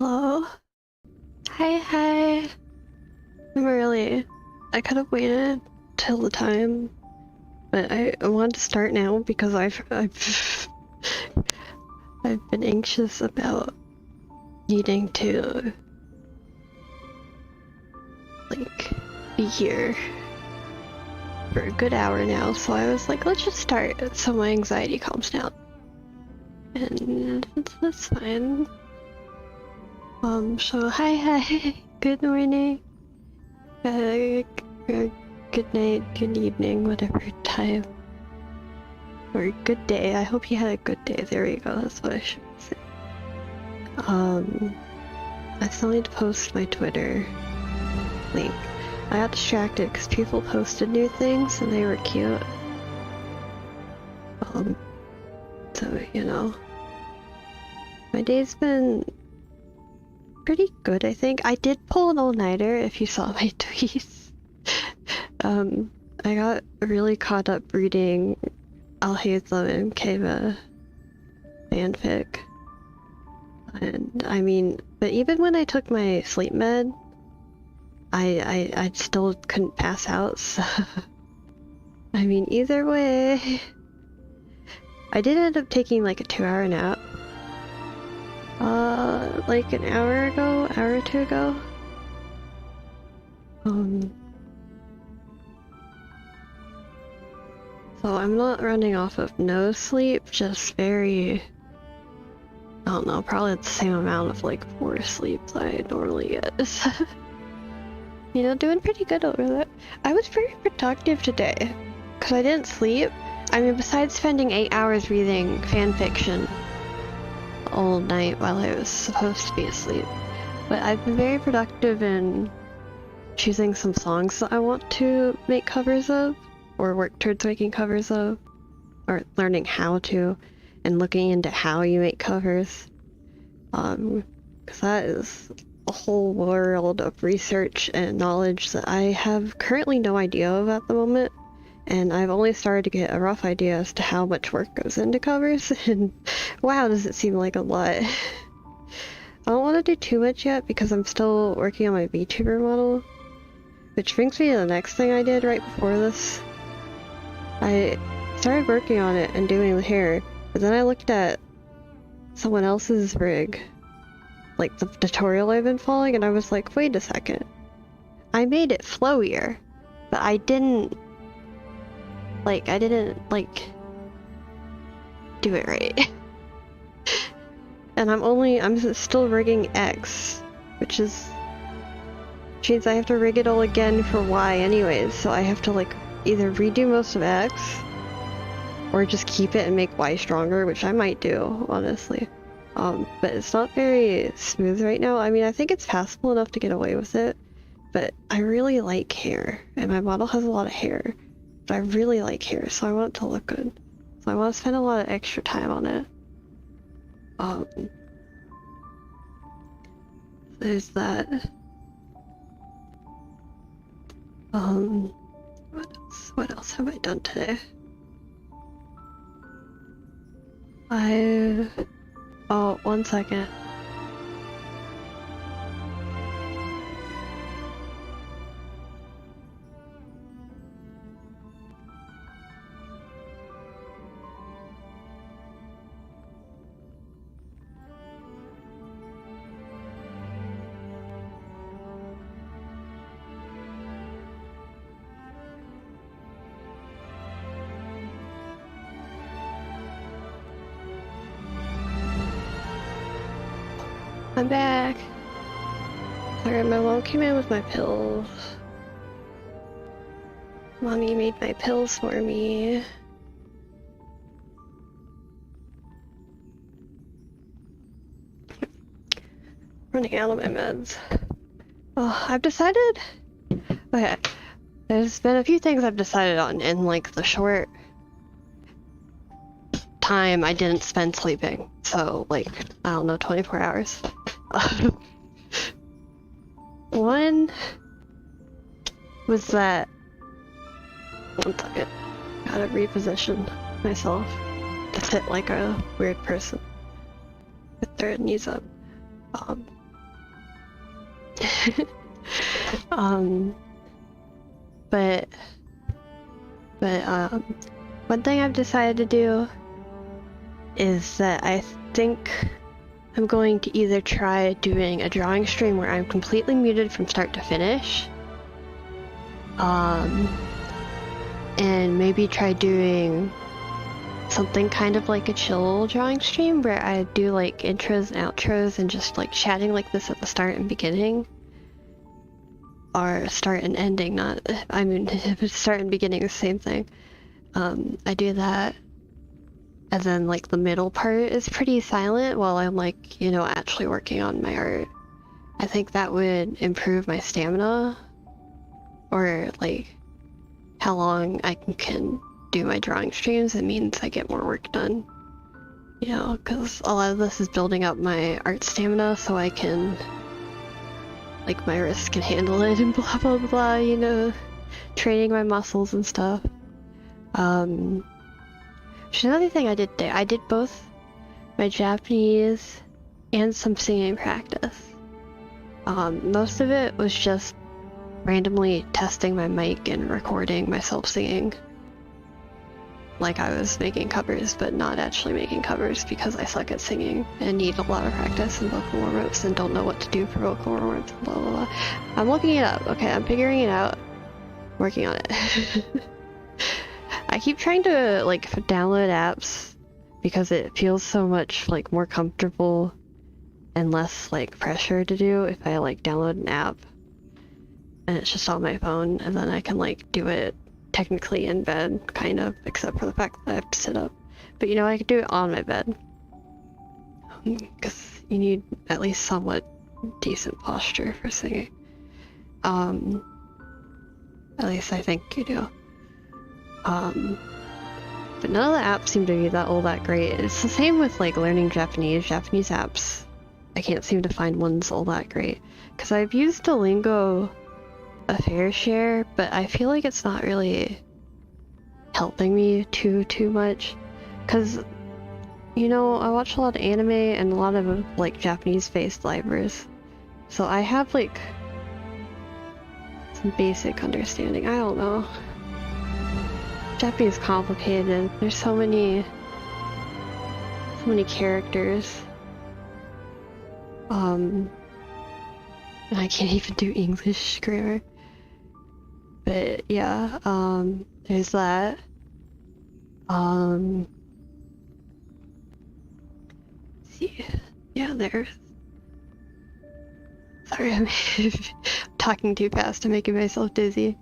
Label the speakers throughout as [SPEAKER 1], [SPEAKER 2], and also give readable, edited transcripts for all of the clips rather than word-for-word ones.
[SPEAKER 1] Hello. Hi. I could have waited till the time, but I wanted to start now because I've been anxious about needing to like be here for a good hour now. So I was like, let's just start so my anxiety calms down, and that's fine. So hi, good morning, good night, good evening, whatever time, or good day. I hope you had a good day. There we go, that's what I should say. I still need to post my Twitter link. I got distracted because people posted new things and they were cute. So, you know, my day's been pretty good, I think. I did pull an all-nighter, if you saw my tweets. I got really caught up reading Al-Haytham and Keva fanfic. And, I mean, but even when I took my sleep med, I still couldn't pass out, so... I mean, either way... I did end up taking like a 2-hour nap. Like an hour or two ago. So I'm not running off of no sleep, just very... I don't know, probably the same amount of like 4 sleeps I normally get. You know, doing pretty good over there. I was very productive today, because I didn't sleep. I mean, besides spending 8 hours reading fanfiction all night while I was supposed to be asleep. But I've been very productive in choosing some songs that I want to make covers of, or work towards making covers of, or learning how to, and looking into how you make covers. Because that is a whole world of research and knowledge that I have currently no idea of at the moment. And I've only started to get a rough idea as to how much work goes into covers, and wow, does it seem like a lot. I don't want to do too much yet because I'm still working on my VTuber model, which brings me to the next thing I did right before this. I started working on it and doing the hair, but then I looked at someone else's rig, like the tutorial I've been following, and I was like, wait a second. I made it flowier, but I didn't do it right. And I'm still rigging X, which means I have to rig it all again for Y anyways, so I have to like either redo most of X, or just keep it and make Y stronger, which I might do, honestly. But it's not very smooth right now. I mean, I think it's passable enough to get away with it, but I really like hair, and my model has a lot of hair. But I really like hair, so I want it to look good. So I want to spend a lot of extra time on it. There's that. What else have I done today? Oh, 1 second. I'm back. Sorry, my mom came in with my pills. Mommy made my pills for me. Running out of my meds. Oh, I've decided... Okay, there's been a few things I've decided on in like the short time I didn't spend sleeping. So like, I don't know, 24 hours. One was that... 1 second. Gotta reposition myself to sit like a weird person with their knees up. um, but one thing I've decided to do is that I think I'm going to either try doing a drawing stream where I'm completely muted from start to finish, and maybe try doing something kind of like a chill drawing stream where I do like intros and outros and just like chatting like this at the start and beginning. Or start and ending, not, I mean, if it's start and beginning, the same thing. I do that, and then like the middle part is pretty silent while I'm like, you know, actually working on my art. I think that would improve my stamina, or like how long I can do my drawing streams. It means I get more work done, you know, because a lot of this is building up my art stamina so I can, like, my wrists can handle it and blah blah blah, you know, training my muscles and stuff. Which another thing I did today, I did both my Japanese and some singing practice. Most of it was just randomly testing my mic and recording myself singing. Like I was making covers, but not actually making covers because I suck at singing and need a lot of practice and vocal warm-ups and don't know what to do for vocal warm-ups and blah blah blah. I'm looking it up, okay, I'm figuring it out. Working on it. I keep trying to like download apps because it feels so much like more comfortable and less like pressure to do if I like download an app and it's just on my phone, and then I can like do it technically in bed, kind of, except for the fact that I have to sit up. But you know, I could do it on my bed because you need at least somewhat decent posture for singing. At least I think you do. But none of the apps seem to be all that great. It's the same with like learning Japanese apps. I can't seem to find ones all that great. Because I've used Duolingo a fair share, but I feel like it's not really helping me too much. Because, you know, I watch a lot of anime and a lot of like Japanese-based libraries. So I have like some basic understanding. I don't know. Japanese is complicated. There's so many characters. And I can't even do English grammar. But yeah, there's that. See, yeah, there's. Sorry, I'm talking too fast and making myself dizzy.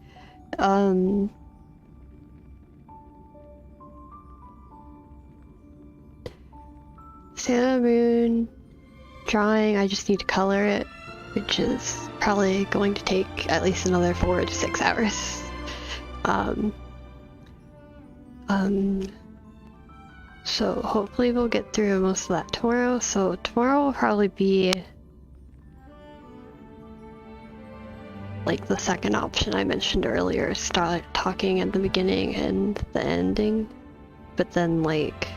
[SPEAKER 1] Sailor Moon drawing, I just need to color it, which is probably going to take at least another 4 to 6 hours. So hopefully we'll get through most of that tomorrow. So tomorrow will probably be like the second option I mentioned earlier, start talking at the beginning and the ending, but then like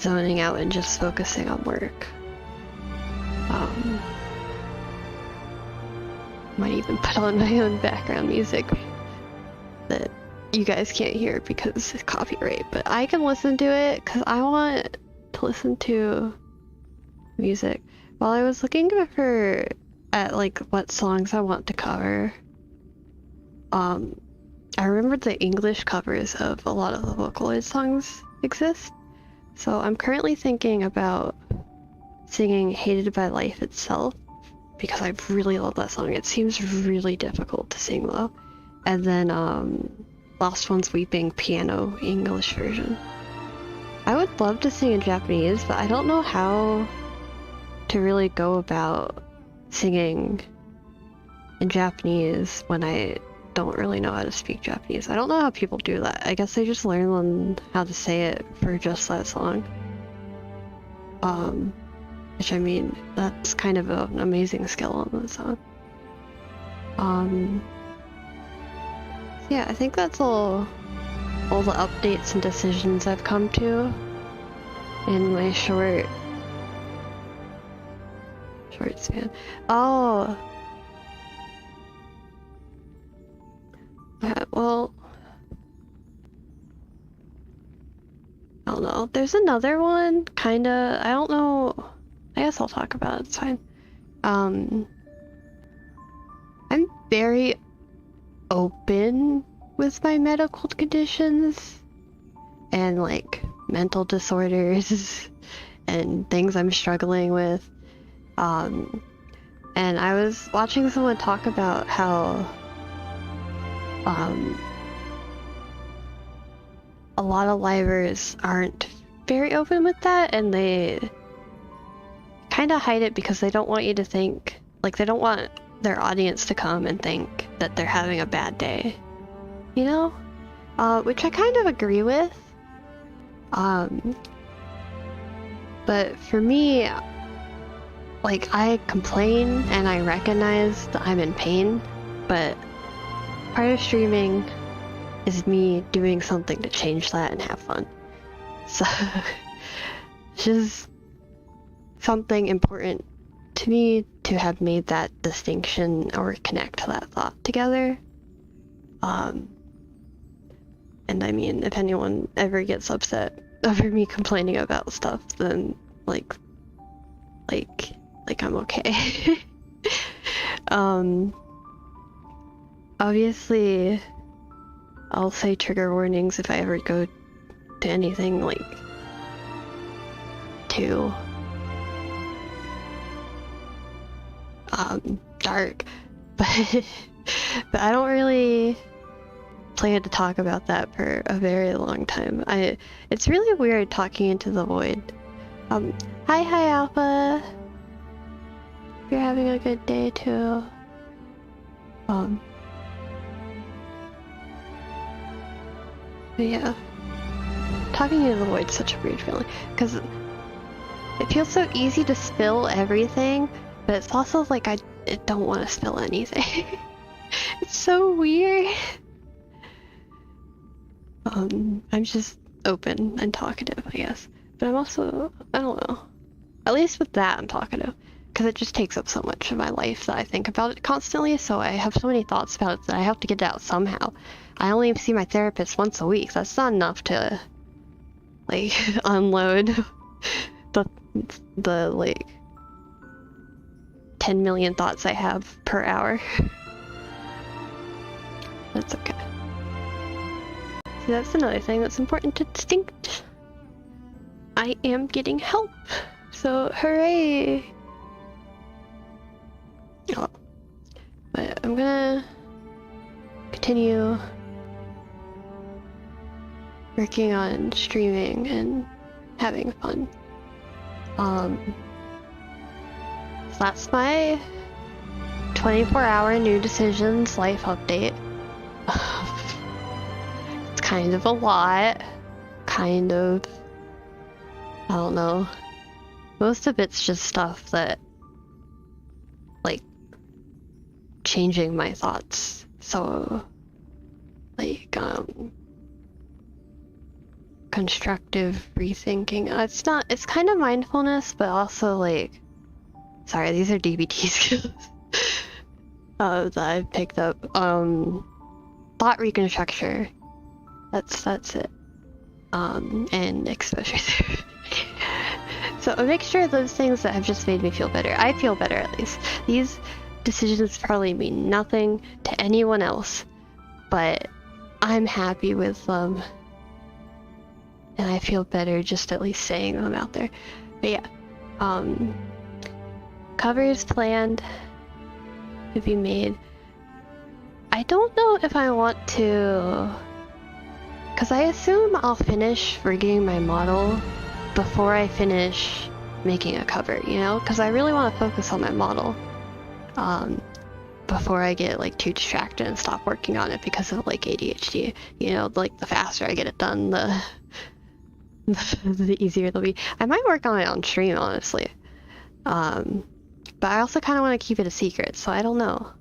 [SPEAKER 1] zoning out and just focusing on work. Might even put on my own background music that you guys can't hear because it's copyright, but I can listen to it because I want to listen to music. While I was looking at like what songs I want to cover, I remembered the English covers of a lot of the Vocaloid songs exist. So I'm currently thinking about singing Hated by Life itself, because I really love that song. It seems really difficult to sing though. And then Lost One's Weeping piano English version. I would love to sing in Japanese, but I don't know how to really go about singing in Japanese when I don't really know how to speak Japanese. I don't know how people do that. I guess they just learn how to say it for just that song. Which I mean, that's kind of an amazing skill on that song. Yeah, I think that's all the updates and decisions I've come to in my short short span. Oh. Yeah, well, I don't know. There's another one, kinda. I don't know. I guess I'll talk about it. It's fine. I'm very open with my medical conditions and like mental disorders and things I'm struggling with. And I was watching someone talk about how a lot of livers aren't very open with that, and they kind of hide it because they don't want you to think, like, they don't want their audience to come and think that they're having a bad day, you know? Which I kind of agree with. But for me, like, I complain and I recognize that I'm in pain, but part of streaming is me doing something to change that and have fun. So, it's just something important to me to have made that distinction or connect to that thought together. And I mean, if anyone ever gets upset over me complaining about stuff, then like I'm okay. Obviously, I'll say trigger warnings if I ever go to anything like too dark, but I don't really plan to talk about that for a very long time. It's really weird talking into the void. Hi Alpha. You're having a good day too. But yeah, talking into the void is such a weird feeling because it feels so easy to spill everything, but it's also like I don't want to spill anything. It's so weird. I'm just open and talkative, I guess. But I'm also, I don't know. At least with that, I'm talkative. Because it just takes up so much of my life that I think about it constantly, so I have so many thoughts about it that I have to get it out somehow. I only see my therapist once a week. That's not enough to, like, unload the like, 10 million thoughts I have per hour. That's okay. See, that's another thing that's important to distinct. I am getting help, so hooray! Oh. But I'm gonna continue working on streaming and having fun. So that's my 24-hour new decisions life update. It's kind of a lot. Kind of. I don't know. Most of it's just stuff that, like, changing my thoughts. So, like, constructive rethinking. It's kind of mindfulness, but also, like, sorry, these are DBT skills that I've picked up. Thought reconstruction. That's it. And exposure therapy. So a mixture of those things that have just made me feel better. I feel better, at least. These decisions probably mean nothing to anyone else, but I'm happy with them. And I feel better just at least saying them out there. But yeah. Covers planned to be made. I don't know if I want to, because I assume I'll finish rigging my model before I finish making a cover, you know? Because I really want to focus on my model before I get like too distracted and stop working on it because of like ADHD. You know, like the faster I get it done, the easier it'll be. I might work on it on stream, honestly. But I also kind of want to keep it a secret, so I don't know.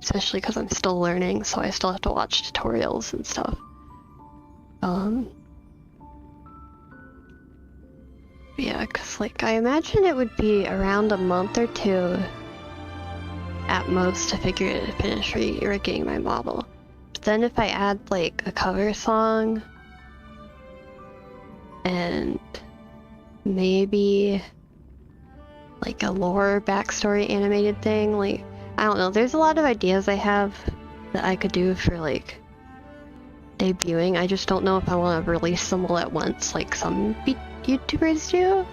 [SPEAKER 1] Especially because I'm still learning, so I still have to watch tutorials and stuff. Yeah, cause like I imagine it would be around a month or two at most to finish rigging my model. But then if I add like a cover song and maybe like a lore backstory animated thing, like I don't know, there's a lot of ideas I have that I could do for like debuting. I just don't know if I want to release them all at once like some YouTubers do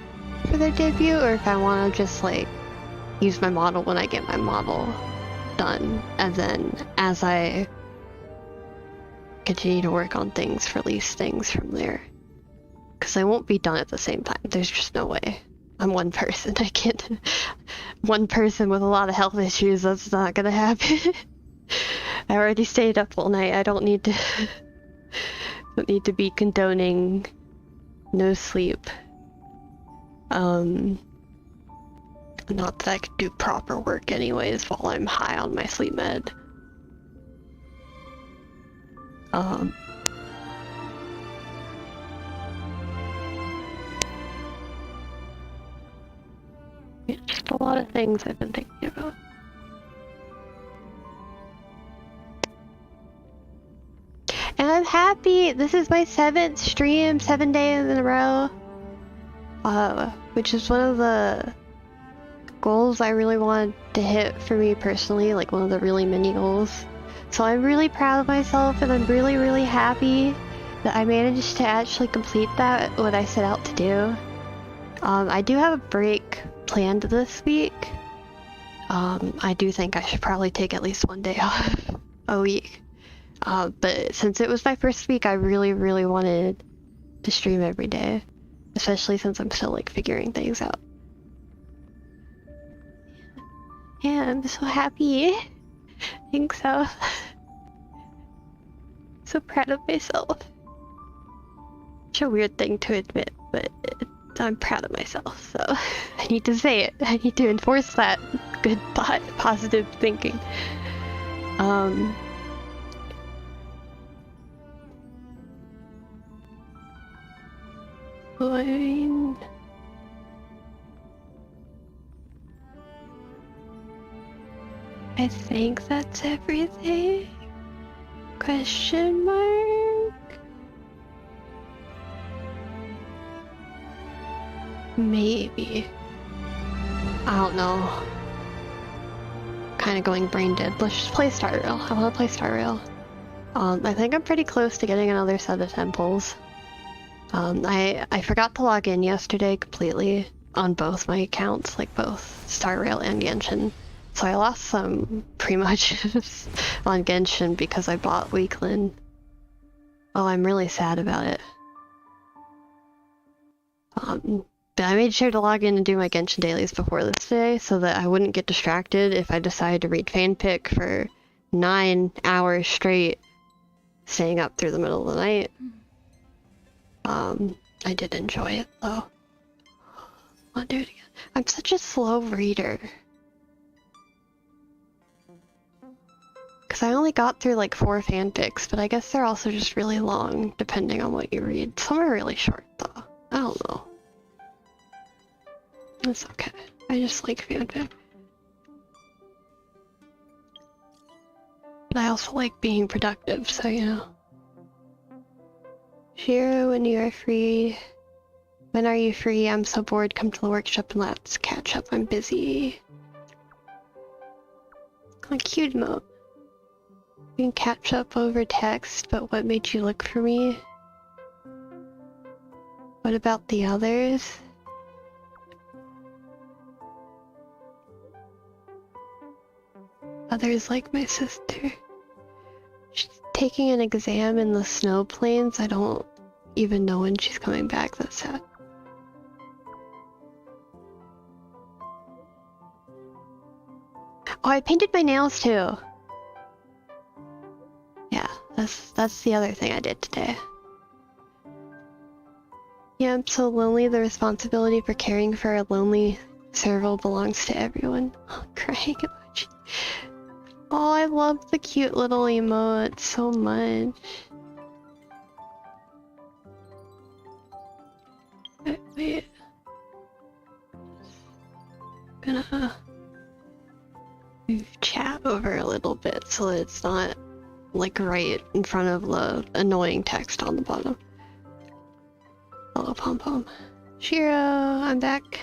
[SPEAKER 1] for their debut, or if I want to just like use my model when I get my model done, and then as I continue to work on things, release things from there. Because I won't be done at the same time. There's just no way. I'm one person. I can't. One person with a lot of health issues. That's not gonna happen. I already stayed up all night. I don't need to. Don't need to be condoning no sleep. Not that I could do proper work anyways while I'm high on my sleep med. Yeah, just a lot of things I've been thinking about. And I'm happy! This is my 7th stream, 7 days in a row. Which is one of the goals I really wanted to hit for me personally, like one of the really mini goals. So I'm really proud of myself, and I'm really, really happy that I managed to actually complete that, what I set out to do. I do have a break planned this week. I do think I should probably take at least one day off a week. But since it was my first week, I really, really wanted to stream every day. Especially since I'm still like figuring things out. Yeah, I'm so happy. I think so. So proud of myself. Such a weird thing to admit, but I'm proud of myself, so I need to say it. I need to enforce that good positive thinking. Well, I mean, I think that's everything. Question mark? Maybe. I don't know. Kind of going brain dead. Let's just play Star Rail. I want to play Star Rail. I think I'm pretty close to getting another set of temples. I forgot to log in yesterday completely on both my accounts, like both Star Rail and Genshin. So I lost some pre-matches on Genshin because I bought Weekland. Oh, I'm really sad about it. But I made sure to log in and do my Genshin dailies before this day so that I wouldn't get distracted if I decided to read fanfic for 9 hours straight, staying up through the middle of the night. I did enjoy it though. I'll do it again. I'm such a slow reader. Because I only got through like 4 fanfics, but I guess they're also just really long, depending on what you read. Some are really short though. I don't know. That's okay. I just like fanfic. But I also like being productive, so you know. Shiro, when you are free. When are you free? I'm so bored. Come to the workshop and let's catch up. I'm busy. A cute emote. We can catch up over text, but what made you look for me? What about the others? Others like my sister. She's taking an exam in the snow plains. I don't even know when she's coming back. That's sad. Oh, I painted my nails too. Yeah, that's the other thing I did today. Yeah, I'm so lonely. The responsibility for caring for a lonely serval belongs to everyone. Oh, crying emoji. Oh, I love the cute little emote so much. Wait. little bit so that it's not like right in front of the annoying text on the bottom. Hello, Pom Pom. Shiro, I'm back.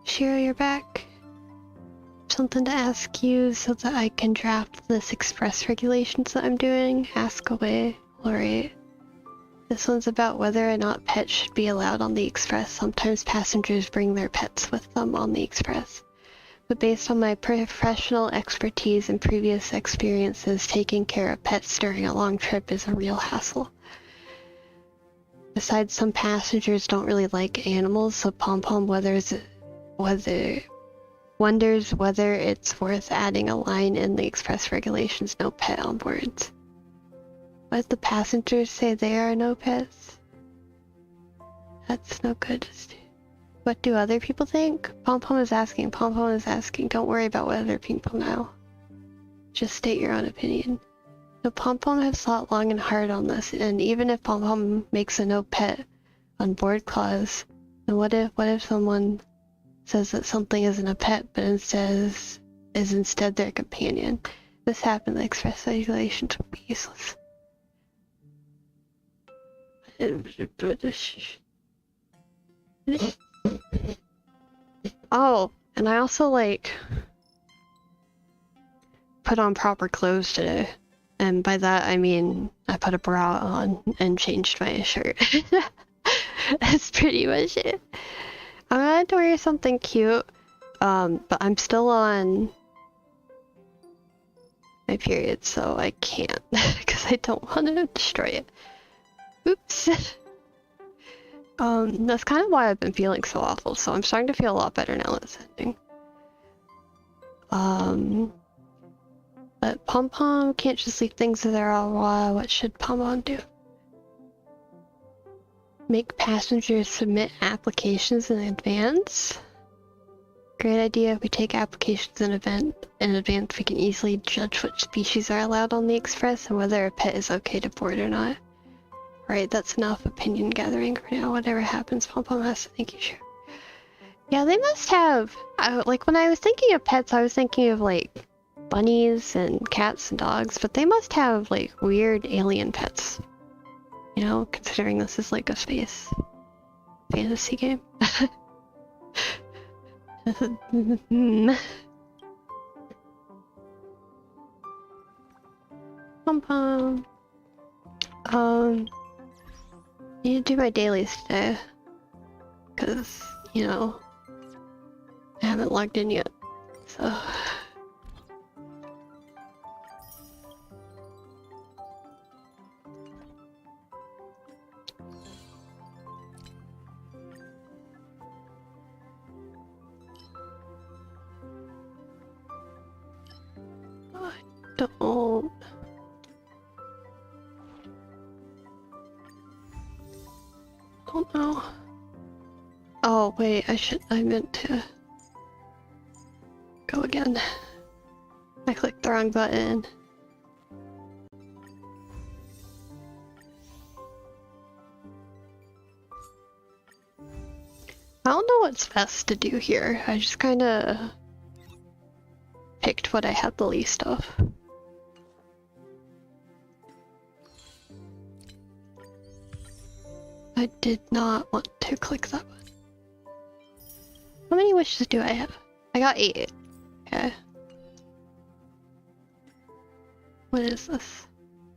[SPEAKER 1] Shiro, you're back. Something to ask you so that I can draft this express regulations that I'm doing. Ask away. Alright. This one's about whether or not pets should be allowed on the express. Sometimes passengers bring their pets with them on the express. But based on my professional expertise and previous experiences, taking care of pets during a long trip is a real hassle. Besides, some passengers don't really like animals, so Pom Pom wonders whether it's worth adding a line in the express regulations, no pet on board. What the passengers say there are no pets? That's no good. What do other people think? Pom Pom is asking. Pom Pom is asking. Don't worry about what other people know. Just state your own opinion. No, Pom Pom has thought long and hard on this, and even if Pom Pom makes a no pet on board clause, then what if someone says that something isn't a pet but instead is instead their companion? If this happened, the express regulations would be useless. Oh, and I also like put on proper clothes today. And by that I mean I put a bra on and changed my shirt. That's pretty much it. I wanted to wear something cute, but I'm still on my period, so I can't because I don't want to destroy it. Oops. That's kind of why I've been feeling so awful, so I'm starting to feel a lot better now that it's ending. But Pom Pom can't just leave things there all while. What should Pom Pom do? Make passengers submit applications in advance? Great idea. If we take applications in advance, we can easily judge which species are allowed on the express and whether a pet is okay to board or not. Right, that's enough opinion gathering for now. Whatever happens, Pom Pom has to thank you, sure. Yeah, they must have. Like when I was thinking of pets, I was thinking of like bunnies and cats and dogs, but they must have like weird alien pets. You know, considering this is like a space fantasy game. Pom Pom. I need to do my dailies today. Because, you know, I haven't logged in yet. So. I don't know. Oh wait, I meant to go again. I clicked the wrong button. I don't know what's best to do here. I just kinda picked what I had the least of. I did not want to click that button. How many wishes do I have? I got 8. Okay. What is this?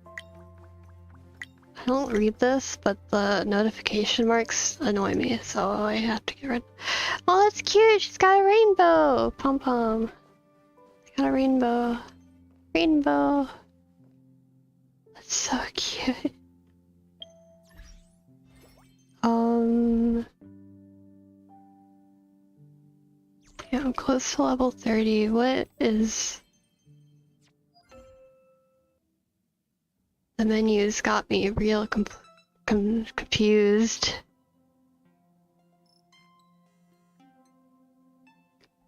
[SPEAKER 1] I don't read this, but the notification marks annoy me, so I have to get rid. Oh, that's cute! She's got a rainbow! Pom Pom. She's got a rainbow. Rainbow. That's so cute. Yeah, I'm close to level 30. What is... The menus got me real confused.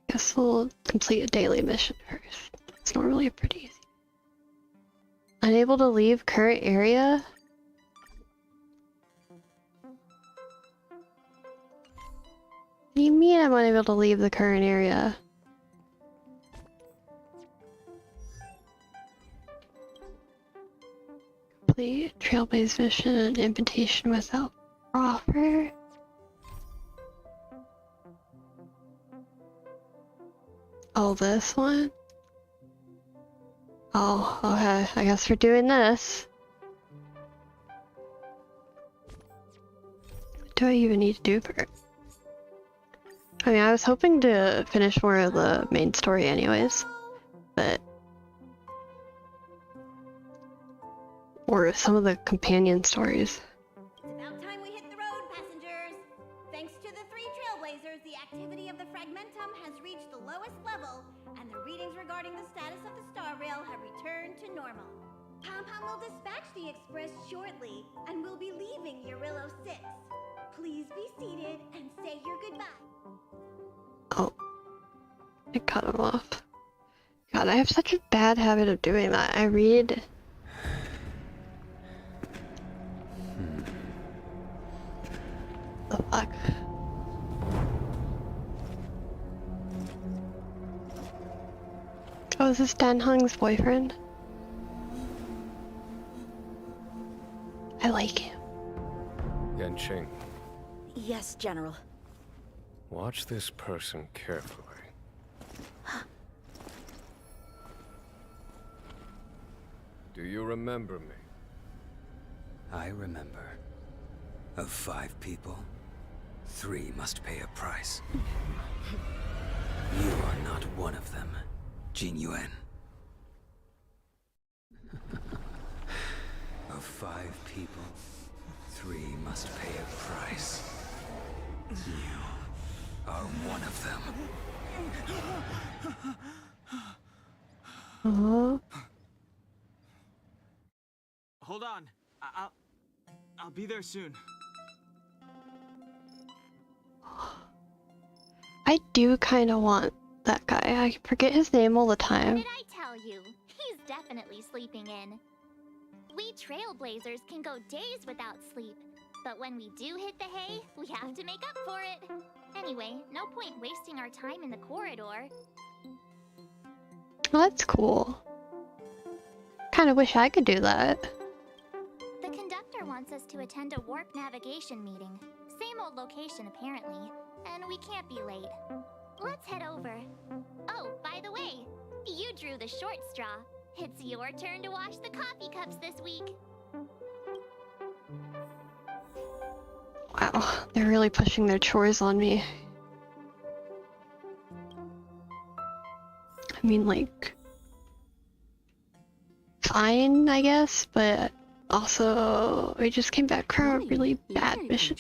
[SPEAKER 1] Guess we'll complete a daily mission first. It's normally pretty easy. Unable to leave current area? What do you mean I'm unable to leave the current area? complete Trailblaze mission invitation without offer. Oh, this one? Oh, okay. I guess we're doing this. What do I even need to do for it? I mean, I was hoping to finish more of the main story anyways, but... or some of the companion stories.
[SPEAKER 2] It's about time we hit the road, passengers. Thanks to the 3 trailblazers, the activity of the fragmentum has reached the lowest level, and the readings regarding the status of the star rail have returned to normal. Pom-Pom will dispatch the express shortly, and we'll be leaving Urillo 6. Please be seated and say your goodbye.
[SPEAKER 1] Oh. I cut him off. God, I have such a bad habit of doing that. I read... The fuck? Oh, is this Dan Hung's boyfriend? I like him.
[SPEAKER 3] Yanqing,
[SPEAKER 2] Yes, General.
[SPEAKER 3] watch this person carefully. Do you remember me?
[SPEAKER 4] I remember. Of 5 people, 3 must pay a price. You are not one of them, Jin Yuan. Of 5 people, 3 must pay a price. You are one of them.
[SPEAKER 1] Oh.
[SPEAKER 5] Hold on. I'll be there soon.
[SPEAKER 1] I do kind of want that guy. I forget his name all the
[SPEAKER 6] What
[SPEAKER 1] time.
[SPEAKER 6] did I tell you? He's definitely sleeping in. We trailblazers can go days without sleep, but when we do hit the hay, we have to make up for it. Anyway, no point wasting our time in the corridor.
[SPEAKER 1] Well, that's cool. Kind of wish I could do that.
[SPEAKER 6] The conductor wants us to attend a warp navigation meeting. Same old location, apparently, and we can't be late. Let's head over. Oh, by the way, you drew the short straw. It's your turn to wash the coffee cups this week.
[SPEAKER 1] Wow, they're really pushing their chores on me. I mean, like... fine, I guess, but also, I just came back from a really bad mission.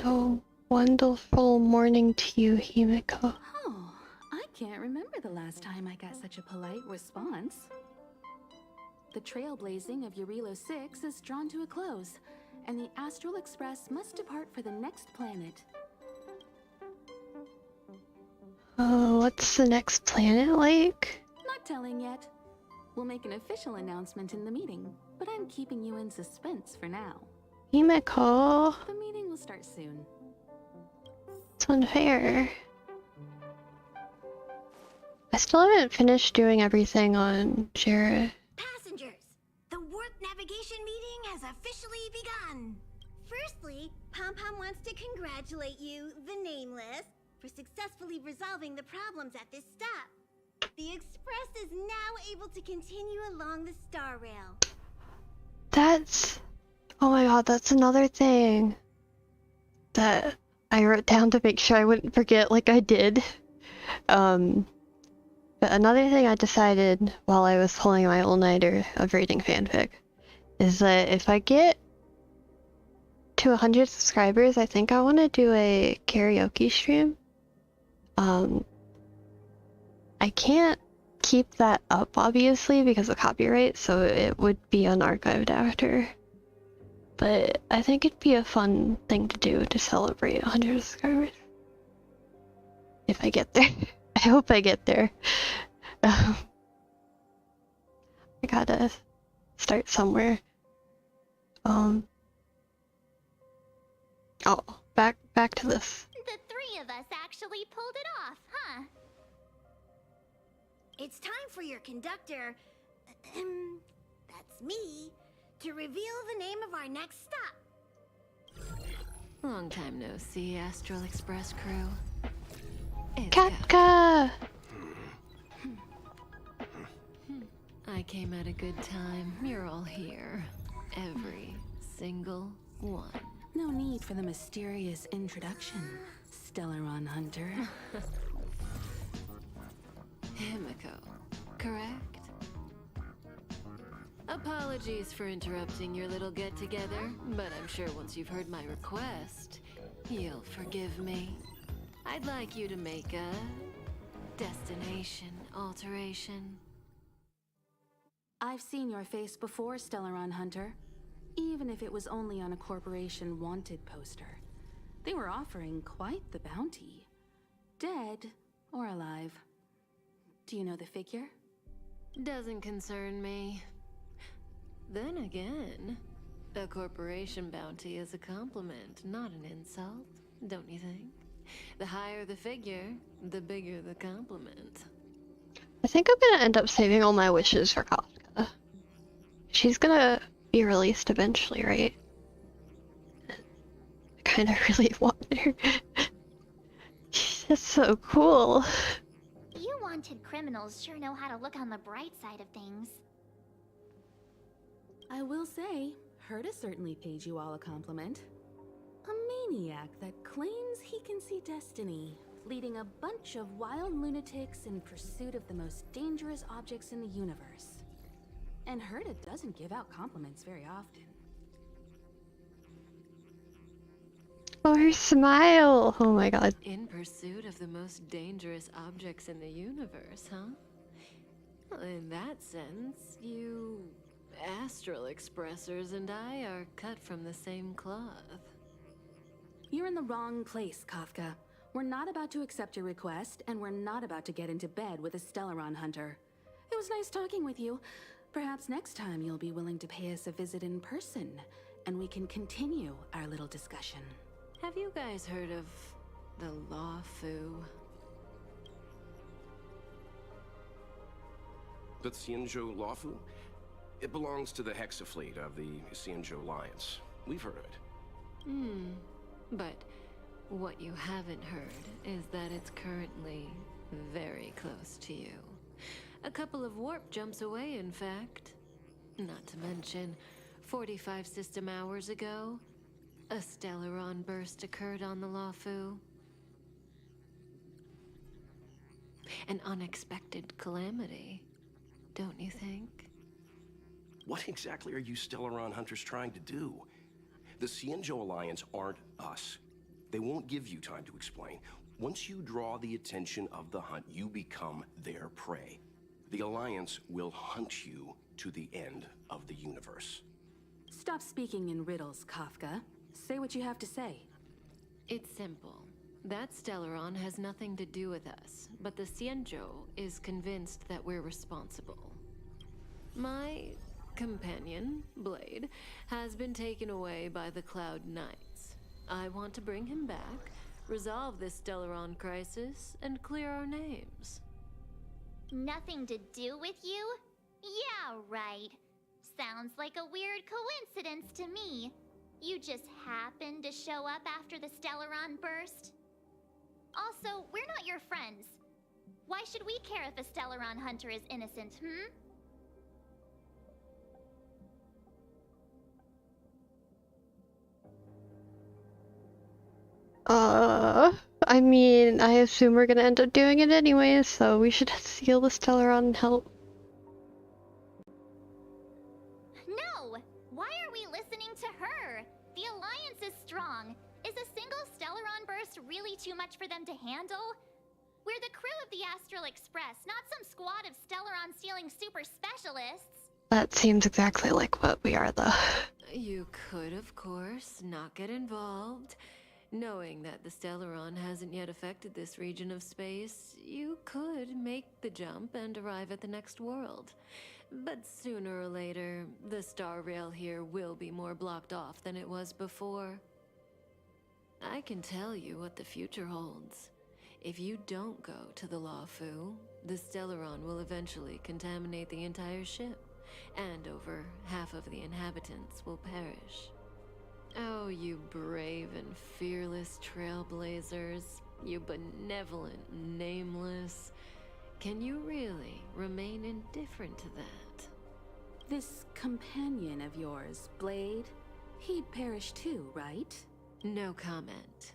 [SPEAKER 1] Oh, wonderful morning to you, Himiko.
[SPEAKER 7] Oh, I can't remember the last time I got such a polite response. The trailblazing of Urillo 6 is drawn to a close, and the Astral Express must depart for the next planet.
[SPEAKER 1] Oh, what's the next planet like?
[SPEAKER 7] Not telling yet. We'll make an official announcement in the meeting, but I'm keeping you in suspense for now.
[SPEAKER 1] Himiko,
[SPEAKER 7] The meeting will start soon.
[SPEAKER 1] it's unfair. I still haven't finished doing everything on Jira.
[SPEAKER 2] Passengers, the warp navigation meeting has officially begun. Firstly, Pom-Pom wants to congratulate you, the Nameless, for successfully resolving the problems at this stop. The Express is now able to continue along the Star Rail.
[SPEAKER 1] That's... oh my god, that's another thing that I wrote down to make sure I wouldn't forget like I did. But another thing I decided while I was pulling my all-nighter of reading fanfic is that if I get to 100 subscribers, I think I want to do a karaoke stream. I can't keep that up, obviously, because of copyright, so it would be unarchived after. But I think it'd be a fun thing to do to celebrate 100 subscribers. If I get there. I hope I get there. I gotta start somewhere. Oh, back to this.
[SPEAKER 6] The 3 of us actually pulled it off, huh?
[SPEAKER 2] It's time for your conductor, that's me, to reveal the name of our next stop.
[SPEAKER 8] Long time no see, Astral Express crew. It's
[SPEAKER 1] Kapka!
[SPEAKER 8] I came at a good time. You're all here. Every single one.
[SPEAKER 7] No need for the mysterious introduction, Stellaron Hunter.
[SPEAKER 8] Himiko, correct? Apologies for interrupting your little get-together, but I'm sure once you've heard my request, you'll forgive me. I'd like you to make a destination alteration.
[SPEAKER 7] I've seen your face before, Stellaron Hunter. Even if it was only on a corporation wanted poster. They were offering quite the bounty. Dead or alive. Do you know the figure?
[SPEAKER 8] Doesn't concern me. Then again, a corporation bounty is a compliment, not an insult, don't you think? The higher the figure, the bigger the compliment.
[SPEAKER 1] I think I'm gonna end up saving all my wishes for Kafka. She's gonna be released eventually, right? I kinda really want her. She's just so cool.
[SPEAKER 6] You wanted criminals sure know how to look on the bright side of things.
[SPEAKER 7] I will say, Herta certainly paid you all a compliment. A maniac that claims he can see destiny, leading a bunch of wild lunatics in pursuit of the most dangerous objects in the universe. And Herta doesn't give out compliments very often.
[SPEAKER 1] Oh, her smile! Oh my god.
[SPEAKER 8] In pursuit of the most dangerous objects in the universe, huh? Well, in that sense, you Astral Expressers and I are cut from the same cloth.
[SPEAKER 7] You're in the wrong place, Kafka. We're not about to accept your request, and we're not about to get into bed with a Stellaron Hunter. It was nice talking with you. Perhaps next time you'll be willing to pay us a visit in person, and we can continue our little discussion.
[SPEAKER 8] Have you guys heard of the Law Fu?
[SPEAKER 9] The Xianzhou Lawfu? It belongs to the Hexafleet of the Xianzhou Alliance. We've heard of it.
[SPEAKER 8] But what you haven't heard is that it's currently very close to you. A couple of warp jumps away, in fact. Not to mention, 45 system hours ago, a Stellaron burst occurred on the Lawfu. An unexpected calamity, don't you think?
[SPEAKER 9] What exactly are you Stellaron Hunters trying to do? The Xianzhou Alliance aren't us. They won't give you time to explain. Once you draw the attention of the hunt, you become their prey. The Alliance will hunt you to the end of the universe.
[SPEAKER 7] Stop speaking in riddles, Kafka. Say what you have to say.
[SPEAKER 8] It's simple. That Stellaron has nothing to do with us, but the Xianzhou is convinced that we're responsible. My companion, Blade, has been taken away by the Cloud Knights. I want to bring him back, resolve this Stellaron crisis, and clear our names.
[SPEAKER 6] Nothing to do with you? Yeah, right. Sounds like a weird coincidence to me. You just happened to show up after the Stellaron burst? Also, we're not your friends. Why should we care if a Stellaron Hunter is innocent,
[SPEAKER 1] I mean, I assume we're gonna end up doing it anyway, so we should seal the Stellaron and help.
[SPEAKER 6] No! Why are we listening to her? The Alliance is strong. Is a single Stellaron burst really too much for them to handle? We're the crew of the Astral Express, not some squad of Stellaron-stealing super specialists.
[SPEAKER 1] That seems exactly like what we are, though.
[SPEAKER 8] You could, of course, not get involved. Knowing that the Stellaron hasn't yet affected this region of space, you could make the jump and arrive at the next world. But sooner or later, the star rail here will be more blocked off than it was before. I can tell you what the future holds. If you don't go to the Lawfu, the Stellaron will eventually contaminate the entire ship, and over half of the inhabitants will perish. Oh, you brave and fearless trailblazers, you benevolent nameless. Can you really remain indifferent to that?
[SPEAKER 7] This companion of yours, Blade, he'd perish too, right?
[SPEAKER 8] No comment.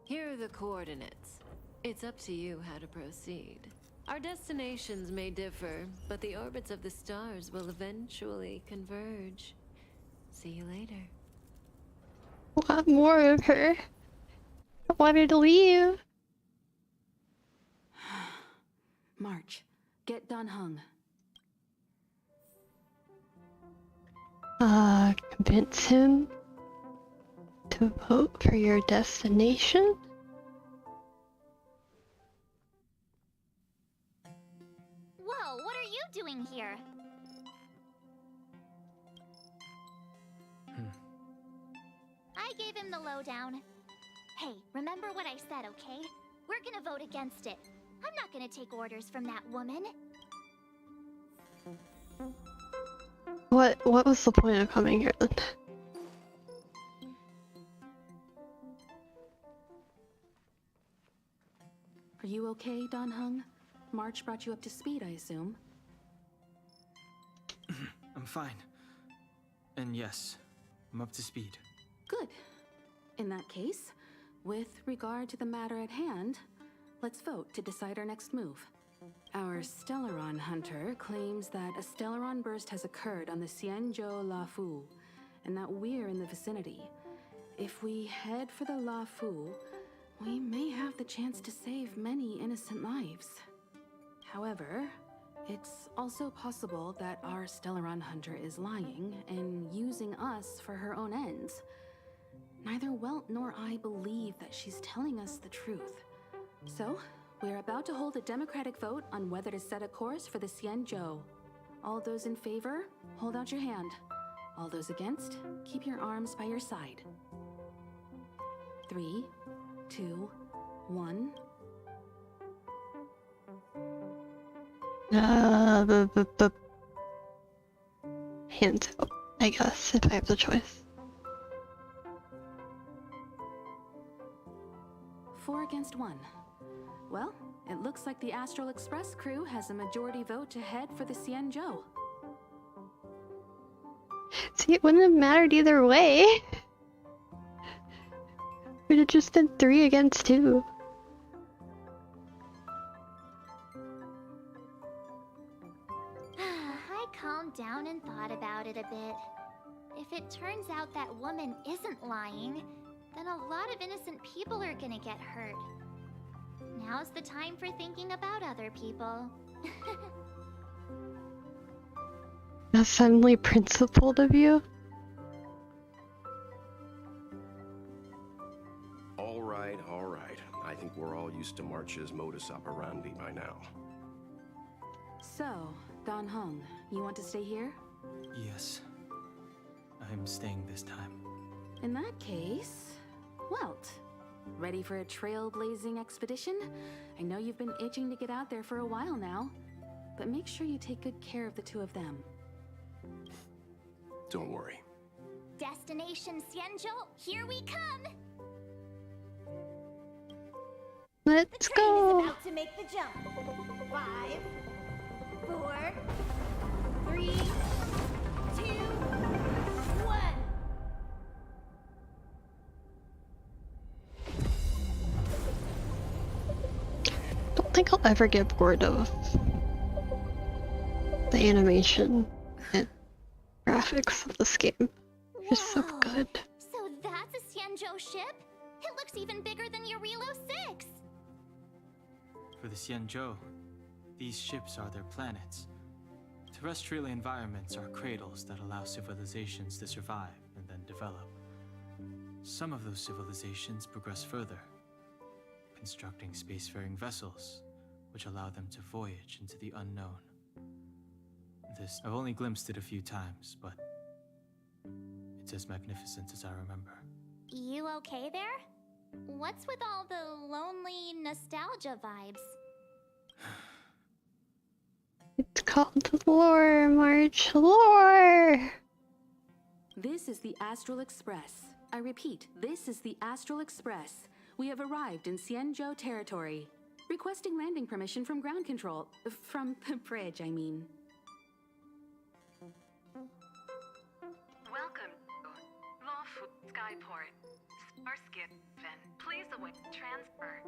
[SPEAKER 8] Here are the coordinates. It's up to you how to proceed. Our destinations may differ, but the orbits of the stars will eventually converge. See you later.
[SPEAKER 1] Want more of her? I want her to leave.
[SPEAKER 7] March, get Don Hung.
[SPEAKER 1] Convince him to vote for your destination?
[SPEAKER 6] Whoa, what are you doing here? I gave him the lowdown. Hey, remember what I said, okay? We're gonna vote against it. I'm not gonna take orders from that woman.
[SPEAKER 1] What was the point of coming here then?
[SPEAKER 7] Are you okay, Don Hung? March brought you up to speed, I assume.
[SPEAKER 5] I'm fine. And yes, I'm up to speed.
[SPEAKER 7] Good. In that case, with regard to the matter at hand, let's vote to decide our next move. Our Stellaron hunter claims that a Stellaron burst has occurred on the Xianzhou Lafu, and that we're in the vicinity. If we head for the Lafu, we may have the chance to save many innocent lives. However, it's also possible that our Stellaron hunter is lying and using us for her own ends. Neither Welt nor I believe that she's telling us the truth. So, we're about to hold a democratic vote on whether to set a course for the Xianzhou. All those in favor, hold out your hand. All those against, keep your arms by your side. 3, 2, 1.
[SPEAKER 1] The hands out, I guess, if I have the choice.
[SPEAKER 7] 4 against 1. Well, it looks like the Astral Express crew has a majority vote to head for the Xianzhou.
[SPEAKER 1] See, it wouldn't have mattered either way. It would have just been 3 against 2.
[SPEAKER 6] I calmed down and thought about it a bit. If it turns out that woman isn't lying, then a lot of innocent people are gonna get hurt. Now's the time for thinking about other people.
[SPEAKER 1] That's suddenly principled of you.
[SPEAKER 9] All right, all right. I think we're all used to March's modus operandi by now.
[SPEAKER 7] So, Don Hung, you want to stay here?
[SPEAKER 5] Yes. I'm staying this time.
[SPEAKER 7] In that case, Welt. Ready for a trailblazing expedition? I know you've been itching to get out there for a while now, but make sure you take good care of the two of them.
[SPEAKER 9] Don't worry.
[SPEAKER 6] Destination Xianzhou, here we come!
[SPEAKER 1] Let's
[SPEAKER 2] The train
[SPEAKER 1] go!
[SPEAKER 2] is about to make the jump. 5, 4, 3, 2, 1.
[SPEAKER 1] Don't think I'll ever get bored of the animation and graphics of this game. They're just so
[SPEAKER 6] Whoa.
[SPEAKER 1] good.
[SPEAKER 6] So that's a Xianzhou ship? It looks even bigger than Eurilo 6!
[SPEAKER 5] For the Xianzhou, these ships are their planets. Terrestrial environments are cradles that allow civilizations to survive and then develop. Some of those civilizations progress further, constructing spacefaring vessels, which allow them to voyage into the unknown. I've only glimpsed it a few times, but it's as magnificent as I remember.
[SPEAKER 6] You okay there? What's with all the lonely nostalgia vibes?
[SPEAKER 1] It's called Lore, March. Lore!
[SPEAKER 7] This is the Astral Express. I repeat, this is the Astral Express. We have arrived in Xianzhou territory. Requesting landing permission from ground control. From the bridge, I mean.
[SPEAKER 10] Welcome to Lawfu Skyport. Starskip, please await transfer.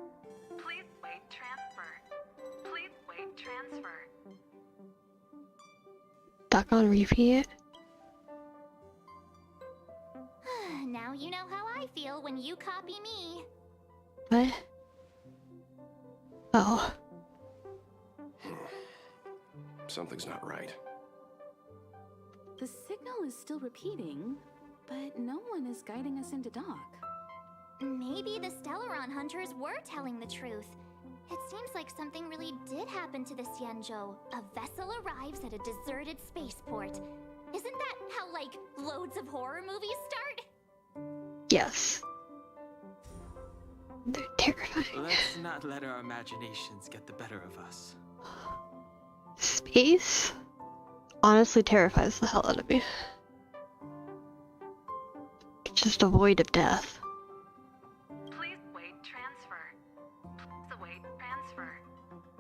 [SPEAKER 10] Please wait transfer. Please wait transfer.
[SPEAKER 1] Stuck on repeat.
[SPEAKER 6] Now you know how I feel when you copy me.
[SPEAKER 1] What? Oh.
[SPEAKER 9] Something's not right.
[SPEAKER 7] The signal is still repeating, but no one is guiding us into dock.
[SPEAKER 6] Maybe the Stellaron hunters were telling the truth. It seems like something really did happen to the Xianzhou. A vessel arrives at a deserted spaceport. Isn't that how, like, loads of horror movies start?
[SPEAKER 1] Yes. They're terrifying.
[SPEAKER 5] Let's not let our imaginations get the better of us.
[SPEAKER 1] Space honestly terrifies the hell out of me. It's just a void of death.
[SPEAKER 10] Please wait transfer. Please await transfer.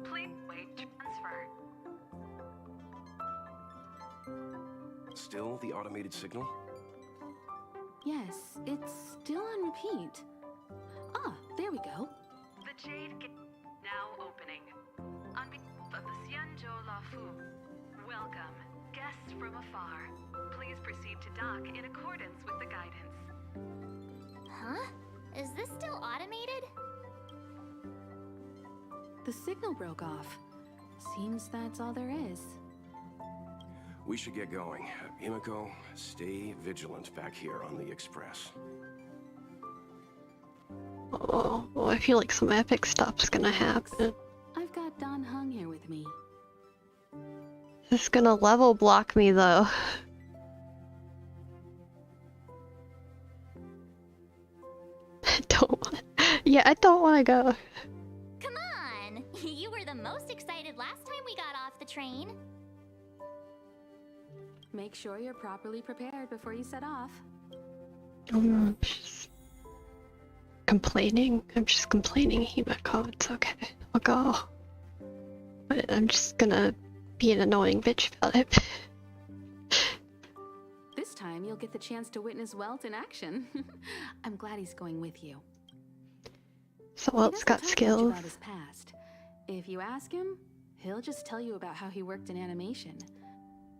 [SPEAKER 10] Please wait transfer.
[SPEAKER 9] Still the automated signal?
[SPEAKER 7] Yes, it's still on repeat. Ah, there we go.
[SPEAKER 10] The Jade Gate now opening. On behalf of the Xianzhou Lafu, welcome, guests from afar. Please proceed to dock in accordance with the guidance.
[SPEAKER 6] Huh? Is this still automated?
[SPEAKER 7] The signal broke off. Seems that's all there is.
[SPEAKER 9] We should get going. Himiko, stay vigilant back here on the Express.
[SPEAKER 1] Oh, well, I feel like some epic stuff's gonna happen.
[SPEAKER 7] I've got Don Hung here with me.
[SPEAKER 1] It's gonna level block me though. I don't want. Yeah, I don't want to go.
[SPEAKER 6] Come on! You were the most excited last time we got off the train.
[SPEAKER 7] Make sure you're properly prepared before you set off.
[SPEAKER 1] I'm just complaining. I'm just complaining, Himiko. It's okay. I'll go. But I'm just gonna be an annoying bitch about it.
[SPEAKER 7] This time you'll get the chance to witness Welt in action. I'm glad he's going with you.
[SPEAKER 1] So Welt's got skills.
[SPEAKER 7] About his past. If you ask him, he'll just tell you about how he worked in animation.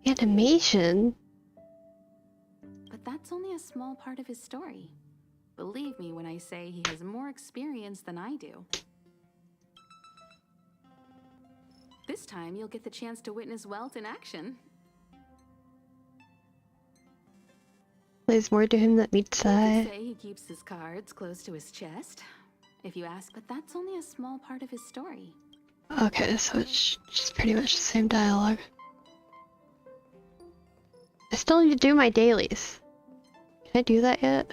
[SPEAKER 1] Animation?
[SPEAKER 7] But that's only a small part of his story. Believe me when I say he has more experience than I do. This time you'll get the chance to witness Welt in action.
[SPEAKER 1] There's more to him that meets the eye.
[SPEAKER 7] Say he keeps his cards close to his chest. If you ask, but that's only a small part of his story.
[SPEAKER 1] Okay, so it's just pretty much the same dialogue. I still need to do my dailies. Can I do that yet?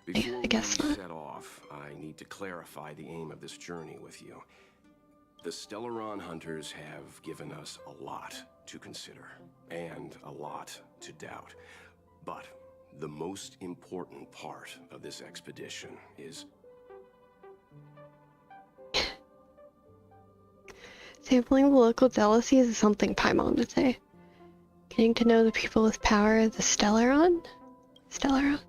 [SPEAKER 9] Before
[SPEAKER 1] I guess
[SPEAKER 9] we
[SPEAKER 1] not.
[SPEAKER 9] set off, I need to clarify the aim of this journey with you. The Stellaron hunters have given us a lot to consider, and a lot to doubt. But the most important part of this expedition is...
[SPEAKER 1] Sampling the local jealousies is something Paimon would say. Getting to know the people with power, the Stellaron? Stellaron?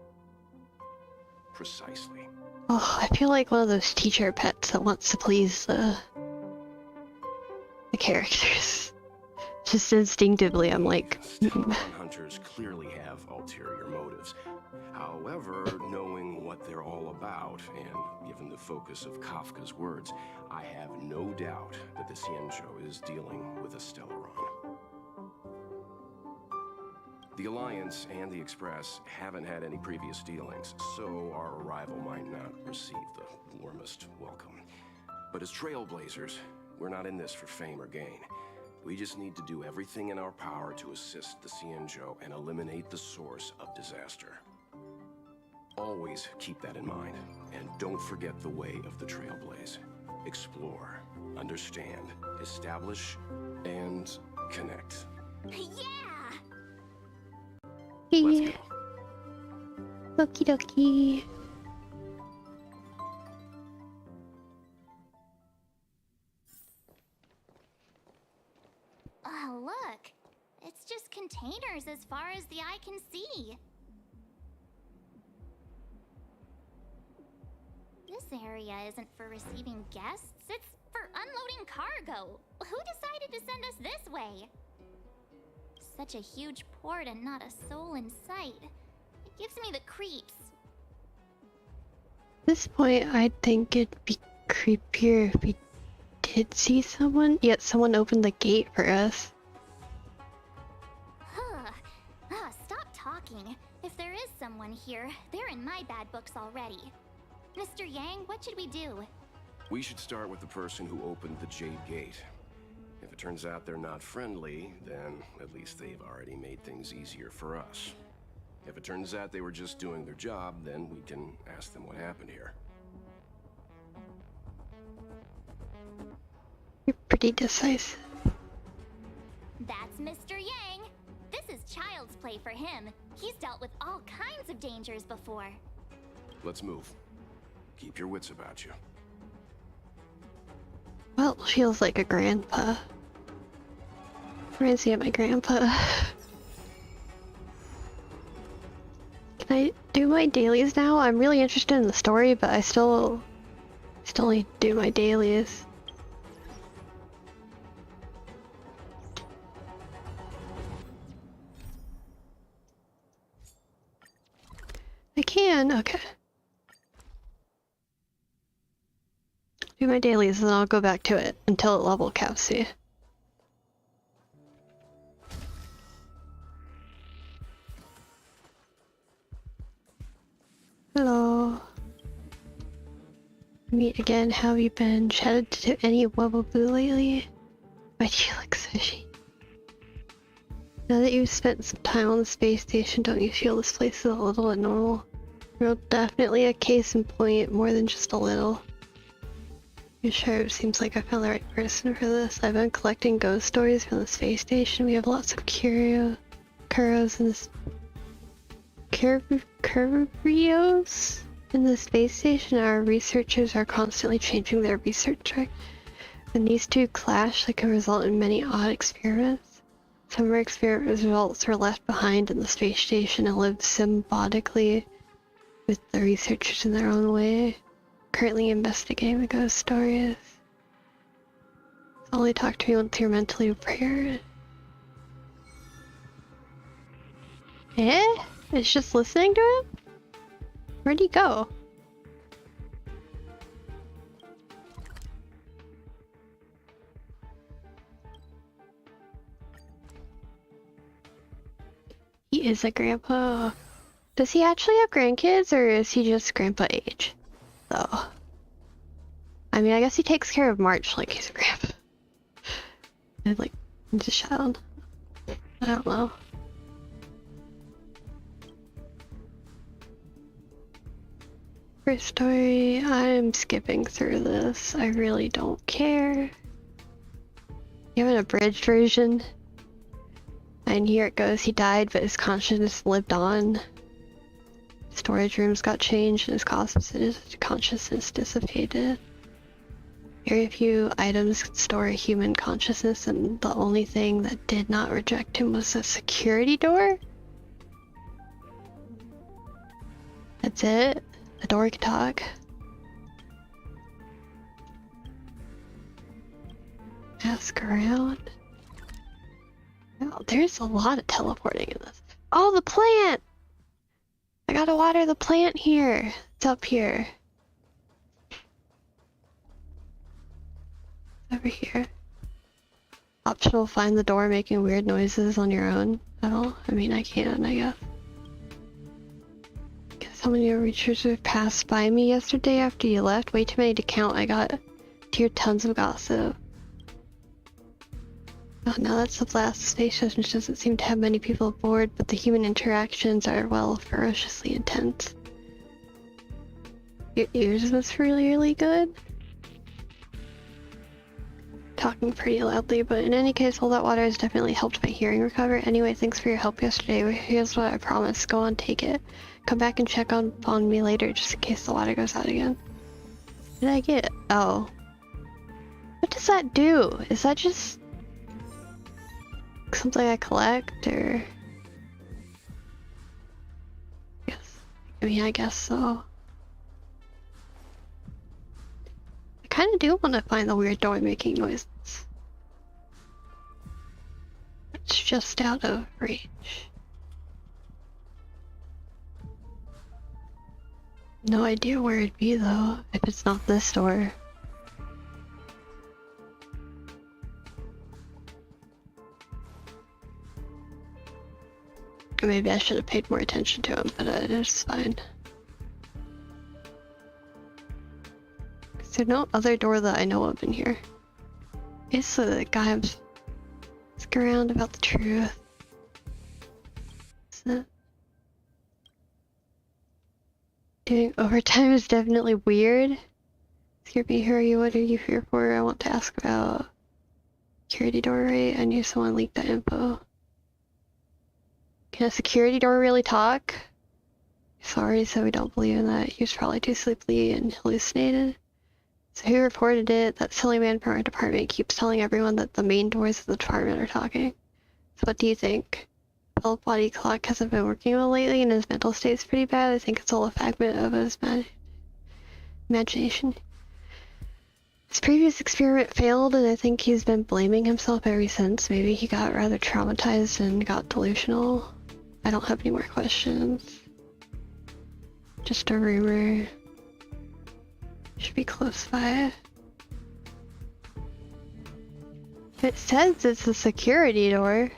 [SPEAKER 9] Precisely.
[SPEAKER 1] Oh, I feel like one of those teacher pets that wants to please the characters. Just instinctively, I'm like...
[SPEAKER 9] Stellaron hunters clearly have ulterior motives. However, knowing what they're all about, and given the focus of Kafka's words, I have no doubt that the Xianzhou is dealing with a Stellaron. The Alliance and the Express haven't had any previous dealings, so our arrival might not receive the warmest welcome. But as trailblazers, we're not in this for fame or gain. We just need to do everything in our power to assist the Xianzhou and eliminate the source of disaster. Always keep that in mind. And don't forget the way of the Trailblaze. Explore, understand, establish, and connect.
[SPEAKER 6] Yeah!
[SPEAKER 9] Let's go.
[SPEAKER 1] Okie dokie.
[SPEAKER 6] Oh, look. It's just containers as far as the eye can see. This area isn't for receiving guests, it's for unloading cargo. Who decided to send us this way? Such a huge port and not a soul in sight. It gives me the creeps.
[SPEAKER 1] At this point, I think it'd be creepier if we did see someone, yet someone opened the gate for us.
[SPEAKER 6] Stop talking. If there is someone here, they're in my bad books already. Mr. Yang, what should we do?
[SPEAKER 9] We should start with the person who opened the Jade Gate. If it turns out they're not friendly, then at least they've already made things easier for us. If it turns out they were just doing their job, then we can ask them what happened here.
[SPEAKER 1] You're pretty decisive.
[SPEAKER 6] That's Mr. Yang. This is child's play for him. He's dealt with all kinds of dangers before.
[SPEAKER 9] Let's move. Keep your wits about you.
[SPEAKER 1] Well, feels like a grandpa. Reminds me of my grandpa. Can I do my dailies now? I'm really interested in the story, but I still need to do my dailies. I can, okay. Do my dailies and then I'll go back to it until it level caps me. Hello. Meet again, how have you been? Chatted to any Wubbleboo lately? Why do you look so shady? Now that you've spent some time on the space station, don't you feel this place is a little abnormal? You're definitely a case in point, more than just a little. You sure? It seems like I found the right person for this. I've been collecting ghost stories from the space station. We have lots of curios in this... Curios in the space station. Our researchers are constantly changing their research track. When these two clash, they can result in many odd experiments. Some of our experiment results were left behind in the space station and live symbiotically with the researchers in their own way. Currently investigating the ghost stories. Only talk to me once you're mentally prepared. Eh? It's just listening to him? Where'd he go? He is a grandpa. Does he actually have grandkids, or is he just grandpa age? Though. I mean, I guess he takes care of March like he's a grandpa. And like, he's a child. I don't know. First story, I'm skipping through this. I really don't care. You have an abridged version? And here it goes, he died, but his consciousness lived on. Storage rooms got changed and his consciousness dissipated. Very few items could store a human consciousness, and the only thing that did not reject him was a security door? That's it? The door can talk? Ask around? Oh, there's a lot of teleporting in this. Oh, the plant! I gotta water the plant here. It's up here. Over here. Optional, find the door making weird noises on your own. Oh, I mean, I can, I guess. Guess how many researchers have passed by me yesterday after you left? Way too many to count. I got to hear tons of gossip. Oh, no, that's the last. The space station doesn't seem to have many people aboard, but the human interactions are, well, ferociously intense. Your ears must be really, really good. Talking pretty loudly, but in any case, all that water has definitely helped my hearing recover. Anyway, thanks for your help yesterday. Here's what I promised. Go on, take it. Come back and check on me later, just in case the water goes out again. What did I get? Oh. What does that do? Is that just something I collect, or? Yes. I mean, I guess so. I kind of do want to find the weird door making noises. It's just out of reach. No idea where it'd be though, if it's not this door. Maybe I should have paid more attention to him, but it's fine. Is there no other door that I know of in here? It's the guy I'm asking around about the truth. Isn't it? Doing overtime is definitely weird. Excuse me, who are you? What are you here for? I want to ask about security door, right? I knew someone leaked that info. Can a security door really talk? Sorry, so we don't believe in that. He was probably too sleepy and hallucinated. So who reported it? That silly man from our department keeps telling everyone that the main doors of the department are talking. So what do you think? Philip body clock hasn't been working well lately and his mental state's pretty bad. I think it's all a figment of his imagination. His previous experiment failed and I think he's been blaming himself ever since. Maybe he got rather traumatized and got delusional. I don't have any more questions. Just a rumor. Should be close by. It says it's a security door.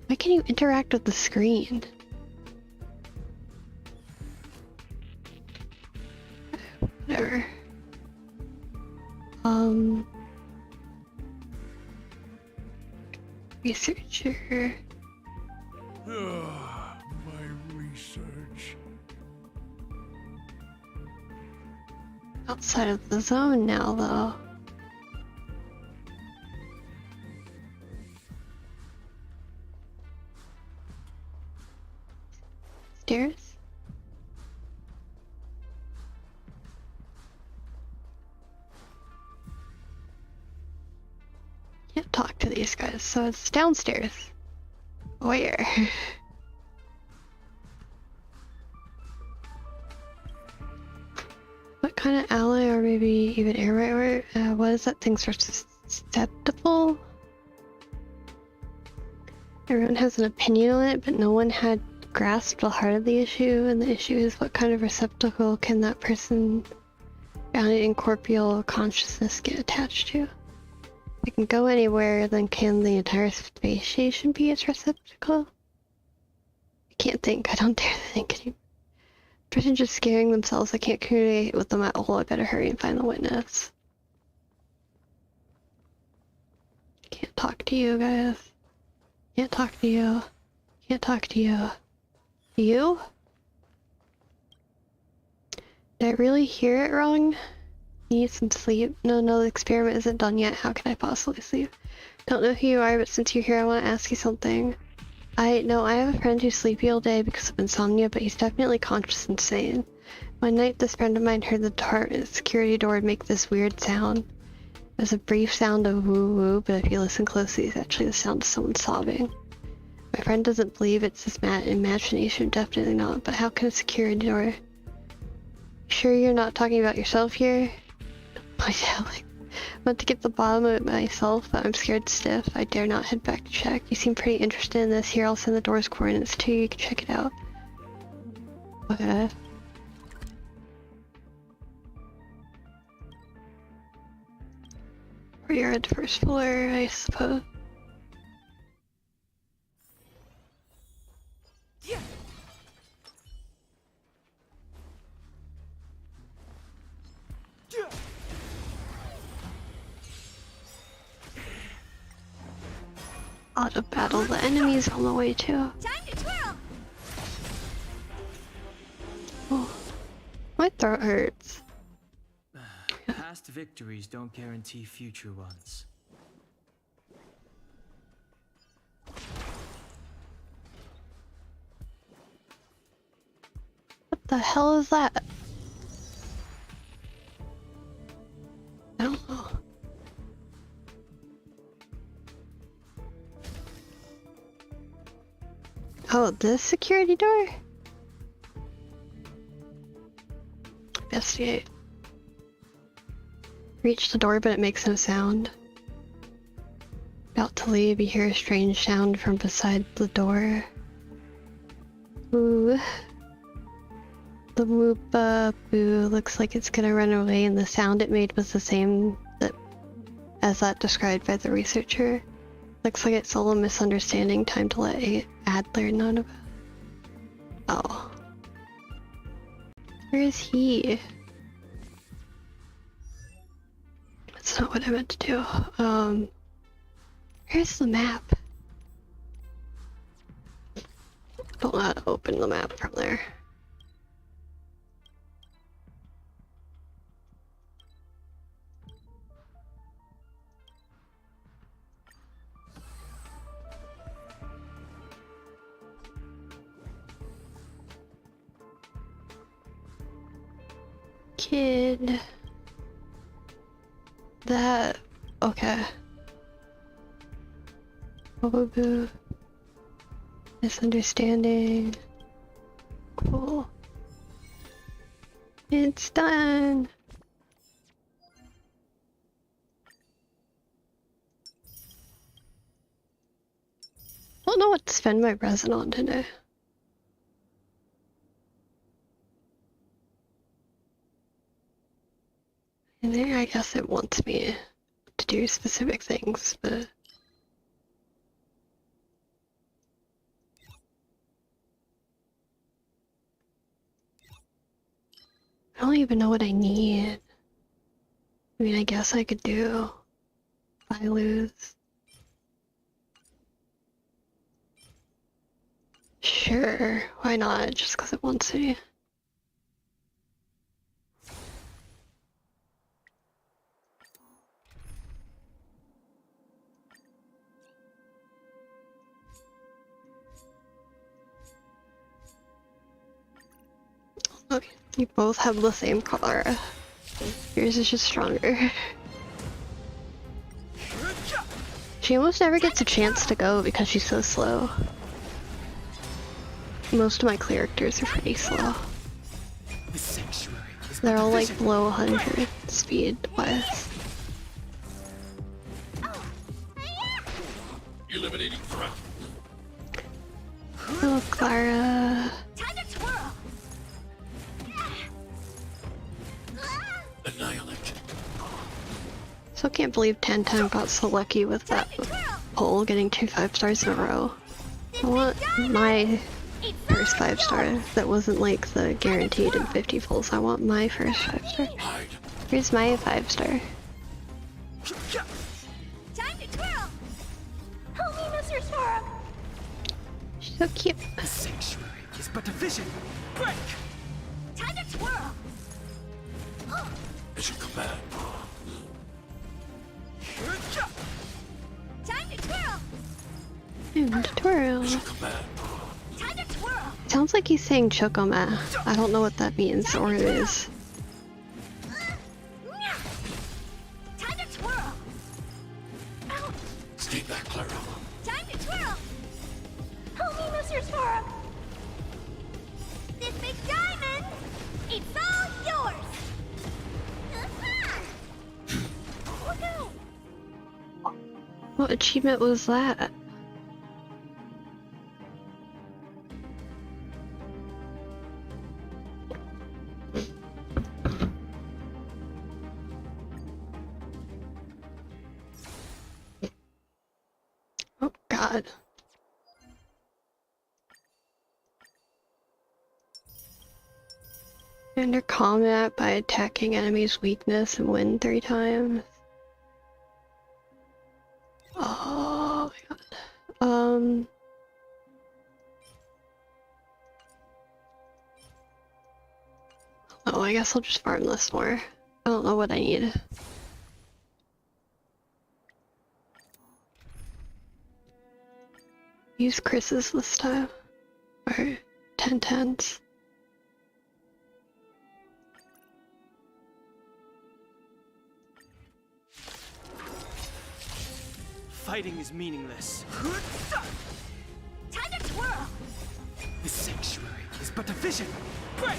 [SPEAKER 1] Why can you interact with the screen? Whatever. Researcher.
[SPEAKER 11] My research.
[SPEAKER 1] Outside of the zone now, though. Stairs? Can't talk to these guys, so it's downstairs. Where? What kind of ally, or maybe even air right? What is that thing susceptible? Everyone has an opinion on it, but no one had grasped the heart of the issue, and the issue is what kind of receptacle can that person found in incorporeal consciousness get attached to? If it can go anywhere, then can the entire space station be its receptacle? I can't think. I don't dare to think anymore. Person just scaring themselves. I can't communicate with them at all. I better hurry and find the witness. Can't talk to you guys. Can't talk to you. Can't talk to you. You? Did I really hear it wrong? Need some sleep? No, the experiment isn't done yet. How can I possibly sleep? Don't know who you are, but since you're here, I want to ask you something. I have a friend who's sleepy all day because of insomnia, but he's definitely conscious and sane. One night, this friend of mine heard the department security door make this weird sound. It was a brief sound of woo-woo, but if you listen closely, it's actually the sound of someone sobbing. My friend doesn't believe it's his imagination, definitely not, but how can a security door... Sure you're not talking about yourself here? I want to get the bottom of it myself, but I'm scared stiff. I dare not head back to check. You seem pretty interested in this. Here, I'll send the door's coordinates to you. You can check it out. Okay. Or you're at the first floor, I suppose.
[SPEAKER 2] Yeah.
[SPEAKER 1] Auto battle the enemies on the way too.
[SPEAKER 2] Time to twirl.
[SPEAKER 1] Oh. What? throat hurts.
[SPEAKER 5] Past victories don't guarantee future ones.
[SPEAKER 1] What the hell is that? I don't know. Oh, this security door? Investigate. Reach the door, but it makes no sound. About to leave, you hear a strange sound from beside the door. Ooh. The whoop boo looks like it's gonna run away, and the sound it made was the same as that described by the researcher. Looks like it's all a misunderstanding. Time to let Adler know about. Oh. Where is he? That's not what I meant to do. Where's the map? I don't know how to open the map from there. Kid. That. Okay. Boo. Misunderstanding. Cool. It's done. I don't know what to spend my resin on today. And there, I guess it wants me to do specific things, but I don't even know what I need. I mean, I guess I could do if I lose. Sure, why not? Just because it wants to. Okay, you both have the same car. Yours is just stronger. She almost never gets a chance to go because she's so slow. Most of my characters are pretty slow. They're all like below 100 speed-wise.
[SPEAKER 11] Eliminating threat.
[SPEAKER 1] Oh, Clara.
[SPEAKER 11] Annihilate.
[SPEAKER 1] So I can't believe 1010 got so lucky with that poll getting 2 5-stars in a row. I want my first 5-star that wasn't like the guaranteed in 50 pulls. I want my first 5-star. Here's my 5-star.
[SPEAKER 2] Time to twirl! Help me, Mr. Storm!
[SPEAKER 1] She's so cute.
[SPEAKER 4] The sanctuary is but a vision. Break!
[SPEAKER 2] Time to twirl!
[SPEAKER 11] Mission command.
[SPEAKER 2] Time to twirl!
[SPEAKER 1] And twirl.
[SPEAKER 11] Mission command.
[SPEAKER 2] Time to twirl!
[SPEAKER 1] Sounds like he's saying Chokoma. I don't know what that means or it is.
[SPEAKER 2] Time to twirl! Ouch!
[SPEAKER 11] Stay back, Clara.
[SPEAKER 2] Time to twirl! Help me, Mr. Storm! This big diamond, it's all yours! Look out!
[SPEAKER 1] What achievement was that? Oh god. Enter combat by attacking enemy's weakness and win 3 times. Oh my god. Oh, I guess I'll just farm this more. I don't know what I need. Use Chris's this time. Or 1010s.
[SPEAKER 5] Fighting is meaningless.
[SPEAKER 2] Time to twirl!
[SPEAKER 5] This sanctuary is but a vision. Break!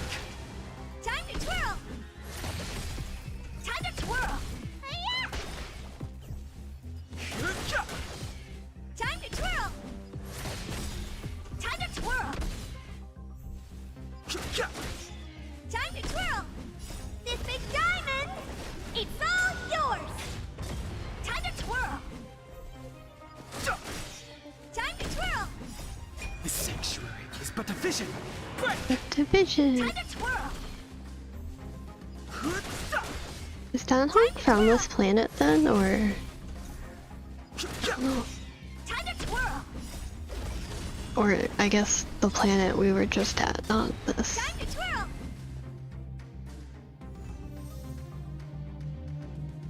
[SPEAKER 2] Time to twirl! Time to twirl! Hi-ya! Time to twirl! Time to twirl! Time to twirl! This big diamond! It's all yours! Time to twirl! Time to twirl!
[SPEAKER 5] This sanctuary is but a vision. Break!
[SPEAKER 1] Division.
[SPEAKER 2] Time to twirl!
[SPEAKER 1] Is Danhong from this planet then, or? No.
[SPEAKER 2] Time to twirl!
[SPEAKER 1] Or I guess the planet we were just at, not this.
[SPEAKER 2] Time to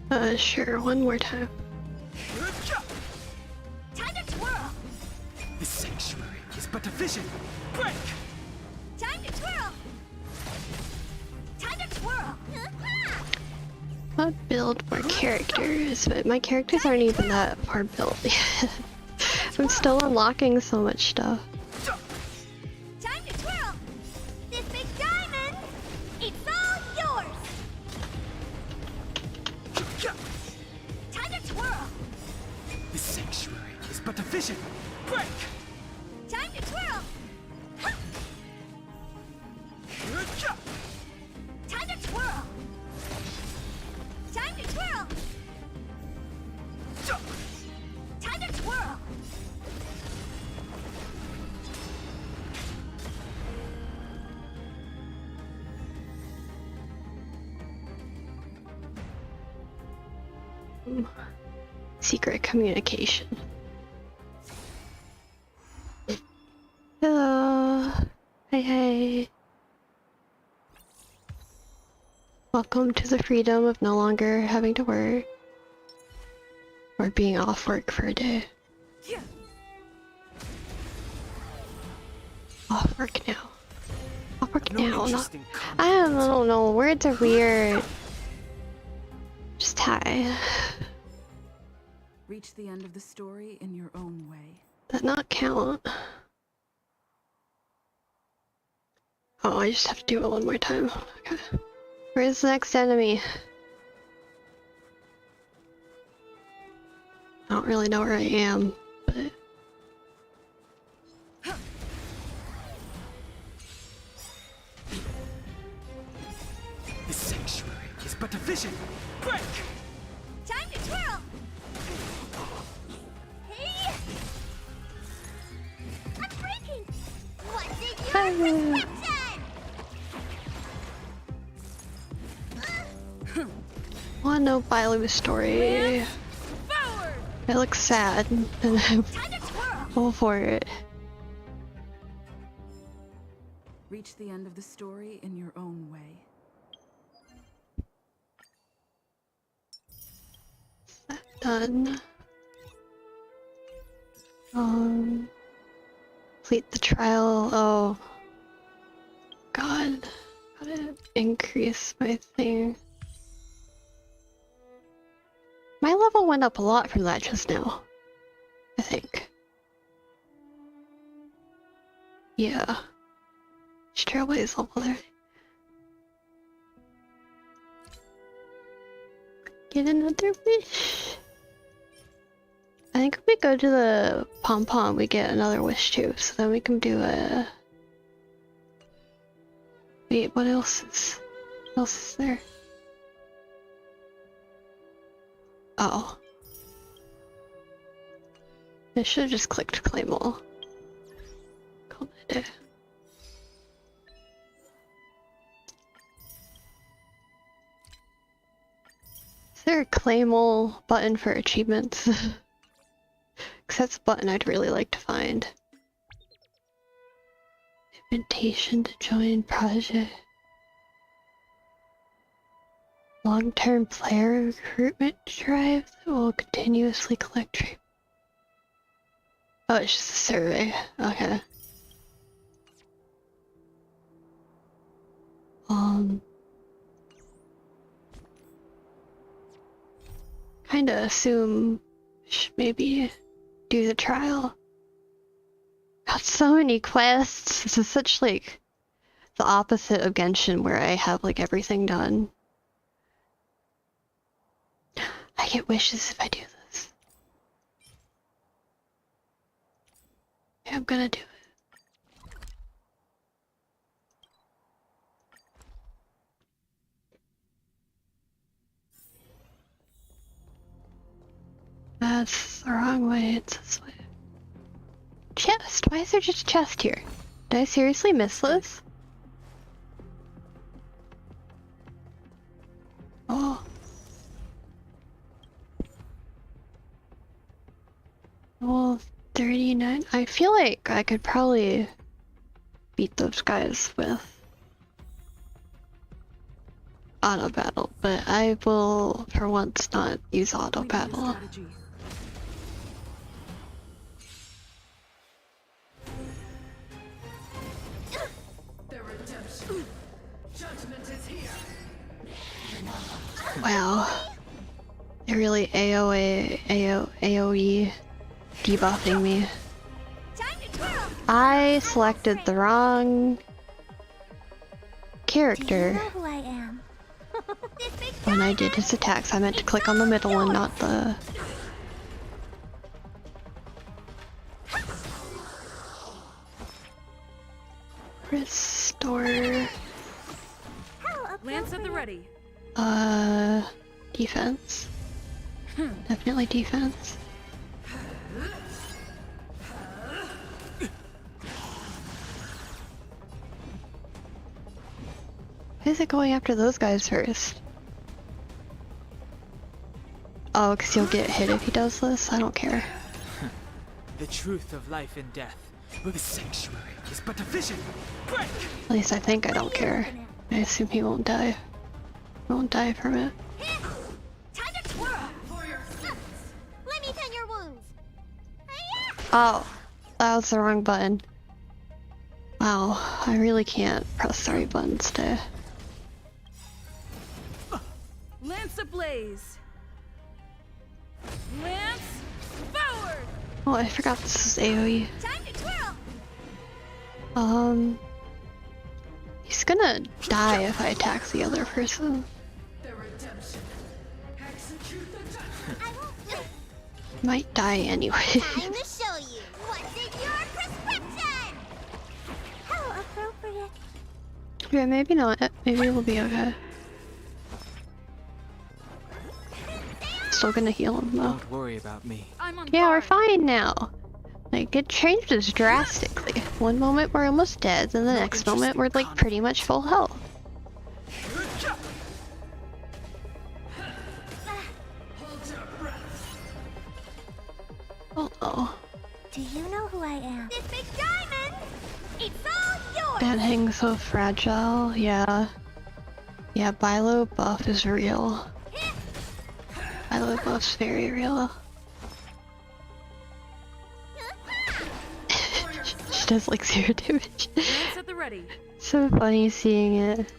[SPEAKER 2] twirl!
[SPEAKER 1] Sure, one more time.
[SPEAKER 2] Time to twirl!
[SPEAKER 5] This sanctuary is but a vision. Break!
[SPEAKER 2] Time to twirl! Time to twirl!
[SPEAKER 1] I'll build more characters, but my characters aren't even that far built yet. I'm still unlocking so much stuff.
[SPEAKER 2] Time to twirl! This big diamond! It's all yours! Time to twirl!
[SPEAKER 5] This sanctuary is but a vision. Break!
[SPEAKER 2] Time to twirl! Time to twirl! Time to twirl! Time to twirl!
[SPEAKER 1] Secret communication. Hello. Hey, hey. Welcome to the freedom of no longer having to work. Or being off work for a day. Off work now. Off work
[SPEAKER 5] No
[SPEAKER 1] now, not...
[SPEAKER 5] interesting
[SPEAKER 1] I don't know, words are weird. Just hi.
[SPEAKER 12] Reach the end of the story in your own way.
[SPEAKER 1] That not count? Oh, I just have to do it one more time. Okay. Where's the next enemy? I don't really know where I am, but...
[SPEAKER 5] This sanctuary is but a vision. Break!
[SPEAKER 2] Time to twirl! Hey! I'm breaking! What's in your prescription?
[SPEAKER 1] Wanna know Bailu's story?
[SPEAKER 2] Forward!
[SPEAKER 1] It looks sad, and I'm
[SPEAKER 2] Time to twirl!
[SPEAKER 1] all for it.
[SPEAKER 12] Reach the end of the story in your own way.
[SPEAKER 1] Done. Complete the trial. Oh. God. Gotta increase my thing. My level went up a lot from that just now. I think. Yeah. Trailblaze level there. Get another wish. I think if we go to the pom-pom, we get another wish too, so then we can do a... Wait, what else is there? Oh. I should have just clicked claim all. Call it a day. Is there a claim all button for achievements? Because that's a button I'd really like to find. Invitation to join project. Long-term player recruitment drive that will continuously collect trade. Oh, it's just a survey. Okay. Kinda assume should maybe do the trial. Got so many quests. This is such like the opposite of Genshin where I have like everything done. I get wishes if I do this. Yeah, I'm gonna do it. That's the wrong way, it's this way. Chest! Why is there just chest here? Did I seriously miss this? Oh. Well, 39. I feel like I could probably beat those guys with auto battle, but I will for once not use auto battle. Wow. They're really AoE debuffing me. I selected the wrong character
[SPEAKER 6] Who I am?
[SPEAKER 1] when I did his attacks. I meant to click on the middle one, not the... Restore...
[SPEAKER 12] Lance at the ready.
[SPEAKER 1] Defense. Definitely defense. Why is it going after those guys first? Oh, because he'll get hit if he does this? I don't care.
[SPEAKER 5] The truth of life and death. The sanctuary is but a vision. Break!
[SPEAKER 1] At least I think I don't care. I assume he won't die. He won't die from it.
[SPEAKER 2] Time to twirl for your sins. Let me tend your wounds.
[SPEAKER 1] Oh, that was the wrong button. Wow, I really can't press the right buttons today.
[SPEAKER 12] Lance ablaze. Lance forward.
[SPEAKER 1] Oh, I forgot this is AoE.
[SPEAKER 2] Time to twirl.
[SPEAKER 1] He's gonna die if I attack the other person. Might die anyway.
[SPEAKER 2] Time to show you what's in your prescription. How appropriate.
[SPEAKER 1] Yeah, maybe not. Maybe we'll be okay. Still gonna heal him though.
[SPEAKER 5] Don't worry about me.
[SPEAKER 1] Yeah, we're fine now. Like, it changes drastically. One moment we're almost dead, and the next moment we're like pretty much full health. Oh.
[SPEAKER 6] Do you know who I am?
[SPEAKER 2] This big diamond. It's all yours.
[SPEAKER 1] That thing's so fragile. Yeah. Yeah, Bilo buff is real. Bilo buff's very real. She does like 0 damage.
[SPEAKER 12] Lance at the ready.
[SPEAKER 1] So funny seeing it.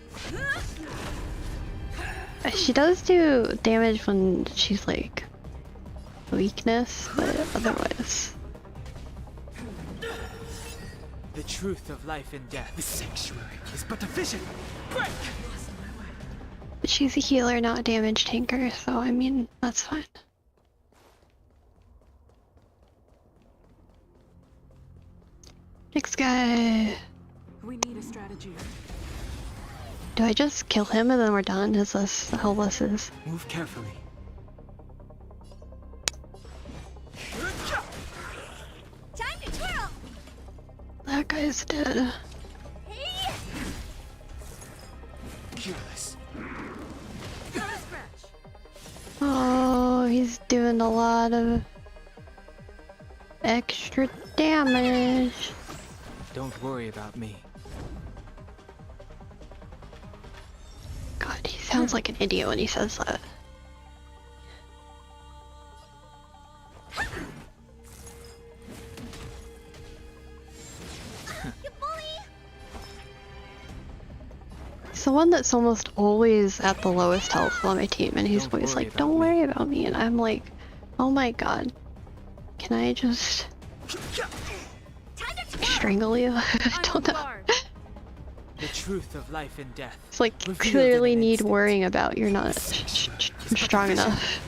[SPEAKER 1] She does do damage when she's like weakness, but otherwise.
[SPEAKER 5] The truth of life and death. The sanctuary is but a vision. Break!
[SPEAKER 1] But she's a healer, not a damage tanker, so I mean, that's fine. Next guy.
[SPEAKER 12] We need a strategy.
[SPEAKER 1] Do I just kill him and then we're done? Is this how this is?
[SPEAKER 5] Move carefully.
[SPEAKER 2] Time to twirl.
[SPEAKER 1] That guy's dead.
[SPEAKER 5] Careless.
[SPEAKER 1] Oh, he's doing a lot of extra damage.
[SPEAKER 5] Don't worry about me.
[SPEAKER 1] God, he's sounds like an idiot when he says that. He's the one that's almost always at the lowest health on my team, and he's always like, don't worry about me, and I'm like, oh my god, can I just strangle you? I don't know.
[SPEAKER 13] The truth of life and death.
[SPEAKER 1] It's like, clearly need worrying about, you're not strong enough.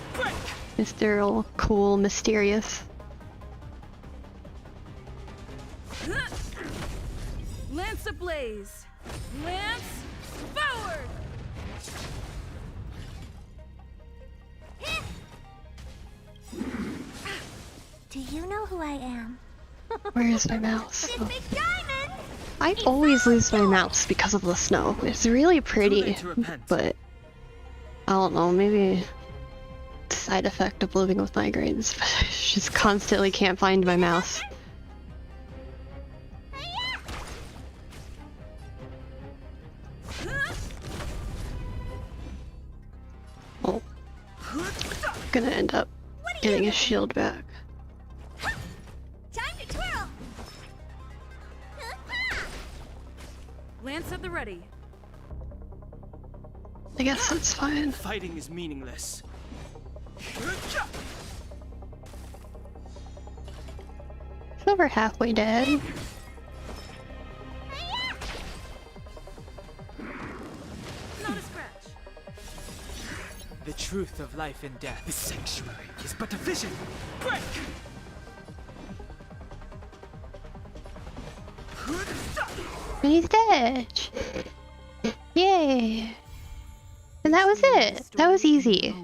[SPEAKER 1] Mr. All cool, mysterious.
[SPEAKER 12] Lance ablaze! Lance forward!
[SPEAKER 6] Do you know who I am?
[SPEAKER 1] Where is my mouse? Oh. I always lose my mouse because of the snow. It's really pretty, but I don't know, maybe side effect of living with migraines, but I just constantly can't find my mouse. Oh. Gonna end up getting his shield back.
[SPEAKER 2] Time to twirl!
[SPEAKER 12] Lance at the ready.
[SPEAKER 1] I guess that's fine.
[SPEAKER 5] Fighting is meaningless.
[SPEAKER 1] He's over halfway dead.
[SPEAKER 12] Not a scratch.
[SPEAKER 13] The truth of life and death. The sanctuary is but a vision. Break!
[SPEAKER 1] And he's dead! Yay! And that was it! That was easy.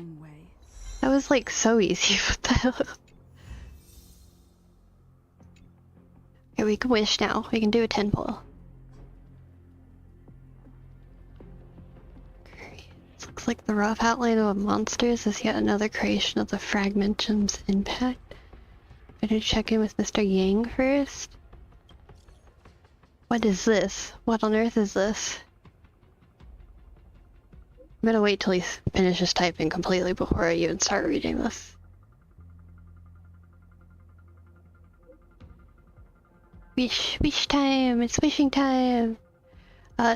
[SPEAKER 1] That was like so easy. What the hell? Okay, we can wish now. We can do a 10 pull. This looks like the rough outline of monsters is yet another creation of the Fragmentum's impact. Better check in with Mr. Yang first. What is this? What on earth is this? I'm gonna wait till he finishes typing completely before I even start reading this. Wish time! It's wishing time!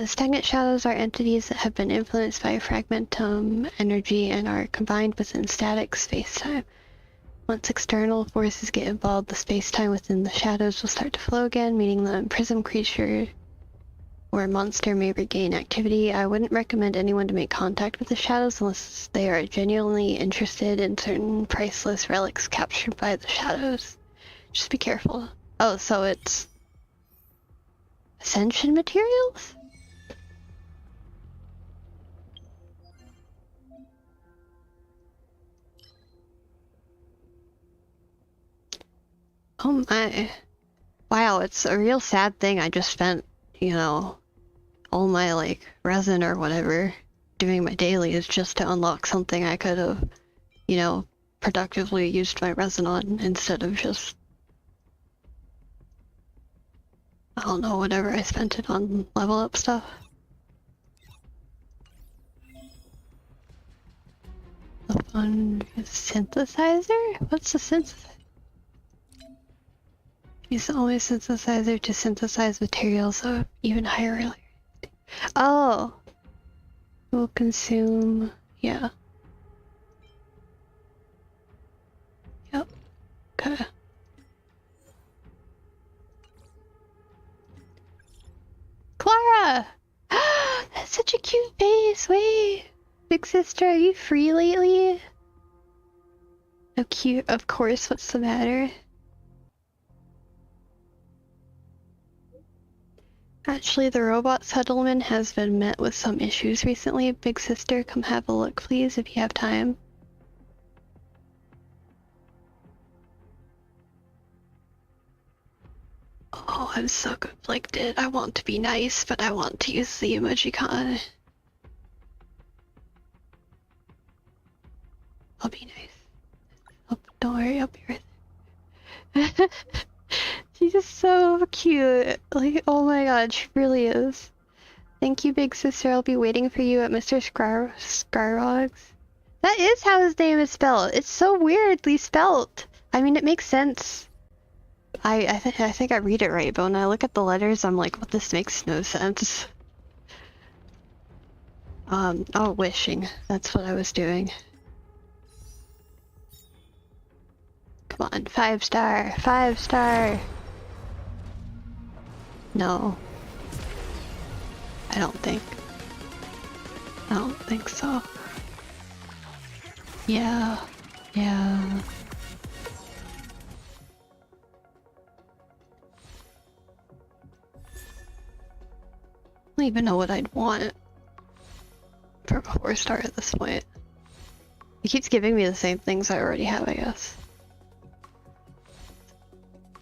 [SPEAKER 1] Stagnant shadows are entities that have been influenced by fragmentum energy and are combined within static space-time. Once external forces get involved, the space-time within the shadows will start to flow again, meaning the imprisoned creature or monster may regain activity. I wouldn't recommend anyone to make contact with the shadows unless they are genuinely interested in certain priceless relics captured by the shadows. Just be careful. Oh, so it's ascension materials? Oh my. Wow, it's a real sad thing. I just spent, you know, all my, like, resin or whatever doing my dailies just to unlock something I could have, you know, productively used my resin on instead of just, I don't know, whatever I spent it on level up stuff. The fun synthesizer? What's the synthesizer? Use the only synthesizer to synthesize materials of even higher reliability. Oh! Will consume... yeah. Yep. Okay. Clara! That's such a cute face! Wait! Big sister, are you free lately? Oh cute, of course, what's the matter? Actually, the robot settlement has been met with some issues recently. Big sister, come have a look please if you have time. Oh, I'm so conflicted. I want to be nice, but I want to use the emojicon. I'll be nice. Oh, don't worry, I'll be right there. She's just so cute. Like, oh my god, she really is. Thank you, big sister. I'll be waiting for you at Mr. Scarrog's. That is how his name is spelled. It's so weirdly spelled. I mean, it makes sense. I think I read it right, but when I look at the letters, I'm like, well, this makes no sense. Oh, wishing. That's what I was doing. Come on, 5-star, 5-star. No. I don't think so. Yeah. I don't even know what I'd want for a 4-star at this point. He keeps giving me the same things I already have, I guess.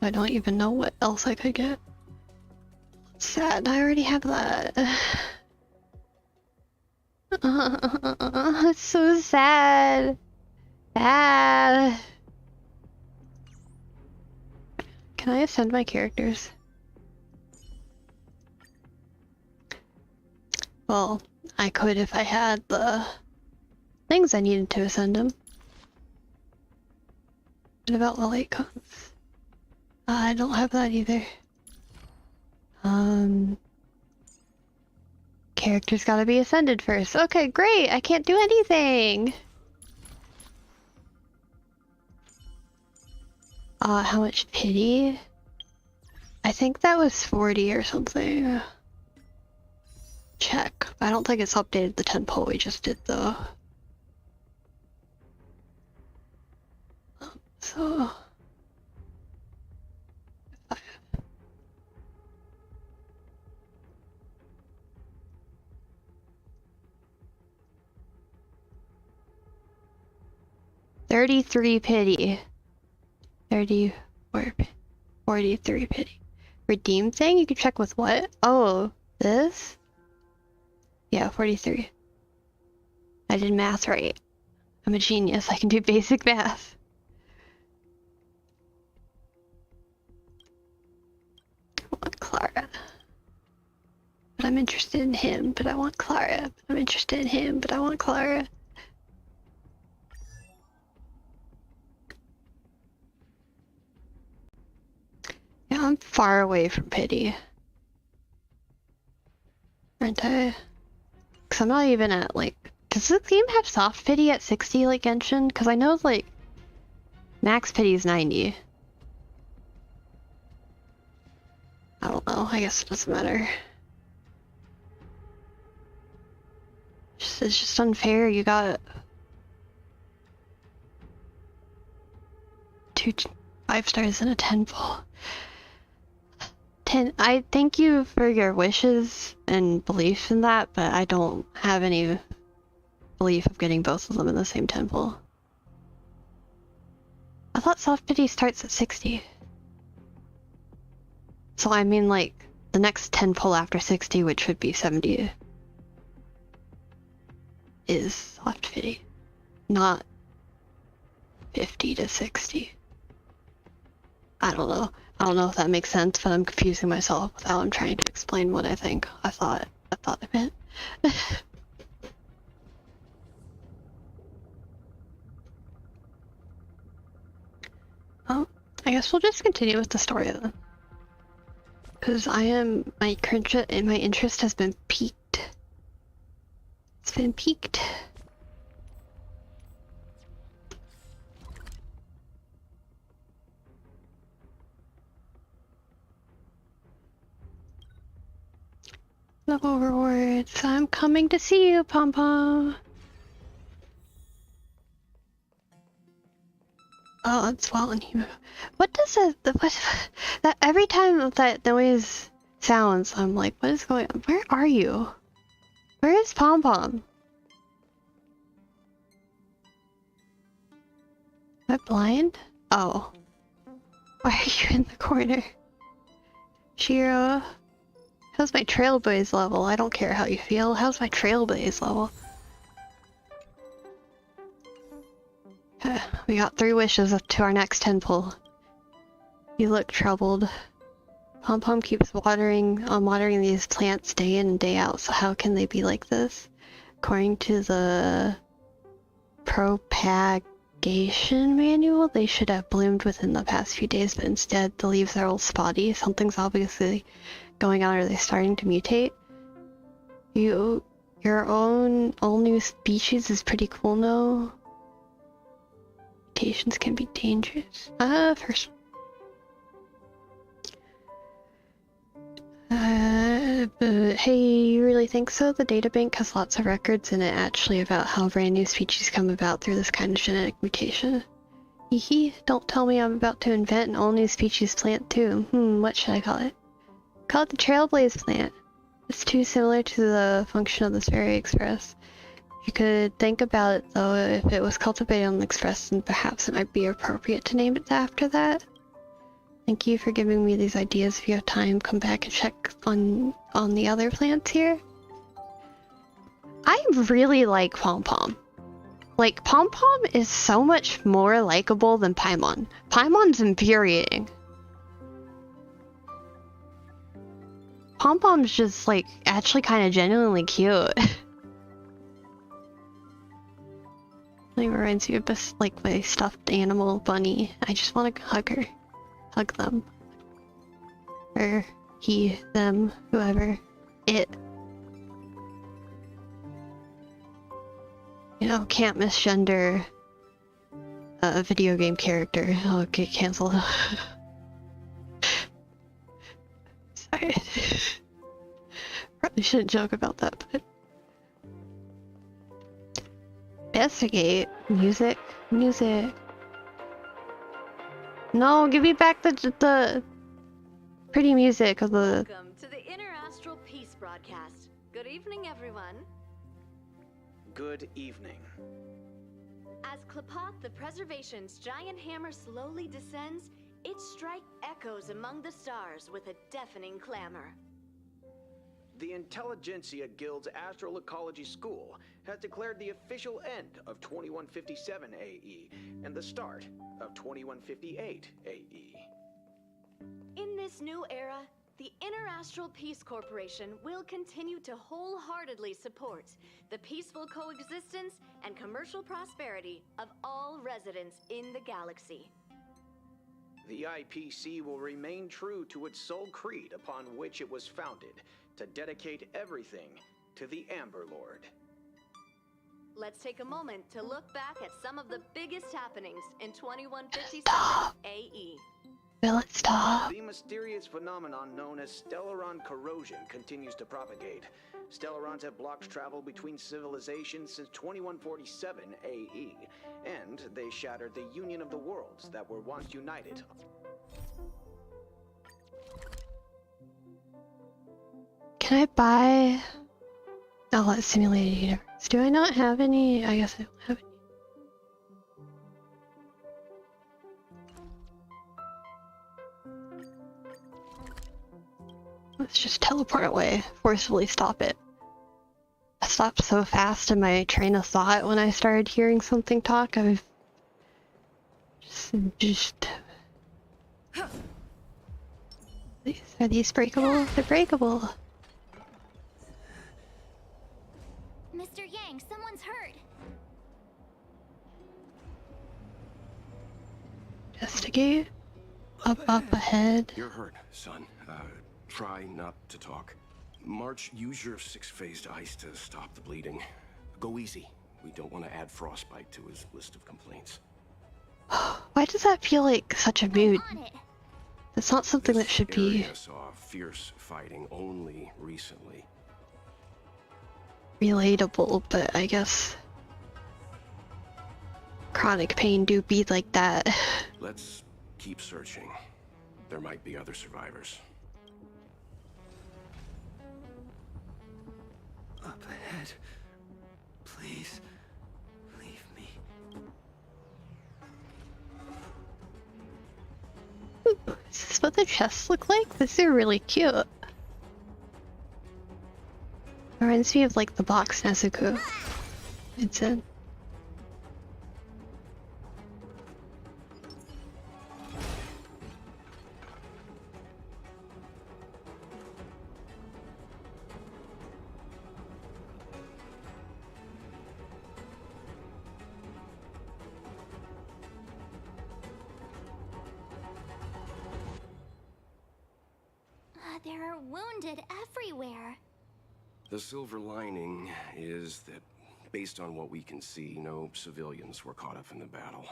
[SPEAKER 1] I don't even know what else I could get. Sad, I already have that. It's so sad. Sad. Can I ascend my characters? Well, I could if I had the things I needed to ascend them. What about the light cones? I don't have that either. Character's gotta be ascended first. Okay, great! I can't do anything! How much pity? I think that was 40 or something. Check. I don't think it's updated the 10 poll we just did though. So... $33 pity. 43 pity. Redeem thing? You can check with what? Oh, this? Yeah, 43. I did math right. I'm a genius. I can do basic math. I want Clara. But I'm interested in him, but I want Clara. I'm interested in him, but I want Clara. Yeah, I'm far away from pity. Aren't I? Because I'm not even at, like... Does this game have soft pity at 60 like Genshin? Because I know, like, max pity is 90. I don't know. I guess it doesn't matter. It's just unfair. You got... 2 5-stars and a 10 full. 10. I thank you for your wishes and belief in that, but I don't have any belief of getting both of them in the same temple. I thought soft pity starts at 60. So I mean, like, the next 10 pull after 60, which would be 70, is soft pity, not 50 to 60. I don't know. I don't know if that makes sense, but I'm confusing myself with how I'm trying to explain what I think I thought it meant. Oh, I guess we'll just continue with the story then. Because my interest has been piqued. It's been piqued. Level rewards. I'm coming to see you, Pom Pom. Oh, it's well in here. What does that every time that noise sounds, I'm like, what is going on? Where are you? Where is Pom Pom? Am I blind? Oh. Why are you in the corner? Shiro. How's my trailblaze level? I don't care how you feel. How's my trailblaze level? We got 3 wishes up to our next 10 pull. You look troubled. Pom Pom keeps watering these plants day in and day out, so how can they be like this? According to the propagation manual, they should have bloomed within the past few days, but instead the leaves are all spotty. Something's obviously going on. Are they starting to mutate? Your own all-new species is pretty cool now. Mutations can be dangerous. First. But hey, you really think so? The databank has lots of records in it actually about how brand new species come about through this kind of genetic mutation. Hehe, don't tell me I'm about to invent an all-new species plant too. What should I call it? Call it the Trailblaze plant. It's too similar to the function of this very express. You could think about it though, if it was cultivated on the express, then perhaps it might be appropriate to name it after that. Thank you for giving me these ideas. If you have time, come back and check on the other plants here. I really like Pom Pom. Like, Pom Pom is so much more likable than Paimon. Paimon's infuriating. Pom Pom's just, like, actually kind of genuinely cute. It reminds me of, like, my stuffed animal bunny. I just want to hug her. Hug them. Or he, them, whoever. It. You know, can't misgender a video game character. I'll get cancelled. Sorry. Probably shouldn't joke about that, but... Investigate. Music. No, give me back the pretty music of the...
[SPEAKER 14] Welcome to the Interastral Peace broadcast. Good evening, everyone.
[SPEAKER 15] Good evening.
[SPEAKER 14] As Klapoth, the Preservation's giant hammer slowly descends, its strike echoes among the stars with a deafening clamor.
[SPEAKER 15] The Intelligentsia Guild's Astral Ecology School has declared the official end of 2157 AE and the start of 2158 AE.
[SPEAKER 14] In this new era, the Interastral Peace Corporation will continue to wholeheartedly support the peaceful coexistence and commercial prosperity of all residents in the galaxy.
[SPEAKER 15] The IPC will remain true to its sole creed upon which it was founded, to dedicate everything to the Amber Lord.
[SPEAKER 14] Let's take a moment to look back at some of the biggest happenings in 2157 AE.
[SPEAKER 1] Will it stop?
[SPEAKER 15] The mysterious phenomenon known as Stellaron corrosion continues to propagate. Stellarons have blocked travel between civilizations since 2147 AE, and they shattered the union of the worlds that were once united.
[SPEAKER 1] Can I buy... Oh, that's simulated universe. Do I not have any? I guess I don't have any. Let's just teleport away. Forcefully stop it. I stopped so fast in my train of thought when I started hearing something talk. I've... Just... Are these breakable? They're breakable.
[SPEAKER 6] Mr. Yang, someone's hurt.
[SPEAKER 1] Investigate. Up ahead.
[SPEAKER 9] You're hurt, son. Try not to talk. March, use your 6-phased ice to stop the bleeding. Go easy. We don't want to add frostbite to his list of complaints.
[SPEAKER 1] Why does that feel like such a mood? It's not something that should be...
[SPEAKER 9] I saw fierce fighting only recently.
[SPEAKER 1] Relatable, but I guess... Chronic pain do be like that.
[SPEAKER 9] Let's keep searching. There might be other survivors.
[SPEAKER 4] Up ahead. Please, leave me.
[SPEAKER 1] Ooh, is this what the chests look like? These are really cute. Reminds me of like the box Nezuko. It's in.
[SPEAKER 6] are wounded everywhere.
[SPEAKER 9] The silver lining is that, based on what we can see, no civilians were caught up in the battle.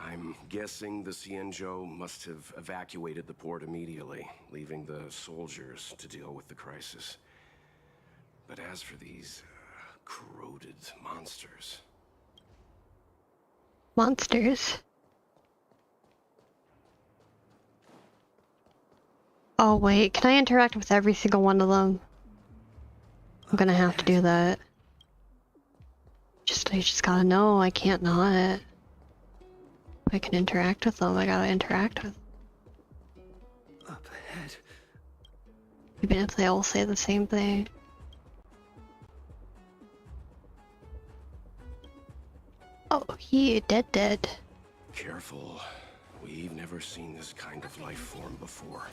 [SPEAKER 9] I'm guessing the Xianzhou must have evacuated the port immediately, leaving the soldiers to deal with the crisis. But as for these corroded monsters...
[SPEAKER 1] Monsters? Oh wait, can I interact with every single one of them? I'm gonna have to do that. I just gotta know, I can't not. If I can interact with them, I gotta interact with them.
[SPEAKER 4] Up ahead.
[SPEAKER 1] Even if they all say the same thing. Oh, he dead.
[SPEAKER 9] Careful. We've never seen this kind of life form before.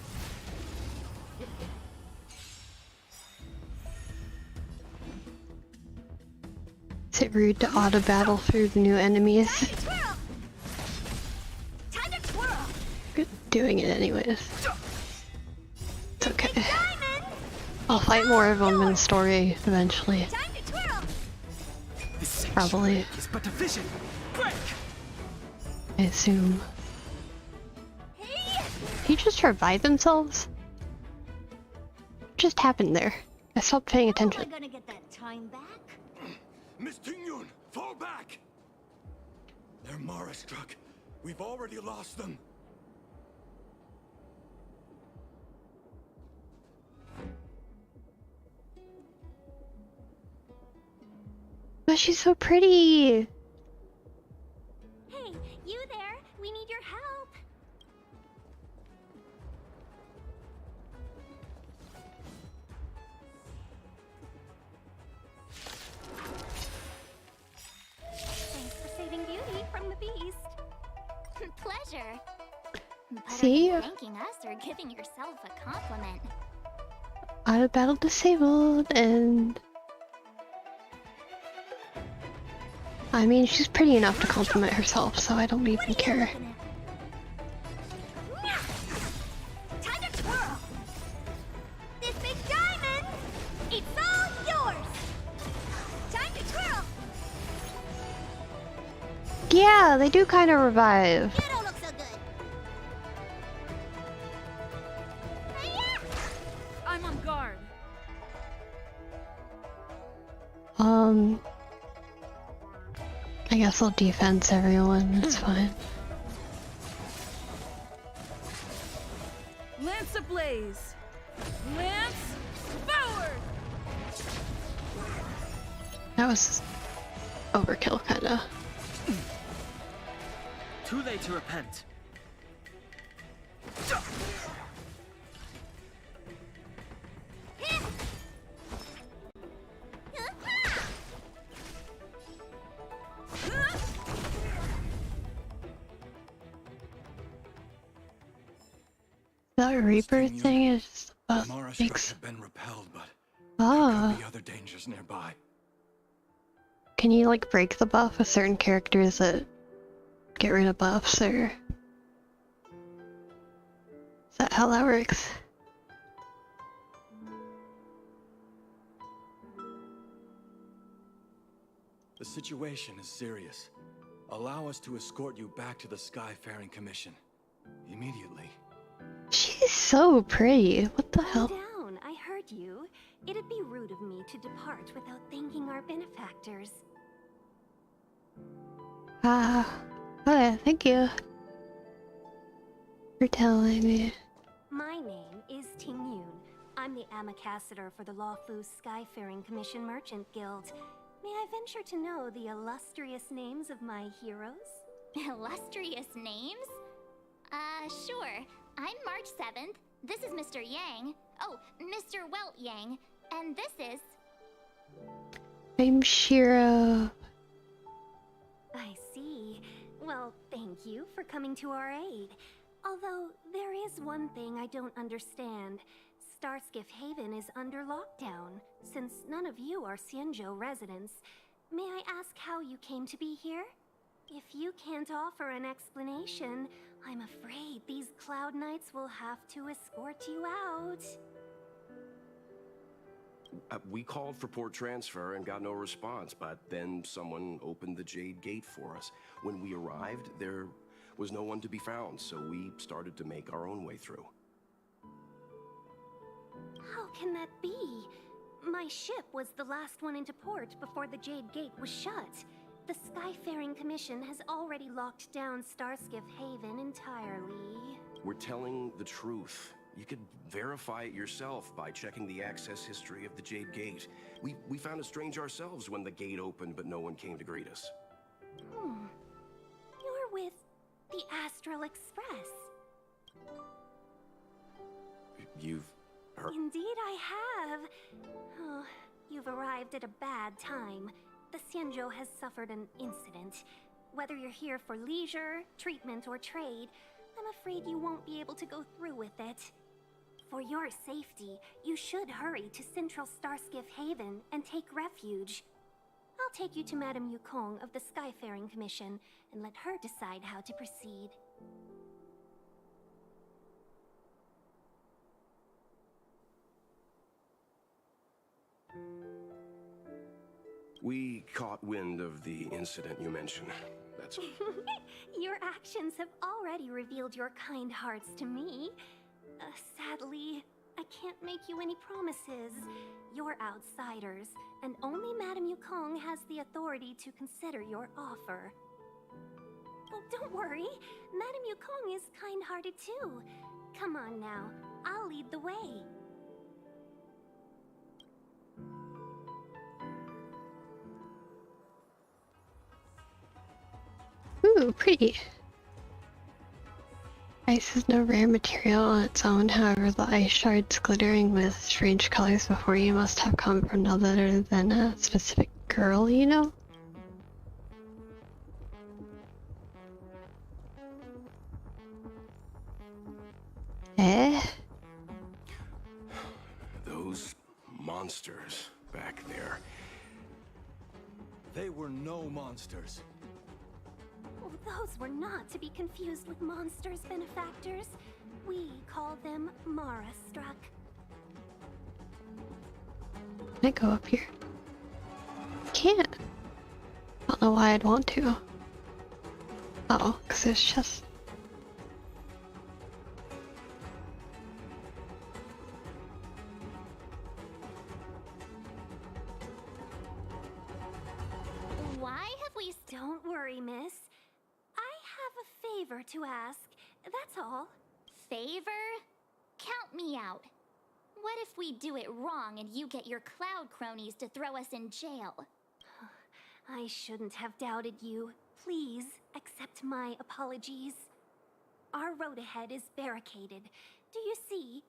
[SPEAKER 1] Is it rude to auto-battle through the new enemies? Good doing it anyways. It's okay. I'll fight more of them in story eventually. Probably. I assume. Did he just revive themselves? What just happened there? I stopped paying attention.
[SPEAKER 2] Am I gonna get that time back?
[SPEAKER 11] Miss Tingyun, fall back! They're Mara struck. We've already lost them.
[SPEAKER 1] But she's so pretty!
[SPEAKER 2] Hey, you there? We need your help. Thanks for saving Beauty from the beast.
[SPEAKER 6] Pleasure. But
[SPEAKER 1] See?
[SPEAKER 6] are you thanking us or giving yourself a compliment?
[SPEAKER 1] Auto-battle disabled and... I mean, she's pretty enough to compliment herself, so I don't even care.
[SPEAKER 2] Time to twirl. This big diamond, it's all yours. Time to twirl.
[SPEAKER 1] Yeah, they do kind of revive.
[SPEAKER 2] You don't look so good.
[SPEAKER 12] I'm on guard.
[SPEAKER 1] I guess I'll defense everyone, it's fine.
[SPEAKER 12] Lance ablaze! Lance forward!
[SPEAKER 1] That was overkill, kinda.
[SPEAKER 13] Too late to repent.
[SPEAKER 1] That Reaper thing is just
[SPEAKER 11] Mara struck
[SPEAKER 1] makes...
[SPEAKER 11] have been repelled, but
[SPEAKER 1] Ah.
[SPEAKER 11] there could be other dangers nearby.
[SPEAKER 1] Can you like break the buff with certain characters that get rid of buffs, or... Is that how that works?
[SPEAKER 11] The situation is serious. Allow us to escort you back to the Skyfaring Commission. Immediately.
[SPEAKER 1] She's so pretty. What the
[SPEAKER 2] Calm
[SPEAKER 1] hell?
[SPEAKER 2] down. I heard you. It'd be rude of me to depart without thanking our benefactors.
[SPEAKER 1] Ah. Okay, thank you for telling me.
[SPEAKER 2] My name is Ting Yun. I'm the ambassador for the Lawfu Skyfaring Commission Merchant Guild. May I venture to know the illustrious names of my heroes?
[SPEAKER 6] Illustrious names? Sure. I'm March 7th. This is Mr. Yang. Oh, Mr. Welt Yang. And this is...
[SPEAKER 1] I'm Shiro.
[SPEAKER 2] I see. Well, thank you for coming to our aid. Although, there is one thing I don't understand. Starskiff Haven is under lockdown. Since none of you are Xianzhou residents, may I ask how you came to be here? If you can't offer an explanation, I'm afraid these Cloud Knights will have to escort you out.
[SPEAKER 9] We called for port transfer and got no response, but then someone opened the Jade Gate for us. When we arrived, there was no one to be found, so we started to make our own way through.
[SPEAKER 16] How can that be? My ship was the last one into port before the Jade Gate was shut. The Skyfaring Commission has already locked down Starskiff Haven entirely.
[SPEAKER 9] We're telling the truth. You could verify it yourself by checking the access history of the Jade Gate. We found it strange ourselves when the gate opened, but no one came to greet us.
[SPEAKER 16] You're with the Astral Express.
[SPEAKER 9] You've heard?
[SPEAKER 16] Indeed I have. Oh, you've arrived at a bad time. The Xianzhou has suffered an incident. Whether you're here for leisure, treatment, or trade, I'm afraid you won't be able to go through with it. For your safety, you should hurry to Central Starskiff Haven and take refuge. I'll take you to Madame Yukong of the Skyfaring Commission and let her decide how to proceed.
[SPEAKER 9] We caught wind of the incident you mentioned. That's all.
[SPEAKER 16] Your actions have already revealed your kind hearts to me. Sadly, I can't make you any promises. You're outsiders, and only Madame Yukong has the authority to consider your offer. Oh, don't worry. Madame Yukong is kind-hearted too. Come on now, I'll lead the way.
[SPEAKER 1] Ooh, pretty. Ice is no rare material on its own, however the ice shards glittering with strange colors before you must have come from none other than a specific girl, you know? Eh?
[SPEAKER 9] Those monsters back there.
[SPEAKER 11] They were no monsters.
[SPEAKER 16] Those were not to be confused with monsters, benefactors. We call them Mara-struck.
[SPEAKER 1] Can I go up here? Can't. I don't know why I'd want to. Oh, because there's just...
[SPEAKER 16] Why have we... Don't worry, miss. I have a favor to ask, that's all.
[SPEAKER 6] Favor? Count me out. What if we do it wrong and you get your cloud cronies to throw us in jail?
[SPEAKER 16] I shouldn't have doubted you. Please accept my apologies. Our road ahead is barricaded. Do you see?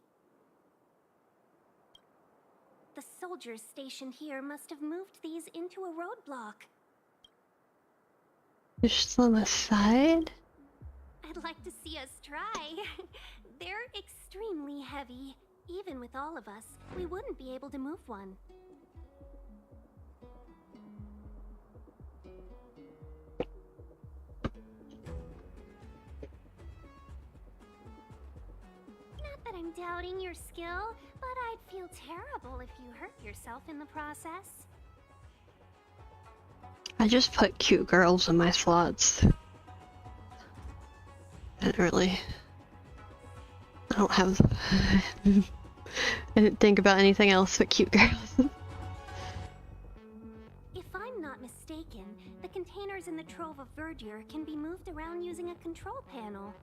[SPEAKER 16] The soldiers stationed here must have moved these into a roadblock.
[SPEAKER 1] Push them aside?
[SPEAKER 16] I'd like to see us try. They're extremely heavy. Even with all of us, we wouldn't be able to move one. Not that I'm doubting your skill, but I'd feel terrible if you hurt yourself in the process.
[SPEAKER 1] I just put cute girls in my slots. I don't have... I didn't think about anything else but cute girls.
[SPEAKER 16] If I'm not mistaken, the containers in the Trove of Verdure can be moved around using a control panel.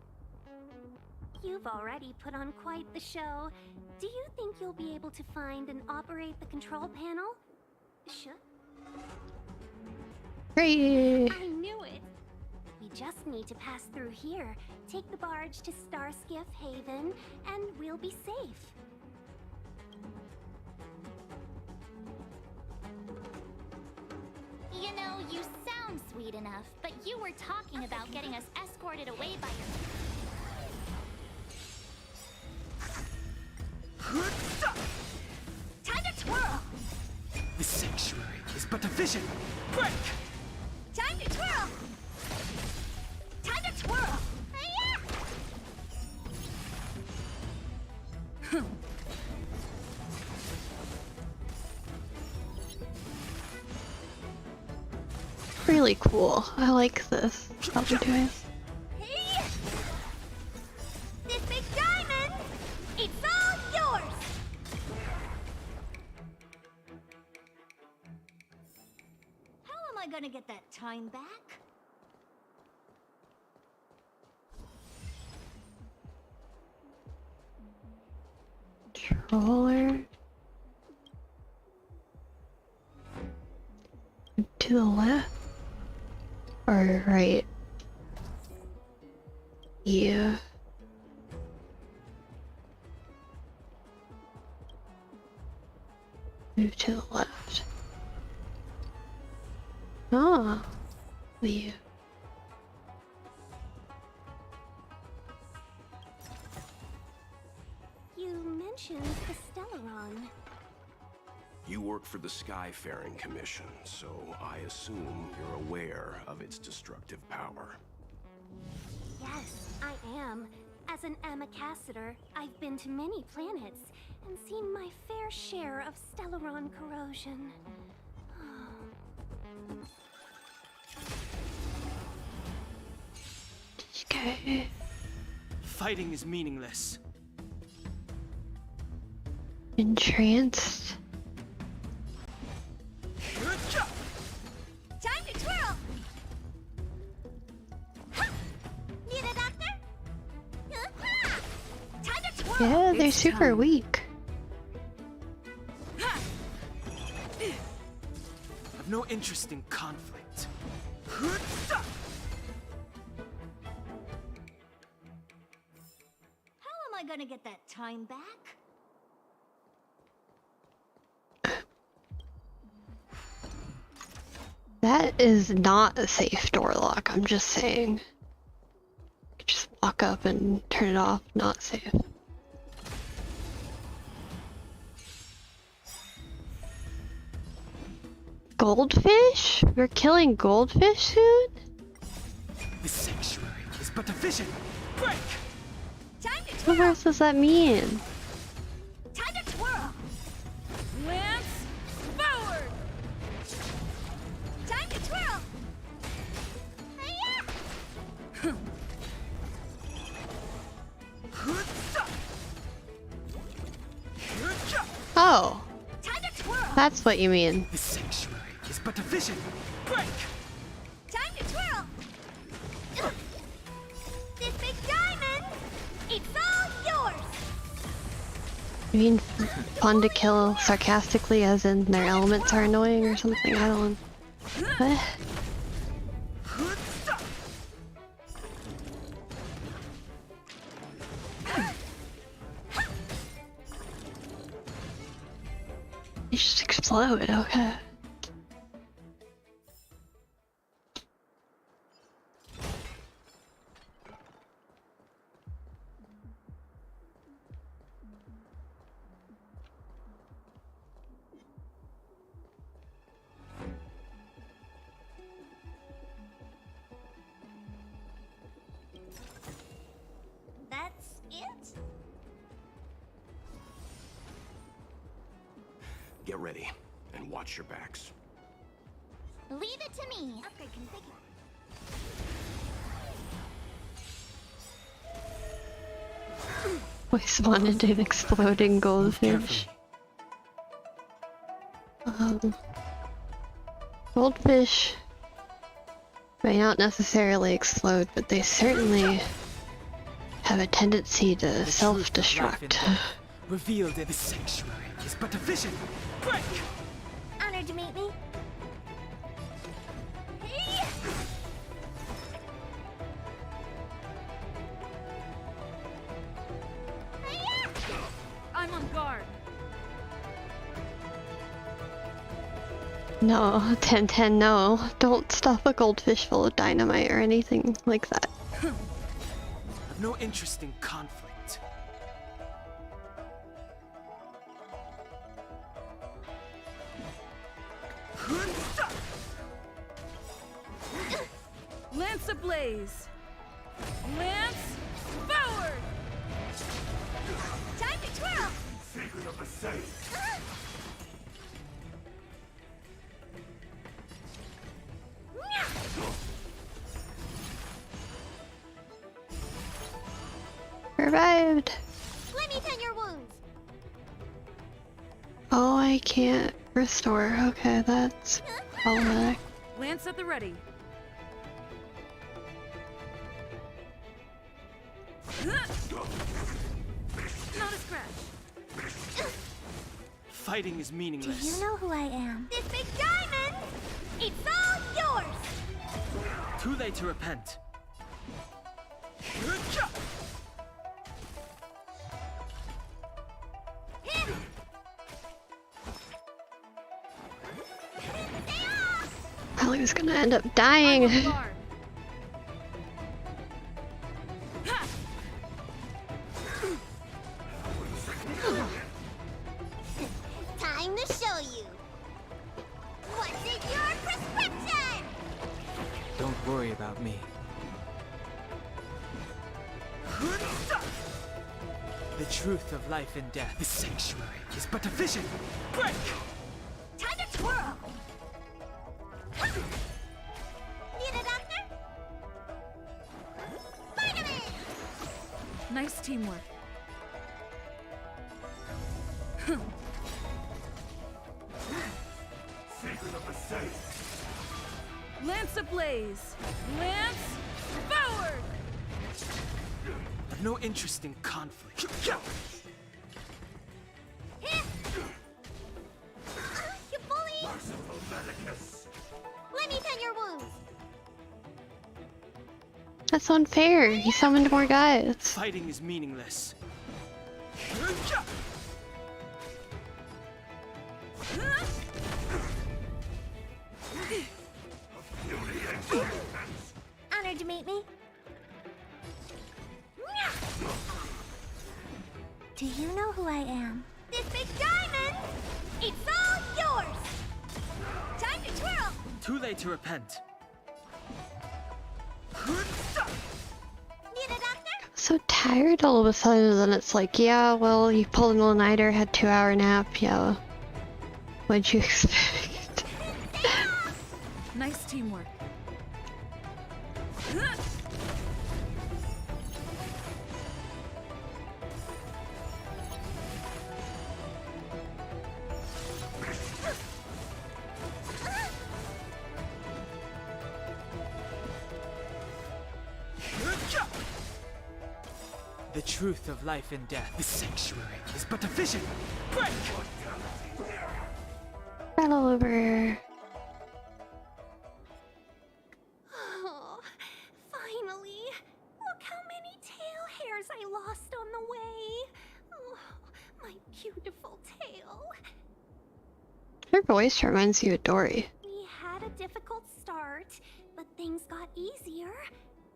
[SPEAKER 16] You've already put on quite the show. Do you think you'll be able to find and operate the control panel? Sure.
[SPEAKER 1] Great.
[SPEAKER 16] I knew it! We just need to pass through here, take the barge to Starskiff Haven, and we'll be safe.
[SPEAKER 6] You know, you sound sweet enough, but you were talking about getting us escorted away by your...
[SPEAKER 13] Time to twirl! The sanctuary is but a vision! Break!
[SPEAKER 2] Time to twirl! Time to twirl!
[SPEAKER 1] really cool. I like this. What we're doing.
[SPEAKER 2] This big diamond, it's all yours! How am I gonna get that time back?
[SPEAKER 1] Controller. To the left? Or right? Yeah. Move to the left. Ah. Yeah.
[SPEAKER 16] You mentioned the Stellaron.
[SPEAKER 9] You work for the Skyfaring Commission, so I assume you're aware of its destructive power.
[SPEAKER 16] Yes, I am. As an Amicassator, I've been to many planets and seen my fair share of Stellaron corrosion.
[SPEAKER 1] Okay.
[SPEAKER 13] Fighting is meaningless.
[SPEAKER 1] Entranced.
[SPEAKER 2] Time to twirl! Ha! Need a doctor? Ha! Time to twirl!
[SPEAKER 1] Yeah, they're super weak.
[SPEAKER 13] I've no interest in conflict.
[SPEAKER 2] How am I gonna get that time back?
[SPEAKER 1] That is not a safe door lock, I'm just saying. Just walk up and turn it off, not safe. Goldfish? We're killing goldfish soon?
[SPEAKER 13] The sanctuary is but a vision. Break!
[SPEAKER 2] Time to
[SPEAKER 1] What
[SPEAKER 2] twirl!
[SPEAKER 1] else does that mean?
[SPEAKER 2] Time to twirl!
[SPEAKER 14] Lance, forward!
[SPEAKER 2] Time to twirl! Hi-ya!
[SPEAKER 1] Oh,
[SPEAKER 2] Time to twirl!
[SPEAKER 1] that's what you mean.
[SPEAKER 13] The sanctuary is but a vision. Break!
[SPEAKER 2] Time to twirl! This big diamond, it's all yours!
[SPEAKER 1] You mean fun to kill sarcastically as in their elements are annoying or something? I don't know. What? You just explode, okay.
[SPEAKER 2] That's it?
[SPEAKER 9] Get ready, and watch your backs.
[SPEAKER 6] Leave it to me.
[SPEAKER 2] Upgrade configured.
[SPEAKER 1] We spawned an exploding goldfish. Goldfish may not necessarily explode, but they certainly have a tendency to self-destruct.
[SPEAKER 13] Revealed in the sanctuary is but a vision. Break!
[SPEAKER 2] Honored to meet me.
[SPEAKER 14] I'm on guard.
[SPEAKER 1] No, 10-10, no. Don't stuff a goldfish full of dynamite or anything like that.
[SPEAKER 13] I've no interest in conflict.
[SPEAKER 14] Lance ablaze. Lance, forward!
[SPEAKER 2] Time to twirl!
[SPEAKER 11] Secret of the safe.
[SPEAKER 1] Revived!
[SPEAKER 2] Let me tend your wounds.
[SPEAKER 1] Oh, I can't restore. Okay, that's problematic.
[SPEAKER 12] Lance at the ready. Not a scratch.
[SPEAKER 5] Fighting is
[SPEAKER 16] Do
[SPEAKER 5] meaningless.
[SPEAKER 16] you know who I am?
[SPEAKER 2] This big diamond! It's all yours!
[SPEAKER 5] Too late to repent.
[SPEAKER 1] Probably was gonna end up dying.
[SPEAKER 2] Time to show you. What's in your prescription?
[SPEAKER 5] Don't worry about me. The truth of life and death. The sanctuary is but a vision. Break!
[SPEAKER 2] Time to twirl. Need a doctor? Vitamin!
[SPEAKER 12] Nice teamwork. Lance ablaze! Lance forward!
[SPEAKER 5] I've no interest in conflict.
[SPEAKER 2] You bully! Let me tend your wounds.
[SPEAKER 1] That's unfair. He summoned more guys.
[SPEAKER 5] Fighting is meaningless.
[SPEAKER 16] Honored to meet me. Do you know who I am?
[SPEAKER 2] This big diamond! It's all yours! Time to twirl!
[SPEAKER 5] Too late to repent.
[SPEAKER 2] Need a doctor?
[SPEAKER 1] So tired all of a sudden, and then it's like, yeah, well, you pulled an all-nighter, had 2-hour nap, yeah. What'd you expect?
[SPEAKER 12] Nice teamwork.
[SPEAKER 5] The truth of life and death. The sanctuary is but a vision. Break!
[SPEAKER 1] Battle over.
[SPEAKER 16] Oh, finally! Look how many tail hairs I lost on the way. Oh, my beautiful tail.
[SPEAKER 1] Her voice reminds you of Dory.
[SPEAKER 16] We had a difficult start, but things got easier.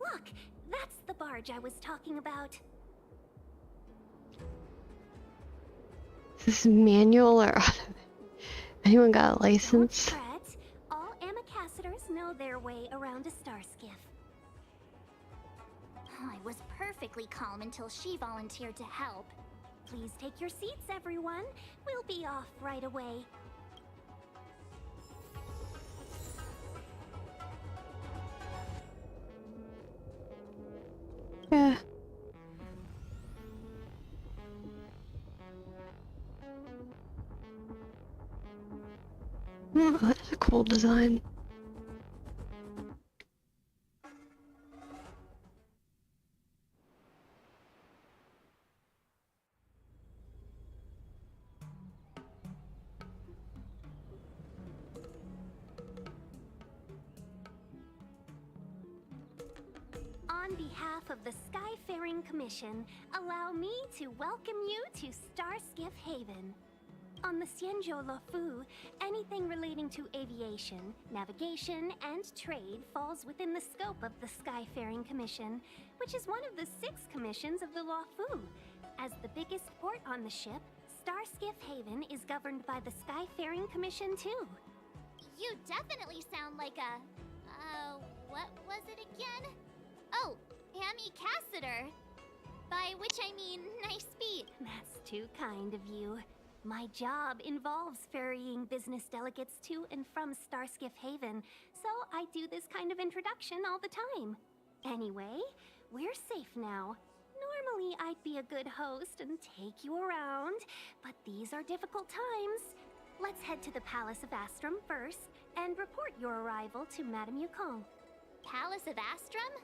[SPEAKER 16] Look, that's the barge I was talking about.
[SPEAKER 1] Is this manual or automatic? Anyone got a license?
[SPEAKER 16] Don't fret. All Amicassadors know their way around a star skiff.
[SPEAKER 6] I was perfectly calm until she volunteered to help.
[SPEAKER 16] Please take your seats, everyone. We'll be off right away.
[SPEAKER 1] Yeah. Oh, that's a cool design.
[SPEAKER 16] On behalf of the Skyfaring Commission, allow me to welcome you to Starskiff Haven. On the Xianzhou Luofu, anything relating to aviation, navigation, and trade falls within the scope of the Skyfaring Commission, which is one of the 6 commissions of the Luofu. As the biggest port on the ship, Starskiff Haven is governed by the Skyfaring Commission too.
[SPEAKER 6] You definitely sound like a... what was it again? Oh, Amicassador. By which I mean, nice beat.
[SPEAKER 16] That's too kind of you. My job involves ferrying business delegates to and from Starskiff Haven, so I do this kind of introduction all the time. Anyway, we're safe now. Normally, I'd be a good host and take you around, but these are difficult times. Let's head to the Palace of Astrum first and report your arrival to Madame Yukong.
[SPEAKER 6] Palace of Astrum?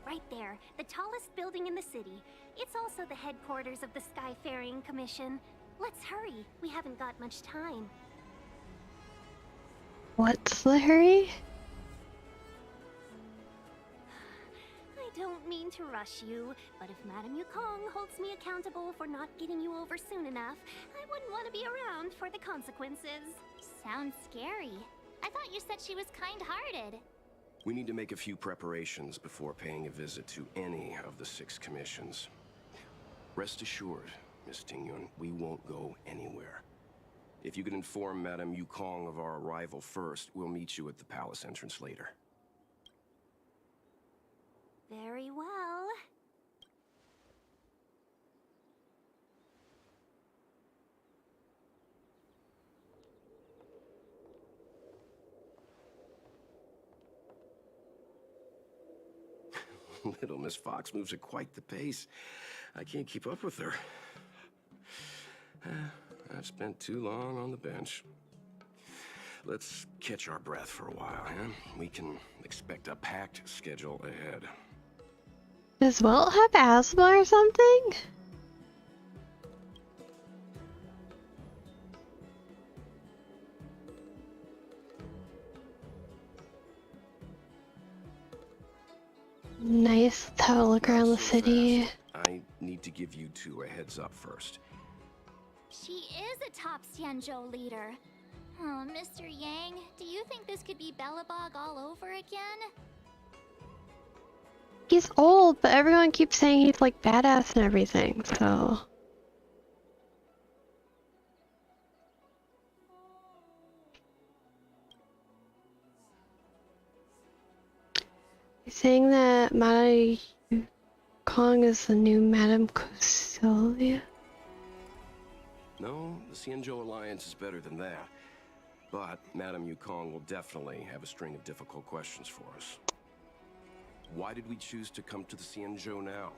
[SPEAKER 16] Right there, the tallest building in the city. It's also the headquarters of the Skyfaring Commission. Let's hurry, we haven't got much time.
[SPEAKER 1] What's the hurry?
[SPEAKER 16] I don't mean to rush you, but if Madame Yukong holds me accountable for not getting you over soon enough, I wouldn't want to be around for the consequences.
[SPEAKER 6] Sounds scary. I thought you said she was kind-hearted.
[SPEAKER 9] We need to make a few preparations before paying a visit to any of the 6 commissions. Rest assured, Miss Tingyun, we won't go anywhere. If you could inform Madame Yukong of our arrival first, we'll meet you at the palace entrance later.
[SPEAKER 16] Very well.
[SPEAKER 9] Little Miss Fox moves at quite the pace. I can't keep up with her. I've spent too long on the bench. Let's catch our breath for a while, huh? We can expect a packed schedule ahead.
[SPEAKER 1] Does Walt have asthma or something? Nice. Let's have a look around the city.
[SPEAKER 9] I need to give you 2 a heads up first.
[SPEAKER 6] She is a top Xianzhou leader. Oh, Mr. Yang, do you think this could be Belobog all over again?
[SPEAKER 1] He's old, but everyone keeps saying he's like badass and everything, so... He's saying that Madame Kong is the new Madame Coselia?
[SPEAKER 9] No, the Xianzhou Alliance is better than that. But Madame Yukong will definitely have a string of difficult questions for us. Why did we choose to come to the Xianzhou now?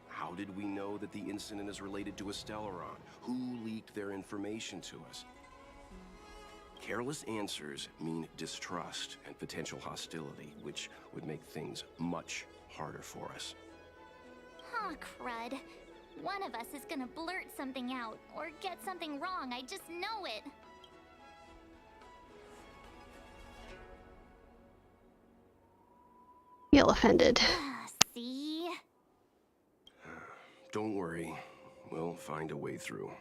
[SPEAKER 9] How did we know that the incident is related to a Stellaron? Who leaked their information to us? Careless answers mean distrust and potential hostility, which would make things much harder for us.
[SPEAKER 6] Huh, crud. One of us is gonna blurt something out, or get something wrong, I just know it.
[SPEAKER 1] Feel offended.
[SPEAKER 6] See?
[SPEAKER 9] Don't worry, we'll find a way through.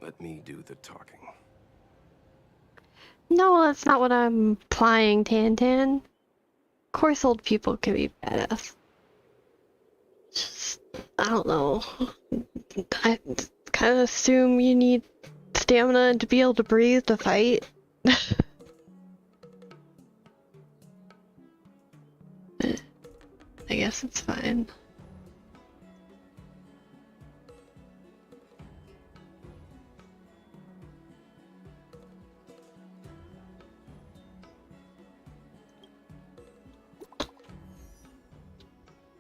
[SPEAKER 9] Let me do the talking.
[SPEAKER 1] No, that's not what I'm implying, Tantan. Of course old people can be badass. Just, I don't know. I kind of assume you need stamina to be able to breathe to fight. But I guess it's fine.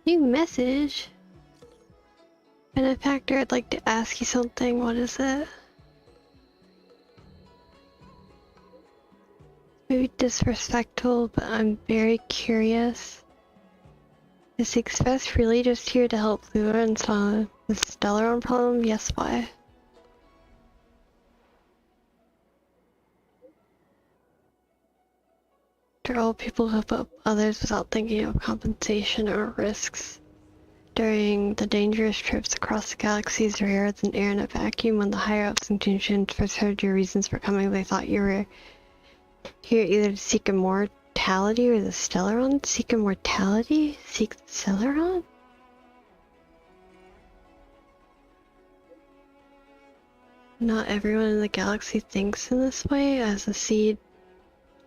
[SPEAKER 1] New message. Benefactor, I'd like to ask you something. What is it? Maybe disrespectful, but I'm very curious. Is the Express really just here to help Lua and solve the Stellaron problem? Yes, why? After all, people help up others without thinking of compensation or risks. During the dangerous trips across the galaxies, rare than air in a vacuum, when the higher-ups and Junshin first heard your reasons for coming, they thought you were here either to seek immortality or the Stellaron? Seek immortality? Seek the Stellaron? Not everyone in the galaxy thinks in this way, as a seed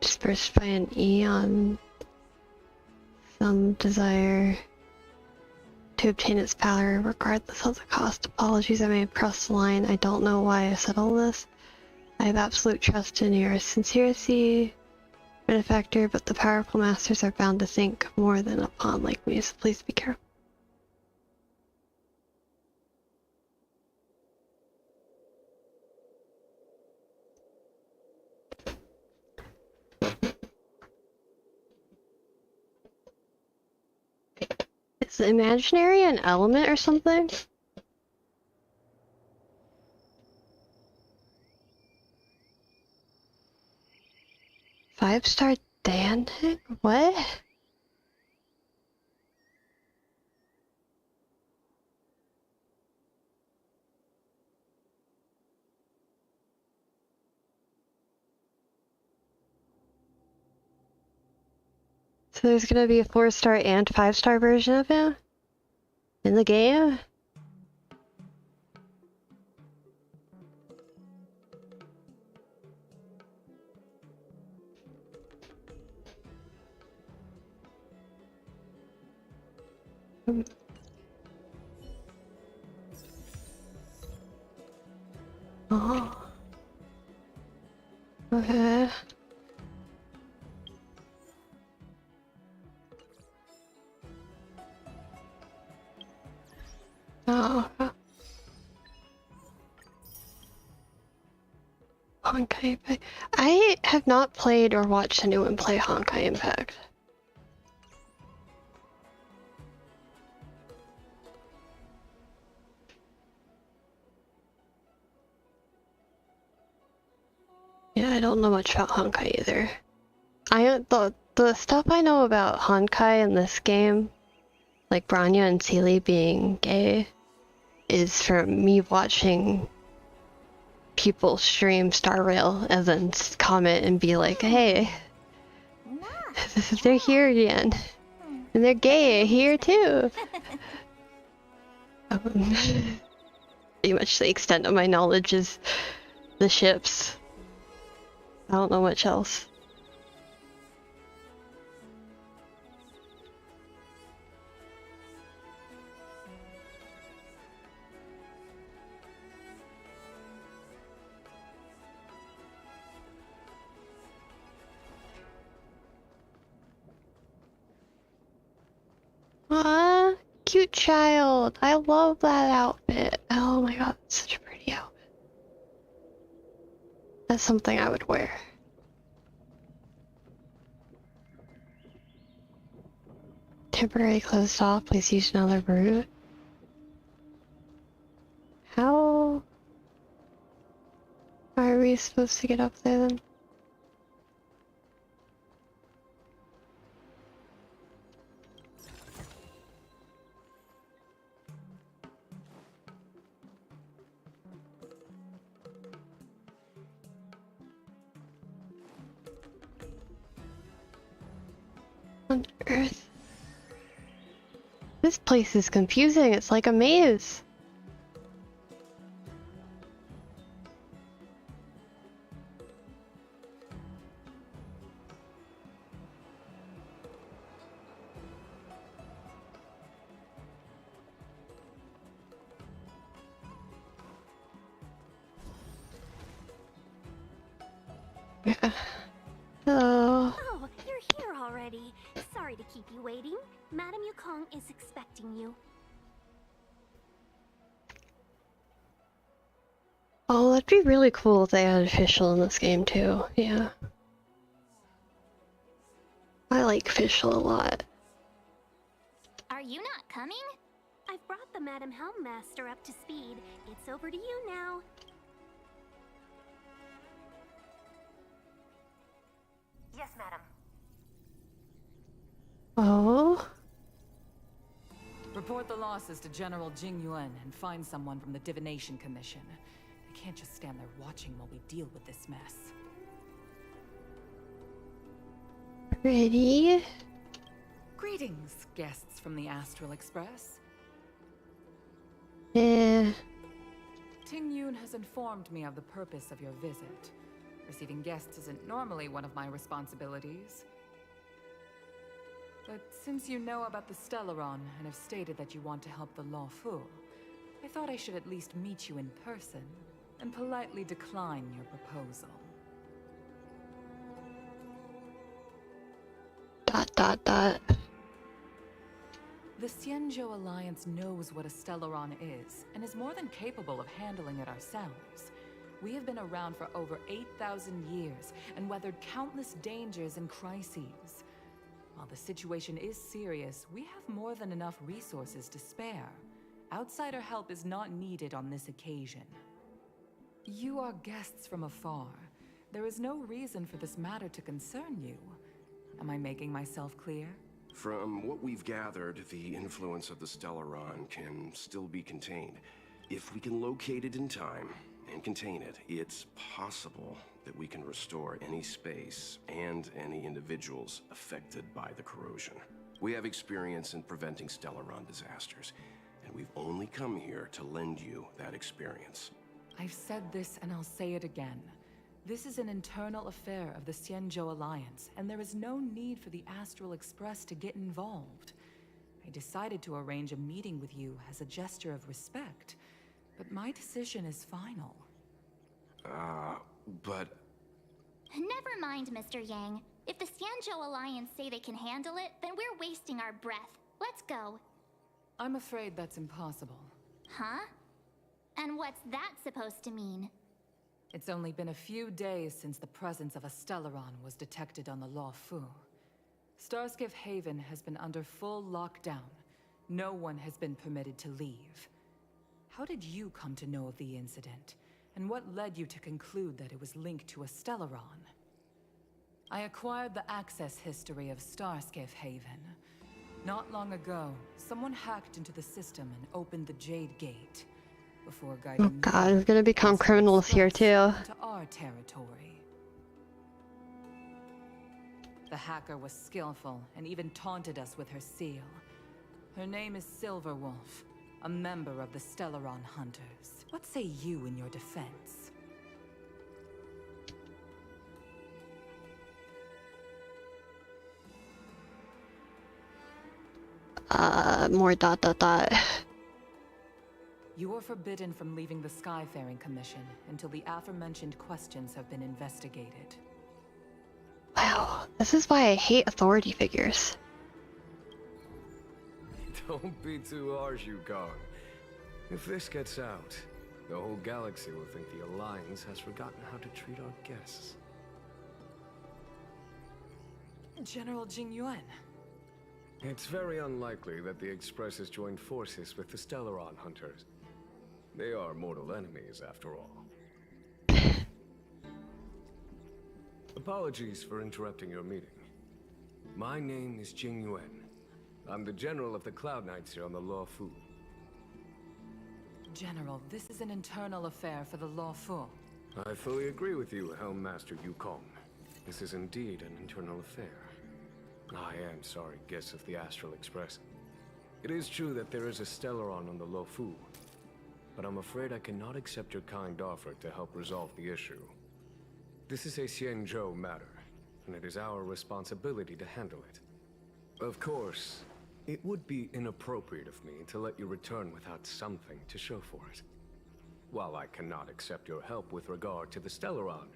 [SPEAKER 1] dispersed by an eon. Some desire to obtain its power, regardless of the cost. Apologies, I may have crossed the line. I don't know why I said all this. I have absolute trust in your sincerity. benefactor, but the powerful masters are bound to think more than a pawn like me, so please be careful. Is imaginary an element or something? Five-star dancing? What? So there's gonna be a 4-star and 5-star version of him? In the game? Oh. Okay. Oh. Honkai Impact. I have not played or watched anyone play Honkai Impact. Yeah, I don't know much about Honkai either. The stuff I know about Honkai in this game, like Branya and Seely being gay, is from me watching people stream Star Rail and then comment and be like, hey, they're here again. And they're gay here too. Pretty much the extent of my knowledge is the ships. I don't know much else. Aw, cute child. I love that outfit. Oh my god, it's such a pretty outfit. That's something I would wear. Temporarily closed off, please use another route. How are we supposed to get up there then? On Earth. This place is confusing, it's like a maze. Yeah. Hello.
[SPEAKER 16] Oh, you're here already. Sorry to keep you waiting. Madame Yukong is expecting you.
[SPEAKER 1] Oh, that'd be really cool if they had official in this game too. Yeah. I like official a lot.
[SPEAKER 6] Are you not coming?
[SPEAKER 16] I've brought the Madame Helmmaster up to speed. It's over to you now.
[SPEAKER 17] Yes, madam.
[SPEAKER 1] Oh.
[SPEAKER 12] Report the losses to General Jing Yuan and find someone from the Divination Commission. They can't just stand there watching while we deal with this mess.
[SPEAKER 1] Ready?
[SPEAKER 12] Greetings, guests from the Astral Express.
[SPEAKER 1] Yeah.
[SPEAKER 12] Ting Yun has informed me of the purpose of your visit. Receiving guests isn't normally one of my responsibilities. But since you know about the Stellaron and have stated that you want to help the Lawfu, I thought I should at least meet you in person and politely decline your proposal.
[SPEAKER 1] dot.
[SPEAKER 12] The Xianzhou Alliance knows what a Stellaron is, and is more than capable of handling it ourselves. We have been around for over 8,000 years, and weathered countless dangers and crises. While the situation is serious, we have more than enough resources to spare. Outsider help is not needed on this occasion. You are guests from afar. There is no reason for this matter to concern you. Am I making myself clear?
[SPEAKER 9] From what we've gathered, the influence of the Stellaron can still be contained. If we can locate it in time and contain it, it's possible that we can restore any space and any individuals affected by the corrosion. We have experience in preventing Stellaron disasters, and we've only come here to lend you that experience.
[SPEAKER 12] I've said this and I'll say it again. This is an internal affair of the Xianzhou Alliance, and there is no need for the Astral Express to get involved. I decided to arrange a meeting with you as a gesture of respect, but my decision is final.
[SPEAKER 9] But...
[SPEAKER 6] Never mind, Mr. Yang. If the Xianzhou Alliance say they can handle it, then we're wasting our breath. Let's go.
[SPEAKER 12] I'm afraid that's impossible.
[SPEAKER 6] Huh? And what's that supposed to mean?
[SPEAKER 12] It's only been a few days since the presence of a Stellaron was detected on the Luofu. Starskiff Haven has been under full lockdown. No one has been permitted to leave. How did you come to know of the incident? And what led you to conclude that it was linked to a Stellaron? I acquired the access history of Starskiff Haven. Not long ago, someone hacked into the system and opened the Jade Gate. Before guiding
[SPEAKER 1] Oh god, we're gonna become criminals here too.
[SPEAKER 12] to our territory. The hacker was skillful and even taunted us with her seal. Her name is Silverwolf, a member of the Stellaron Hunters. What say you in your defense?
[SPEAKER 1] More dot.
[SPEAKER 12] You are forbidden from leaving the Skyfaring Commission until the aforementioned questions have been investigated.
[SPEAKER 1] Wow, this is why I hate authority figures.
[SPEAKER 3] Don't be too harsh, Yukon. If this gets out, the whole galaxy will think the Alliance has forgotten how to treat our guests.
[SPEAKER 12] General Jingyuan.
[SPEAKER 3] It's very unlikely that the Express has joined forces with the Stellaron Hunters. They are mortal enemies, after all. Apologies for interrupting your meeting. My name is Jingyuan. I'm the General of the Cloud Knights here on the Luofu.
[SPEAKER 12] General, this is an internal affair for the Luofu.
[SPEAKER 3] I fully agree with you, Helmmaster Yukong. This is indeed an internal affair. I am sorry, guests of the Astral Express. It is true that there is a Stellaron on the Luofu, but I'm afraid I cannot accept your kind offer to help resolve the issue. This is a Xianzhou matter, and it is our responsibility to handle it. Of course, it would be inappropriate of me to let you return without something to show for it. While I cannot accept your help with regard to the Stellaron,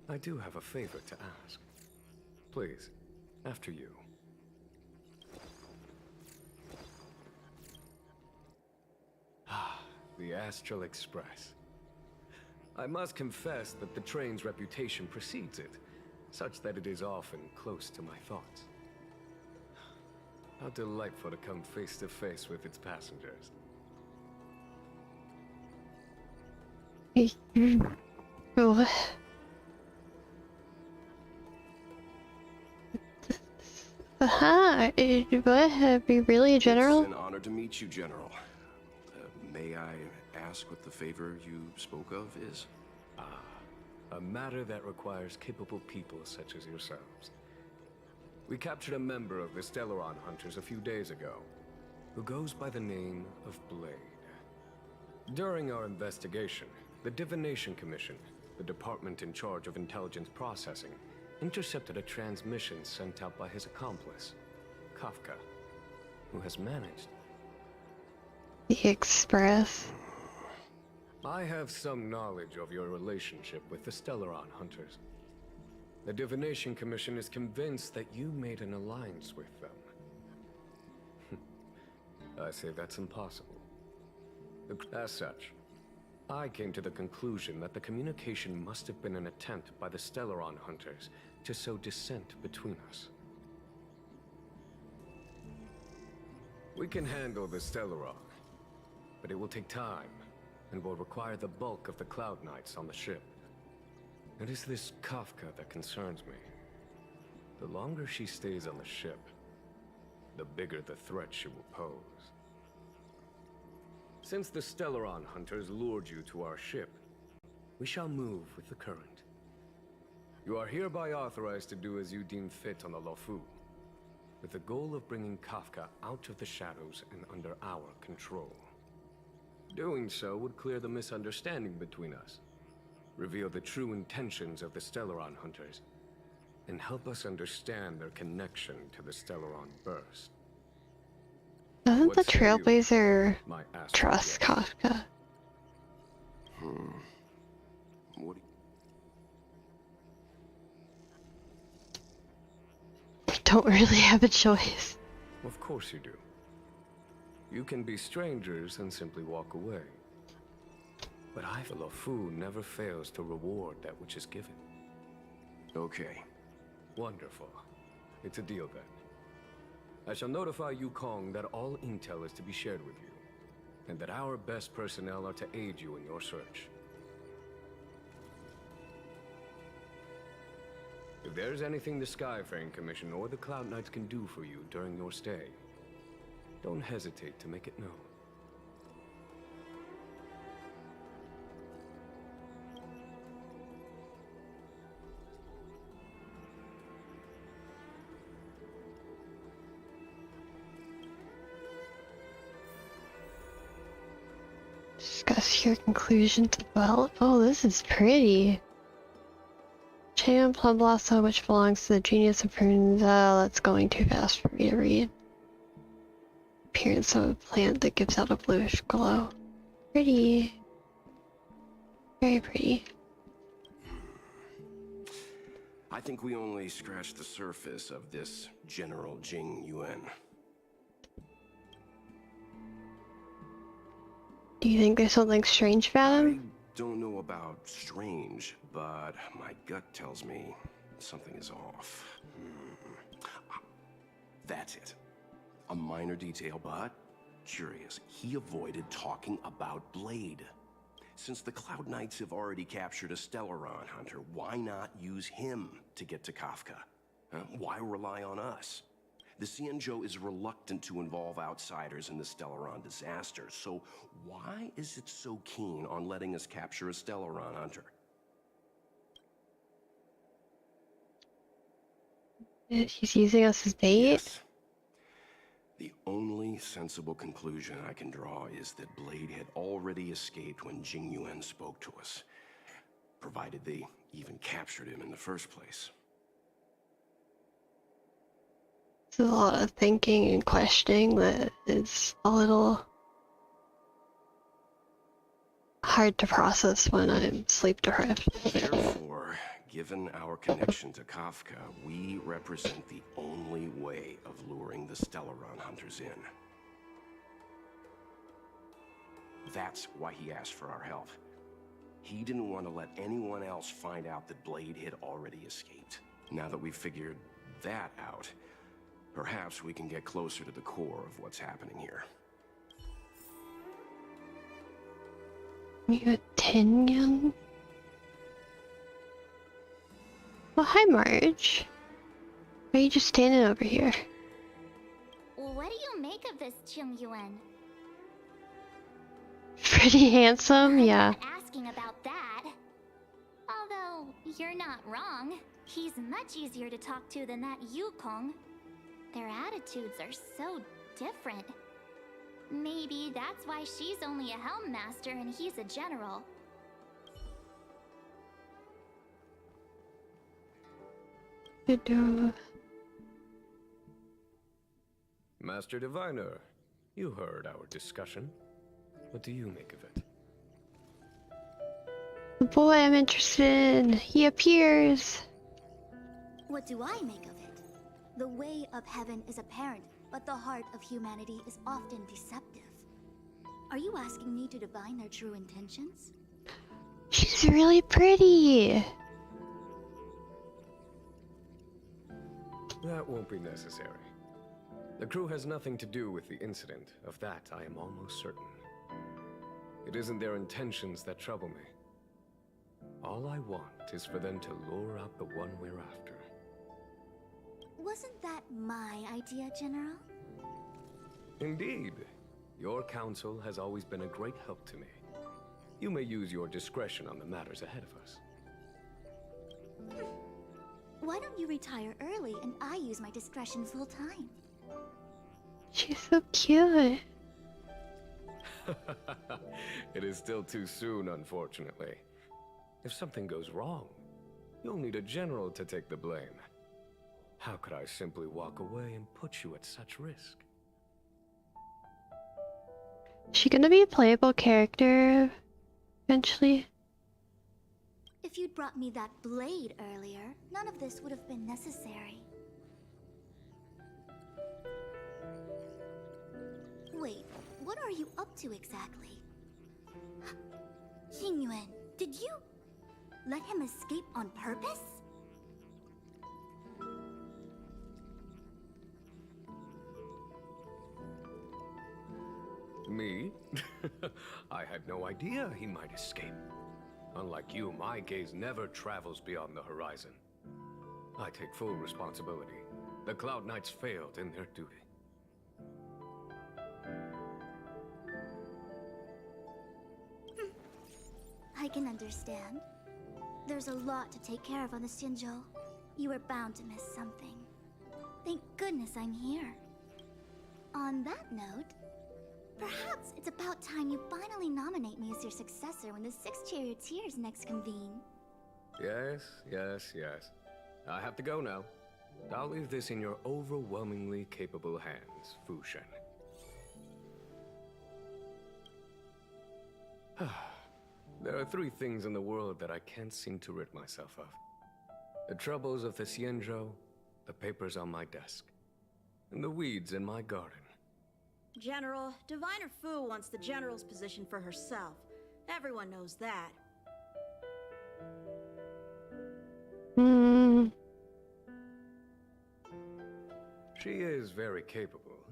[SPEAKER 3] I do have a favor to ask. Please, after you. The Astral Express. I must confess that the train's reputation precedes it, such that it is often close to my thoughts. How delightful to come face to face with its passengers.
[SPEAKER 1] Oh. Hi, what? Are we really a general?
[SPEAKER 9] It's an honor to meet you, General. May I ask what the favor you spoke of is?
[SPEAKER 3] A matter that requires capable people such as yourselves. We captured a member of the Stellaron Hunters a few days ago, who goes by the name of Blade. During our investigation, the Divination Commission, the department in charge of intelligence processing, intercepted a transmission sent out by his accomplice, Kafka, who has managed.
[SPEAKER 1] The Express.
[SPEAKER 3] I have some knowledge of your relationship with the Stellaron Hunters. The Divination Commission is convinced that you made an alliance with them. I say that's impossible. As such, I came to the conclusion that the communication must have been an attempt by the Stellaron hunters to sow dissent between us. We can handle the Stellaron, but it will take time and will require the bulk of the Cloud Knights on the ship. It is this Kafka that concerns me. The longer she stays on the ship, the bigger the threat she will pose. Since the Stellaron hunters lured you to our ship, we shall move with the current. You are hereby authorized to do as you deem fit on the Lofu, with the goal of bringing Kafka out of the shadows and under our control. Doing so would clear the misunderstanding between us, reveal the true intentions of the Stellaron hunters, and help us understand their connection to the Stellaron burst.
[SPEAKER 1] Doesn't the
[SPEAKER 3] What say you,
[SPEAKER 1] Trailblazer
[SPEAKER 3] my astral
[SPEAKER 1] trust
[SPEAKER 3] guest?
[SPEAKER 1] Kafka?
[SPEAKER 9] What do
[SPEAKER 1] Don't really have a choice.
[SPEAKER 3] Of course you do. You can be strangers and simply walk away. But the Lofu never fails to reward that which is given.
[SPEAKER 9] Okay.
[SPEAKER 3] Wonderful. It's a deal then. I shall notify Yukong that all intel is to be shared with you, and that our best personnel are to aid you in your search. If there's anything the Skyfaring Commission or the Cloud Knights can do for you during your stay, don't hesitate to make it known.
[SPEAKER 1] Discuss your conclusions about. Oh, this is pretty. Cham Plum Blossom, which belongs to the genius of prunes. That's going too fast for me to read. Appearance of a plant that gives out a bluish glow. Pretty. Very pretty.
[SPEAKER 9] I think we only scratched the surface of this General Jing Yuan.
[SPEAKER 1] Do you think there's something strange about him?
[SPEAKER 9] Don't know about strange, but my gut tells me something is off. That's it. A minor detail, but curious. He avoided talking about Blade. Since the Cloud Knights have already captured a Stellaron hunter, why not use him to get to Kafka? Why rely on us? The Xianzhou is reluctant to involve outsiders in the Stellaron disaster, so why is it so keen on letting us capture a Stellaron hunter?
[SPEAKER 1] He's using us as bait?
[SPEAKER 9] Yes. The only sensible conclusion I can draw is that Blade had already escaped when Jing Yuan spoke to us, provided they even captured him in the first place.
[SPEAKER 1] It's a lot of thinking and questioning that is a little hard to process when I'm sleep deprived.
[SPEAKER 9] Therefore, given our connection to Kafka, we represent the only way of luring the Stellaron hunters in. That's why he asked for our help. He didn't want to let anyone else find out that Blade had already escaped. Now that we've figured that out, perhaps we can get closer to the core of what's happening here.
[SPEAKER 1] You a tin gun? Well, hi, Marge. Why are you just standing over here?
[SPEAKER 6] What do you make of this Chung Yuan?
[SPEAKER 1] Pretty handsome, yeah.
[SPEAKER 6] Asking about that. Although, you're not wrong. He's much easier to talk to than that Yukong. Their attitudes are so different. Maybe that's why she's only a helm master and he's a general.
[SPEAKER 3] Master Diviner, you heard our discussion. What do you make of it?
[SPEAKER 1] The boy I'm interested in. He appears.
[SPEAKER 18] What do I make of it? The way of heaven is apparent, but the heart of humanity is often deceptive. Are you asking me to divine their true intentions?
[SPEAKER 1] She's really pretty.
[SPEAKER 3] That won't be necessary. The crew has nothing to do with the incident. Of that, I am almost certain. It isn't their intentions that trouble me. All I want is for them to lure out the one we're after.
[SPEAKER 18] Wasn't that my idea, General?
[SPEAKER 3] Indeed. Your counsel has always been a great help to me. You may use your discretion on the matters ahead of us.
[SPEAKER 18] Why don't you retire early and I use my discretion full time?
[SPEAKER 1] She's so cute.
[SPEAKER 3] It is still too soon, unfortunately. If something goes wrong, you'll need a general to take the blame. How could I simply walk away and put you at such risk?
[SPEAKER 1] She gonna be a playable character eventually?
[SPEAKER 18] If you'd brought me that blade earlier, none of this would have been necessary. Wait, what are you up to exactly? Xingyuan, did you let him escape on purpose?
[SPEAKER 3] Me? I had no idea he might escape. Unlike you, my gaze never travels beyond the horizon. I take full responsibility. The Cloud Knights failed in their duty.
[SPEAKER 18] I can understand. There's a lot to take care of on the Xinzhou. You were bound to miss something. Thank goodness I'm here. On that note, perhaps it's about time you finally nominate me as your successor when the Six Charioteers next convene.
[SPEAKER 3] Yes. I have to go now. I'll leave this in your overwhelmingly capable hands, Fu Shen. There are three things in the world that I can't seem to rid myself of. The troubles of the Xianzhou, the papers on my desk, and the weeds in my garden.
[SPEAKER 2] General, Diviner Fu wants the General's position for herself. Everyone knows that.
[SPEAKER 3] She is very capable,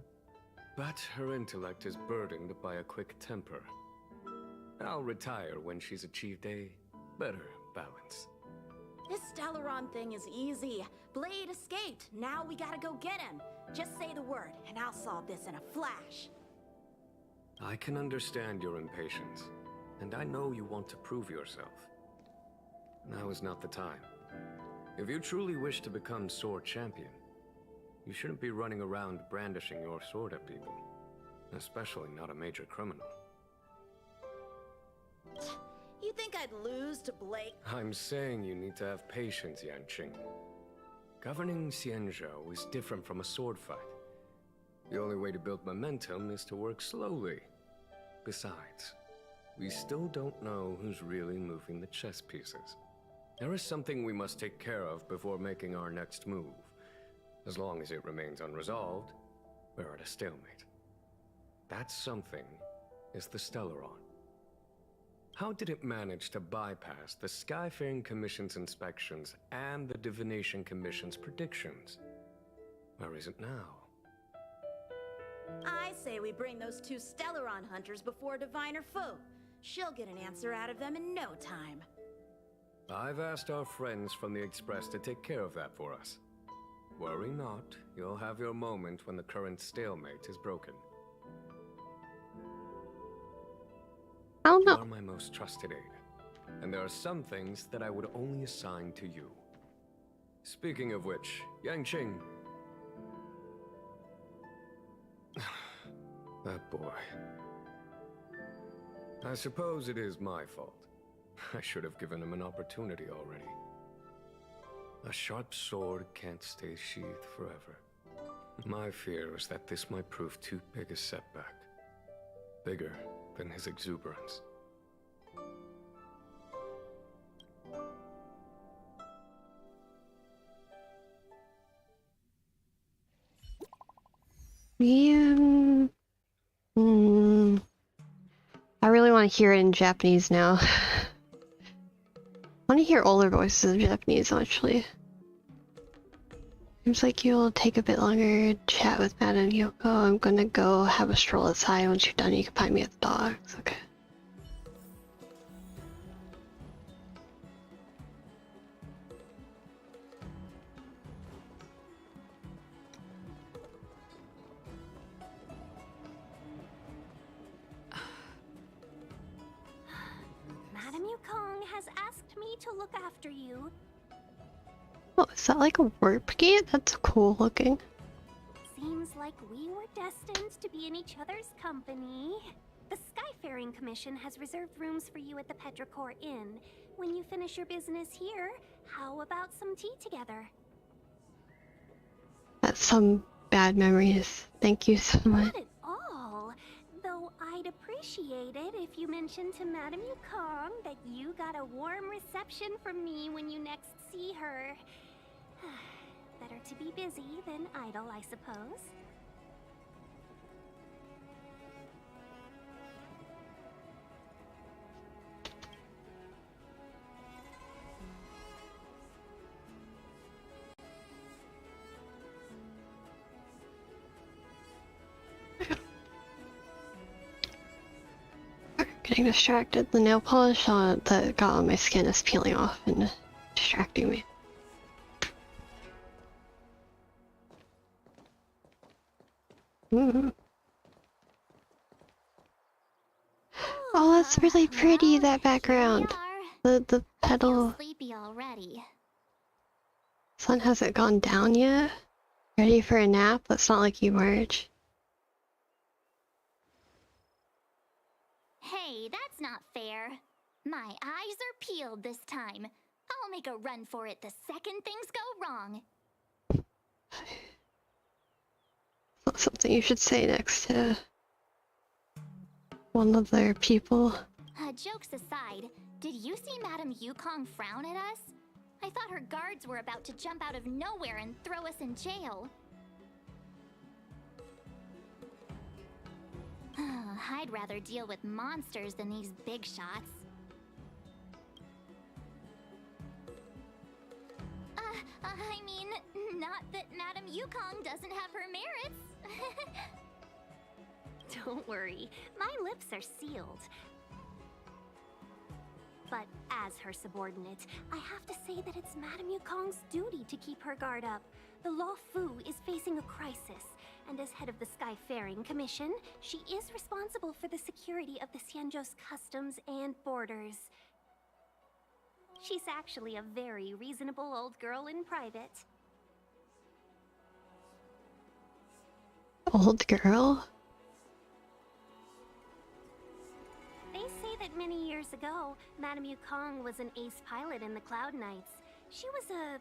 [SPEAKER 3] but her intellect is burdened by a quick temper. I'll retire when she's achieved a better balance.
[SPEAKER 2] This Stellaron thing is easy. Blade escaped. Now we gotta go get him. Just say the word, and I'll solve this in a flash.
[SPEAKER 3] I can understand your impatience, and I know you want to prove yourself. Now is not the time. If you truly wish to become sword champion, you shouldn't be running around brandishing your sword at people, especially not a major criminal.
[SPEAKER 2] You think I'd lose to Blake?
[SPEAKER 3] I'm saying you need to have patience, Yanqing. Governing Xianzhou is different from a sword fight. The only way to build momentum is to work slowly. Besides, we still don't know who's really moving the chess pieces. There is something we must take care of before making our next move. As long as it remains unresolved, we're at a stalemate. That something is the Stellaron. How did it manage to bypass the Skyfaring Commission's inspections and the Divination Commission's predictions? Where is it now?
[SPEAKER 2] I say we bring those two Stellaron hunters before Diviner Fu. She'll get an answer out of them in no time.
[SPEAKER 3] I've asked our friends from the Express to take care of that for us. Worry not, you'll have your moment when the current stalemate is broken.
[SPEAKER 1] I don't know.
[SPEAKER 3] You are my most trusted aide, and there are some things that I would only assign to you. Speaking of which, Yanqing. That boy. I suppose it is my fault. I should have given him an opportunity already. A sharp sword can't stay sheathed forever. My fear is that this might prove too big a setback. Bigger than his exuberance.
[SPEAKER 1] I really want to hear it in Japanese now. I want to hear older voices in Japanese, actually. Seems like you'll take a bit longer to chat with Madame Yoko. I'm gonna go have a stroll outside. Once you're done, you can find me at the docks. Okay.
[SPEAKER 16] Madame Yukong has asked me to look after you.
[SPEAKER 1] Oh, is that like a warp gate? That's cool looking.
[SPEAKER 16] Seems like we were destined to be in each other's company. The Skyfaring Commission has reserved rooms for you at the Petrichor Inn. When you finish your business here, how about some tea together?
[SPEAKER 1] That's some bad memories. Thank you so much.
[SPEAKER 16] Not at all. Though I'd appreciate it if you mentioned to Madame Yukong that you got a warm reception from me when you next see her. Better to be busy than idle, I suppose.
[SPEAKER 1] Getting distracted. The nail polish that got on my skin is peeling off and distracting me. Oh, that's really pretty, that background. The petal.
[SPEAKER 18] Sleepy already.
[SPEAKER 1] Sun hasn't gone down yet? Ready for a nap? That's not like you, Marge.
[SPEAKER 18] Hey, that's not fair. My eyes are peeled this time. I'll make a run for it the second things go wrong.
[SPEAKER 1] Not something you should say next to one of their people.
[SPEAKER 18] Jokes aside, did you see Madame Yukong frown at us? I thought her guards were about to jump out of nowhere and throw us in jail. I'd rather deal with monsters than these big shots. I mean, not that Madame Yukong doesn't have her merits.
[SPEAKER 16] Don't worry, my lips are sealed. But as her subordinate, I have to say that it's Madame Yukong's duty to keep her guard up. The Law Fu is facing a crisis, and as head of the Skyfaring Commission, she is responsible for the security of the Xianzhou's customs and borders. She's actually a very reasonable old girl in private.
[SPEAKER 1] Old girl?
[SPEAKER 16] They say that many years ago, Madame Yukong was an ace pilot in the Cloud Knights. She was a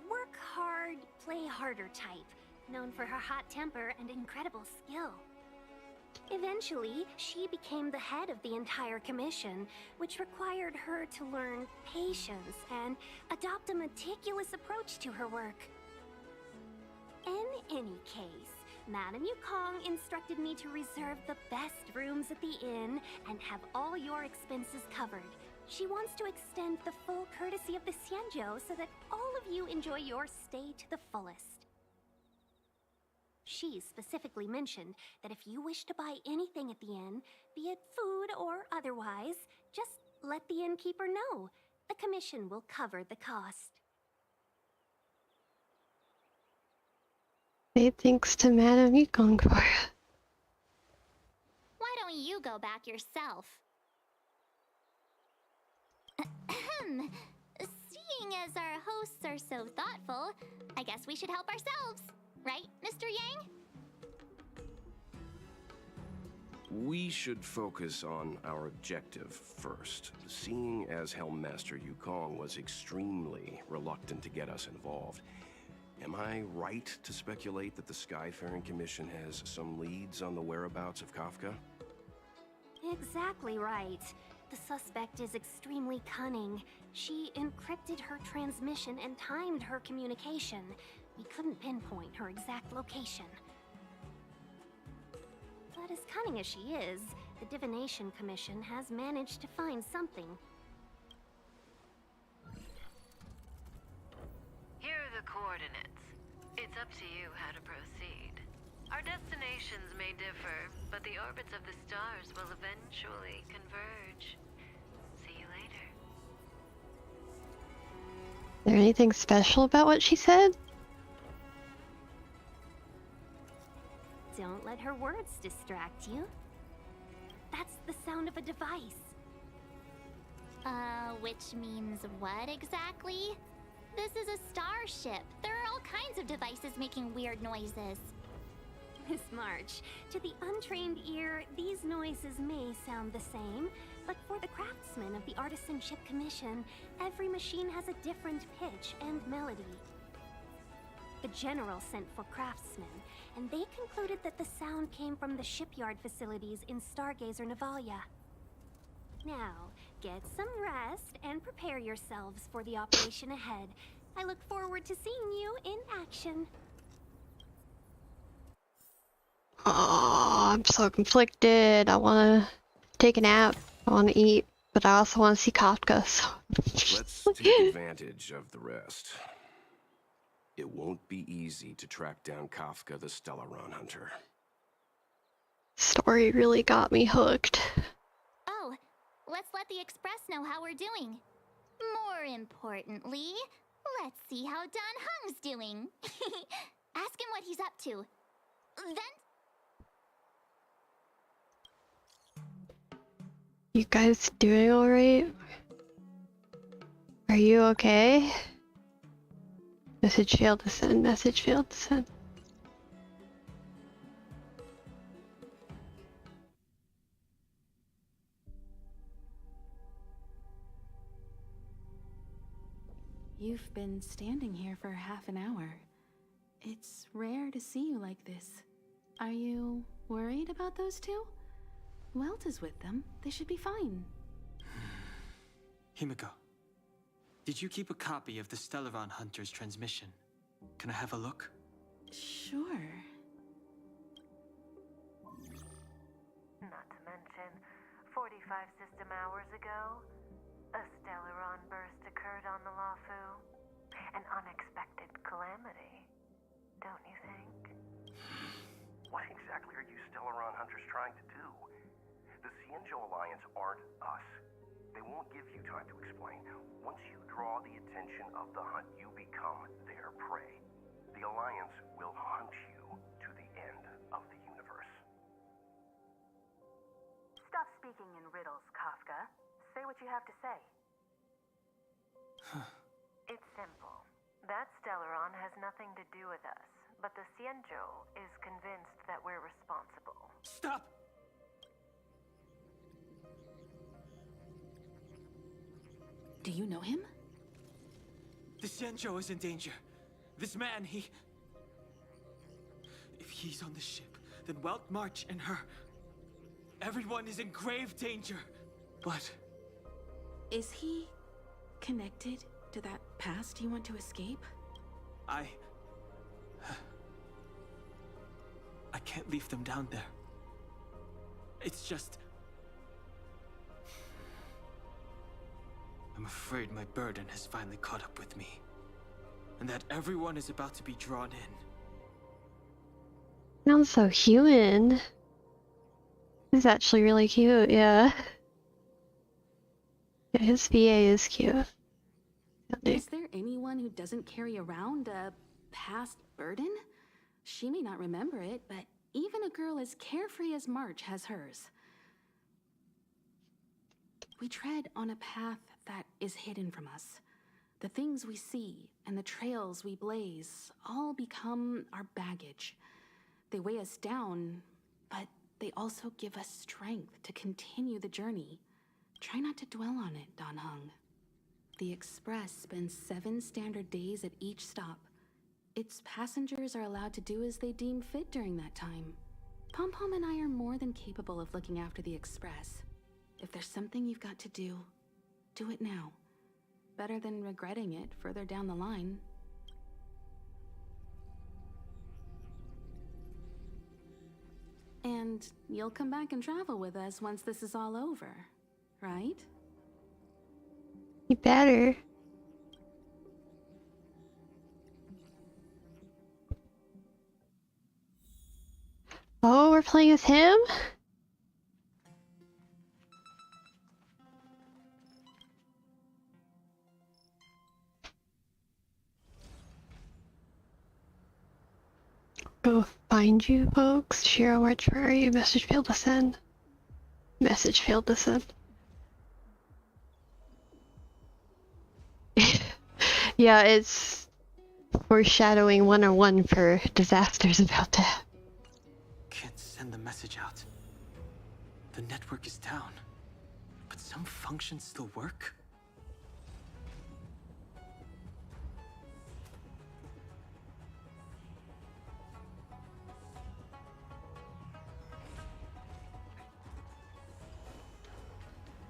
[SPEAKER 16] work hard, play harder type, known for her hot temper and incredible skill. Eventually, she became the head of the entire commission, which required her to learn patience and adopt a meticulous approach to her work. In any case, Madame Yukong instructed me to reserve the best rooms at the inn and have all your expenses covered. She wants to extend the full courtesy of the Xianzhou so that all of you enjoy your stay to the fullest. She specifically mentioned that if you wish to buy anything at the inn, be it food or otherwise, just let the innkeeper know. The commission will cover the cost.
[SPEAKER 1] Say thanks to Madame Yukong for it.
[SPEAKER 18] Why don't you go back yourself? Seeing as our hosts are so thoughtful, I guess we should help ourselves. Right, Mr. Yang?
[SPEAKER 9] We should focus on our objective first. Seeing as Helmmaster Yukong was extremely reluctant to get us involved, am I right to speculate that the Skyfaring Commission has some leads on the whereabouts of Kafka?
[SPEAKER 16] Exactly right. The suspect is extremely cunning. She encrypted her transmission and timed her communication. We couldn't pinpoint her exact location. But as cunning as she is, the Divination Commission has managed to find something.
[SPEAKER 8] Here are the coordinates. It's up to you how to proceed. Our destinations may differ, but the orbits of the stars will eventually converge. See you later.
[SPEAKER 1] Is there anything special about what she said?
[SPEAKER 16] Don't let her words distract you. That's the sound of a device.
[SPEAKER 6] Which means what exactly? This is a starship. There are all kinds of devices making weird noises.
[SPEAKER 16] Miss March, to the untrained ear, these noises may sound the same, but for the craftsmen of the Artisanship Commission, every machine has a different pitch and melody. The General sent for craftsmen, and they concluded that the sound came from the shipyard facilities in Stargazer Navalia. Now, get some rest and prepare yourselves for the operation ahead. I look forward to seeing you in action.
[SPEAKER 1] Oh, I'm so conflicted. I want to take a nap. I want to eat, but I also want to see Kafka. So.
[SPEAKER 9] Let's take advantage of the rest. It won't be easy to track down Kafka the Stellaron Hunter.
[SPEAKER 1] Story really got me hooked.
[SPEAKER 6] Oh, let's let the Express know how we're doing. More importantly, let's see how Don Hung's doing. Ask him what he's up to. Then...
[SPEAKER 1] You guys doing alright? Are you okay? Message failed to send. Message failed to send.
[SPEAKER 7] You've been standing here for half an hour. It's rare to see you like this. Are you worried about those two? Welt is with them. They should be fine.
[SPEAKER 5] Himiko, did you keep a copy of the Stellaron Hunter's transmission? Can I have a look?
[SPEAKER 7] Sure.
[SPEAKER 17] Not to mention, 45 system hours ago, a Stellaron burst occurred on the Lafu. An unexpected calamity, don't you think?
[SPEAKER 9] What exactly are you Stellaron Hunters trying to do? The Cienjo Alliance aren't us. They won't give you time to explain. Once you draw the attention of the hunt, you become their prey. The Alliance will hunt you to the end of the universe.
[SPEAKER 17] Stop speaking in riddles, Kafka. Say what you have to say. It's simple. That Stellaron has nothing to do with us, but the Cienjo is convinced that we're responsible.
[SPEAKER 5] Stop!
[SPEAKER 7] Do you know him?
[SPEAKER 5] The Cienjo is in danger. This man, if he's on the ship, then Welt, March, and her... Everyone is in grave danger. But...
[SPEAKER 7] Is he connected to that past you want to escape?
[SPEAKER 5] I can't leave them down there. It's just... I'm afraid my burden has finally caught up with me. And that everyone is about to be drawn in.
[SPEAKER 1] Sounds so human. He's actually really cute, yeah. Yeah, his VA is cute.
[SPEAKER 7] Is there anyone who doesn't carry around a past burden? She may not remember it, but even a girl as carefree as March has hers. We tread on a path that is hidden from us. The things we see and the trails we blaze all become our baggage. They weigh us down, but they also give us strength to continue the journey. Try not to dwell on it, Don Hung. The Express spends 7 standard days at each stop. Its passengers are allowed to do as they deem fit during that time. Pom-Pom and I are more than capable of looking after the Express. If there's something you've got to do it now. Better than regretting it further down the line. And And you'll come back and travel with us once this is all over, right?
[SPEAKER 1] You better. Oh, we're playing as him? Go find you, folks. Shiro, where are you? Message failed to send. Message failed to send. Yeah, it's foreshadowing 101 for disasters about to happen.
[SPEAKER 5] Can't send the message out. The network is down. But some functions still work?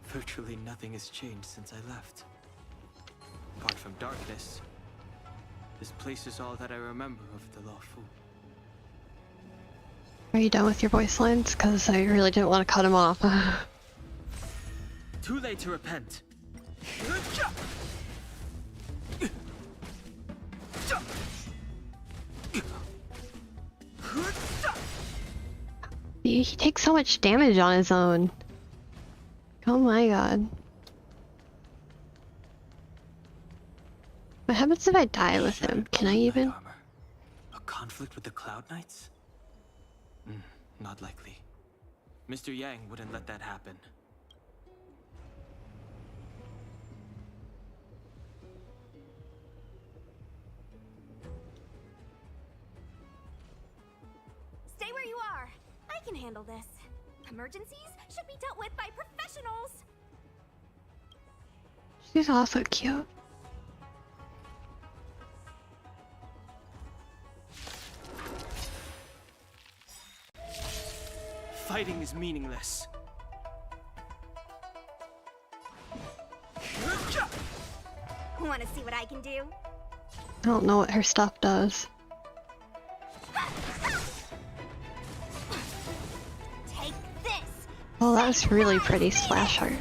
[SPEAKER 5] Virtually nothing has changed since I left. Apart from darkness, this place is all that I remember of the Lawful.
[SPEAKER 1] Are you done with your voice lines? Because I really didn't want to cut him off.
[SPEAKER 5] Too late to repent.
[SPEAKER 1] He takes so much damage on his own. Oh my god. What happens if I die with him? Can I even?
[SPEAKER 5] A conflict with the Cloud Knights? Not likely. Mr. Yang wouldn't let that happen.
[SPEAKER 16] Stay where you are. I can handle this. Emergencies should be dealt with by professionals.
[SPEAKER 1] She's also cute.
[SPEAKER 5] Fighting is meaningless.
[SPEAKER 16] Want to see what I can do?
[SPEAKER 1] I don't know what her stuff does.
[SPEAKER 16] Take this.
[SPEAKER 1] Oh, that was really pretty splash art.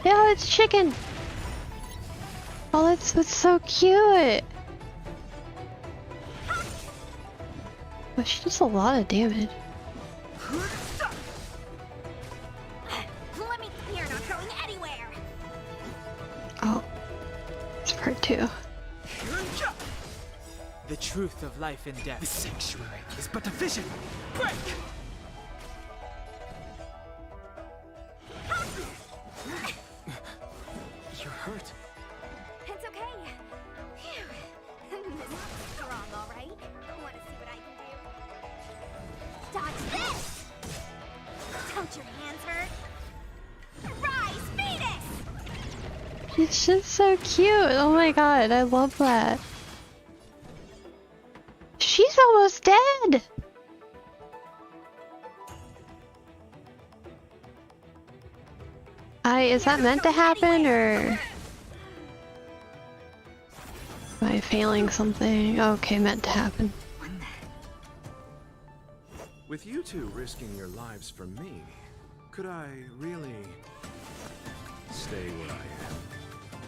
[SPEAKER 1] Yeah, it's chicken. Oh, that's so cute. But she does a lot of damage.
[SPEAKER 16] Let me. You're not going anywhere.
[SPEAKER 1] Oh, it's part 2.
[SPEAKER 13] The truth of life and death. The sanctuary is but a vision. Break!
[SPEAKER 5] You're hurt.
[SPEAKER 16] It's okay. Phew. This is strong, all right. Want to see what I can do? Dodge this! Don't your hands hurt? Rise, Venus!
[SPEAKER 1] She's just so cute. Oh my god, I love that. She's almost dead. Is that meant to happen, or am I failing something? Okay, meant to happen.
[SPEAKER 3] With you two risking your lives for me, could I really stay where I am?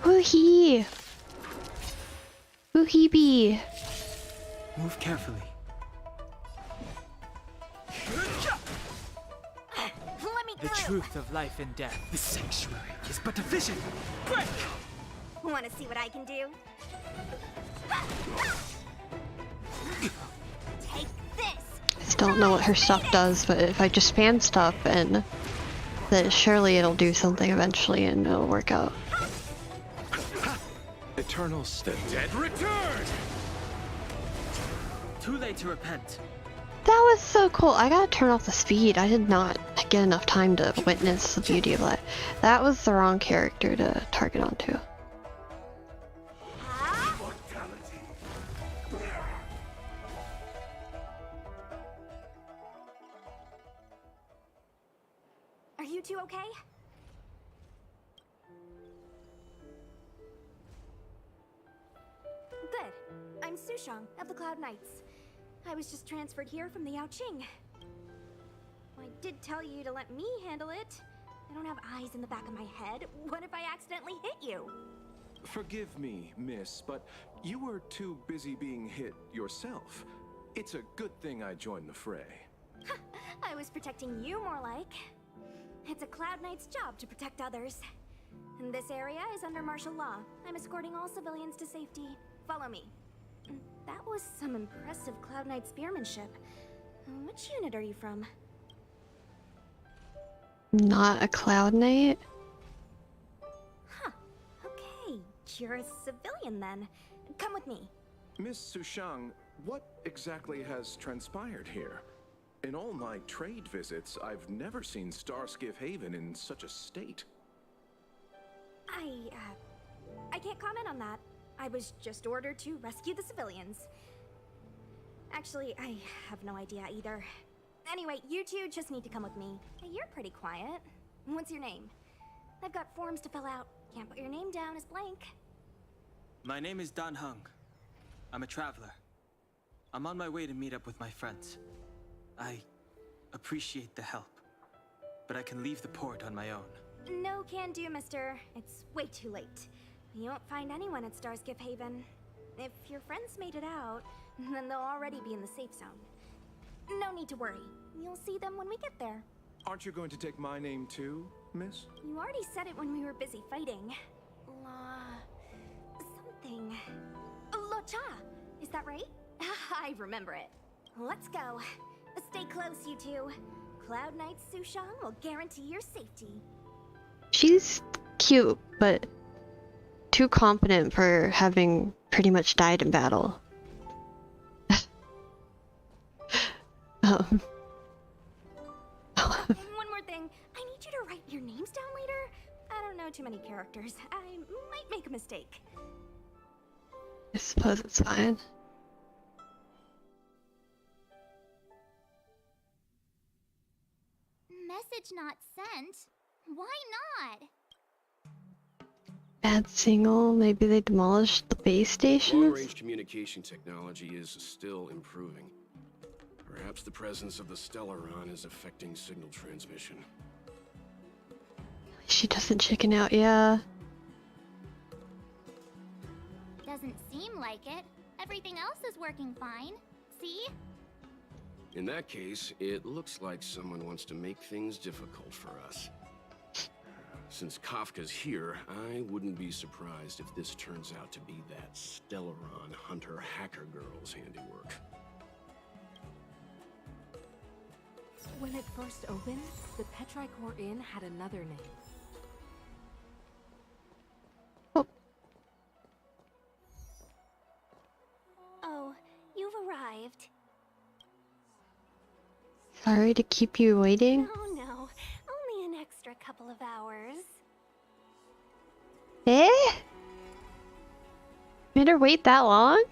[SPEAKER 1] Who he? Who he be?
[SPEAKER 5] Move carefully.
[SPEAKER 13] The truth of life and death. The sanctuary is but a vision. Break!
[SPEAKER 16] Want to see what I can do? Take this.
[SPEAKER 1] I still don't know what her stuff does, but if I just spam stuff, and then surely it'll do something eventually, and it'll work out.
[SPEAKER 3] Eternal the dead return!
[SPEAKER 5] Too late to repent.
[SPEAKER 1] That was so cool. I gotta turn off the speed. I did not get enough time to witness the beauty of that. That was the wrong character to target onto.
[SPEAKER 16] Are you two okay? Good. I'm Sushang of the Cloud Knights. I was just transferred here from the Yaoqing. I did tell you to let me handle it. I don't have eyes in the back of my head. What if I accidentally hit you?
[SPEAKER 19] Forgive me, miss, but you were too busy being hit yourself. It's a good thing I joined the fray.
[SPEAKER 16] I was protecting you more like. It's a Cloud Knight's job to protect others. And this area is under martial law. I'm escorting all civilians to safety. Follow me. That was some impressive Cloud Knight spearmanship. Which unit are you from?
[SPEAKER 1] Not a Cloud Knight?
[SPEAKER 16] Huh. Okay, you're a civilian then. Come with me.
[SPEAKER 19] Miss Sushang, what exactly has transpired here? In all my trade visits, I've never seen Starskiff Haven in such a state.
[SPEAKER 16] I can't comment on that. I was just ordered to rescue the civilians. Actually, I have no idea either. Anyway, you two just need to come with me. You're pretty quiet. What's your name? I've got forms to fill out. Can't put your name down as blank.
[SPEAKER 5] My name is Dan Hung. I'm a traveler. I'm on my way to meet up with my friends. I appreciate the help, but I can leave the port on my own.
[SPEAKER 16] No can do, mister. It's way too late. You won't find anyone at Starskiff Haven. If your friends made it out, then they'll already be in the safe zone. No need to worry. You'll see them when we get there.
[SPEAKER 19] Aren't you going to take my name too, miss?
[SPEAKER 16] You already said it when we were busy fighting. Something. Lo-cha! Is that right? I remember it. Let's go. Stay close, you two. Cloud Knight Sushang will guarantee your safety.
[SPEAKER 1] She's cute, but too confident for having pretty much died in battle.
[SPEAKER 16] And one more thing. I need you to write your names down later. I don't know too many characters. I might make a mistake.
[SPEAKER 1] I suppose it's fine.
[SPEAKER 6] Message not sent? Why not?
[SPEAKER 1] Bad signal. Maybe they demolished the base stations?
[SPEAKER 9] Long-range communication technology is still improving. Perhaps the presence of the Stellaron is affecting signal transmission.
[SPEAKER 1] She doesn't chicken out, yeah.
[SPEAKER 6] Doesn't seem like it. Everything else is working fine. See?
[SPEAKER 9] In that case, it looks like someone wants to make things difficult for us. Since Kafka's here, I wouldn't be surprised if this turns out to be that Stellaron hunter hacker girl's handiwork.
[SPEAKER 20] When it first opened, the Petrichor Inn had another name.
[SPEAKER 16] Oh, you've arrived.
[SPEAKER 1] Sorry to keep you waiting.
[SPEAKER 16] No, only an extra couple of hours.
[SPEAKER 1] Eh? Made her wait that long?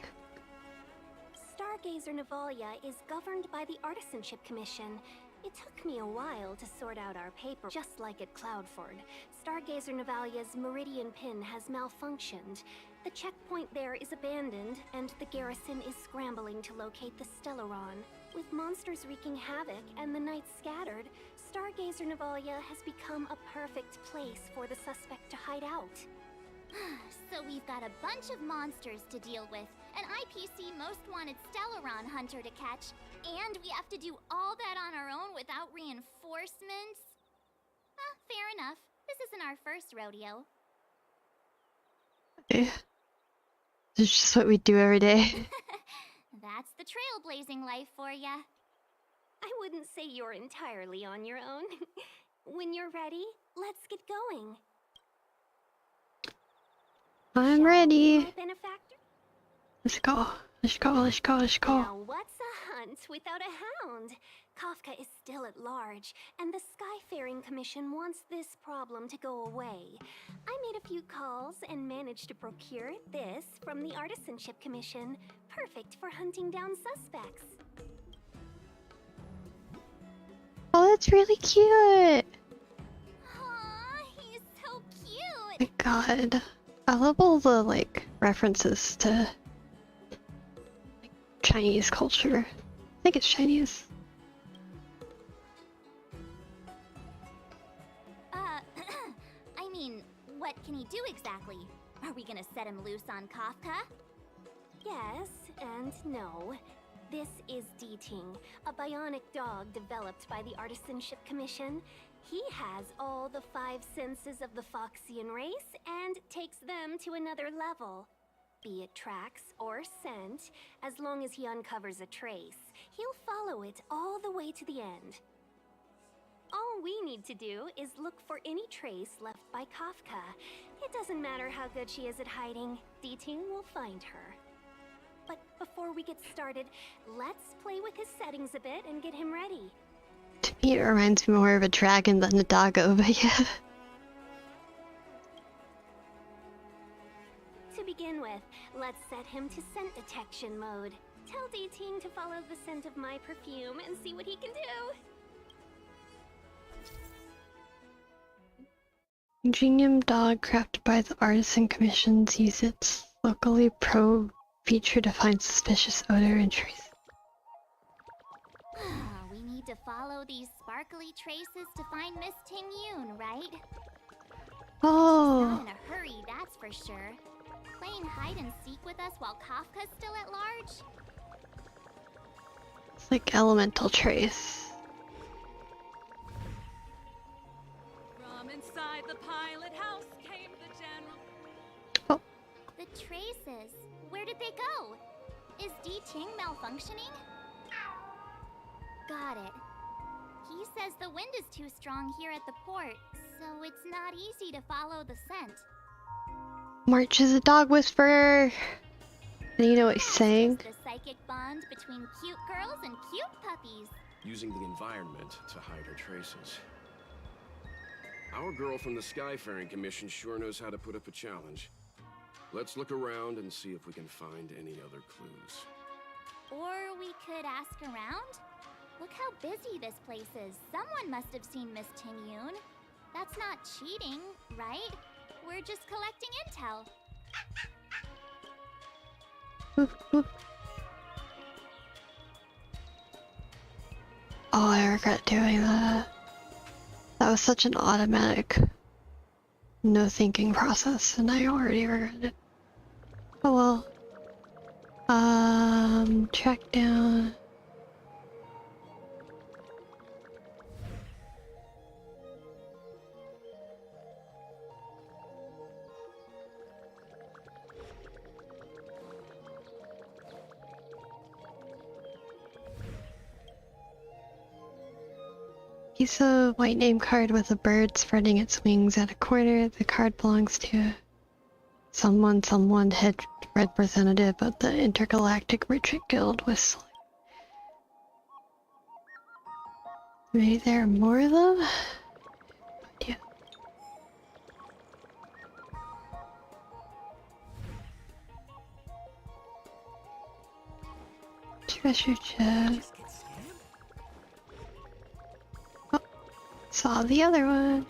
[SPEAKER 16] Stargazer Navalia is governed by the Artisanship Commission. It took me a while to sort out our paper. Just like at Cloudford, Stargazer Navalia's Meridian Pin has malfunctioned. The checkpoint there is abandoned, and the garrison is scrambling to locate the Stellaron. With monsters wreaking havoc and the night scattered, Stargazer Navalia has become a perfect place for the suspect to hide out.
[SPEAKER 6] So we've got a bunch of monsters to deal with, an IPC most wanted Stellaron hunter to catch, and we have to do all that on our own without reinforcements? Fair enough. This isn't our first rodeo.
[SPEAKER 1] It's just what we do every day.
[SPEAKER 6] That's the trailblazing life for ya.
[SPEAKER 16] I wouldn't say you're entirely on your own. When you're ready, let's get going.
[SPEAKER 1] I'm ready.
[SPEAKER 16] My benefactor?
[SPEAKER 1] Let's go. Let's go. Let's go. Let's go.
[SPEAKER 16] Now, what's a hunt without a hound? Kafka is still at large, and the Skyfaring Commission wants this problem to go away. I made a few calls and managed to procure this from the Artisanship Commission. Perfect for hunting down suspects.
[SPEAKER 1] Oh, that's really cute.
[SPEAKER 6] Aw, he's so cute.
[SPEAKER 1] My God. I love all the, like, references to like, Chinese culture. I think it's Chinese.
[SPEAKER 6] mean, what can he do exactly? Are we gonna set him loose on Kafka?
[SPEAKER 16] Yes and no. This is Deeting, a bionic dog developed by the Artisanship Commission. He has all the 5 senses of the Foxian race and takes them to another level. Be it tracks or scent, as long as he uncovers a trace, he'll follow it all the way to the end. All we need to do is look for any trace left by Kafka. It doesn't matter how good she is at hiding, Deeting will find her. But before we get started, let's play with his settings a bit and get him ready.
[SPEAKER 1] To me, it reminds me more of a dragon than a doggo, but yeah.
[SPEAKER 16] To begin with, let's set him to scent detection mode. Tell Deeting to follow the scent of my perfume and see what he can do.
[SPEAKER 1] Ingenium dog crafted by the Artisan Commissions use its locally probe feature to find suspicious odor and trace.
[SPEAKER 6] We need to follow these sparkly traces to find Miss Ting-Yun, right?
[SPEAKER 1] Oh.
[SPEAKER 6] She's not in a hurry, that's for sure. Playing hide and seek with us while Kafka's still at large?
[SPEAKER 1] It's like elemental trace.
[SPEAKER 21] From inside the pilot house came the general.
[SPEAKER 1] Oh.
[SPEAKER 6] The traces. Where did they go? Is Deeting malfunctioning? Got it. He says the wind is too strong here at the port, so it's not easy to follow the scent.
[SPEAKER 1] March is a dog whisperer. And you know what he's saying?
[SPEAKER 6] The psychic bond between cute girls and cute puppies.
[SPEAKER 9] Using the environment to hide her traces. Our girl from the Skyfaring Commission sure knows how to put up a challenge. Let's look around and see if we can find any other clues.
[SPEAKER 6] Or we could ask around? Look how busy this place is. Someone must have seen Miss Ting-Yun. That's not cheating, right? We're just collecting intel.
[SPEAKER 1] Oh, I regret doing that. That was such an automatic, no thinking process, and I already regret it. Oh well. Track down. Piece of white name card with a bird spreading its wings at a corner. The card belongs to someone head representative of the Intergalactic Merchant Guild whistling. Maybe there are more of them? Yeah. Treasure chest. Oh, saw the other one.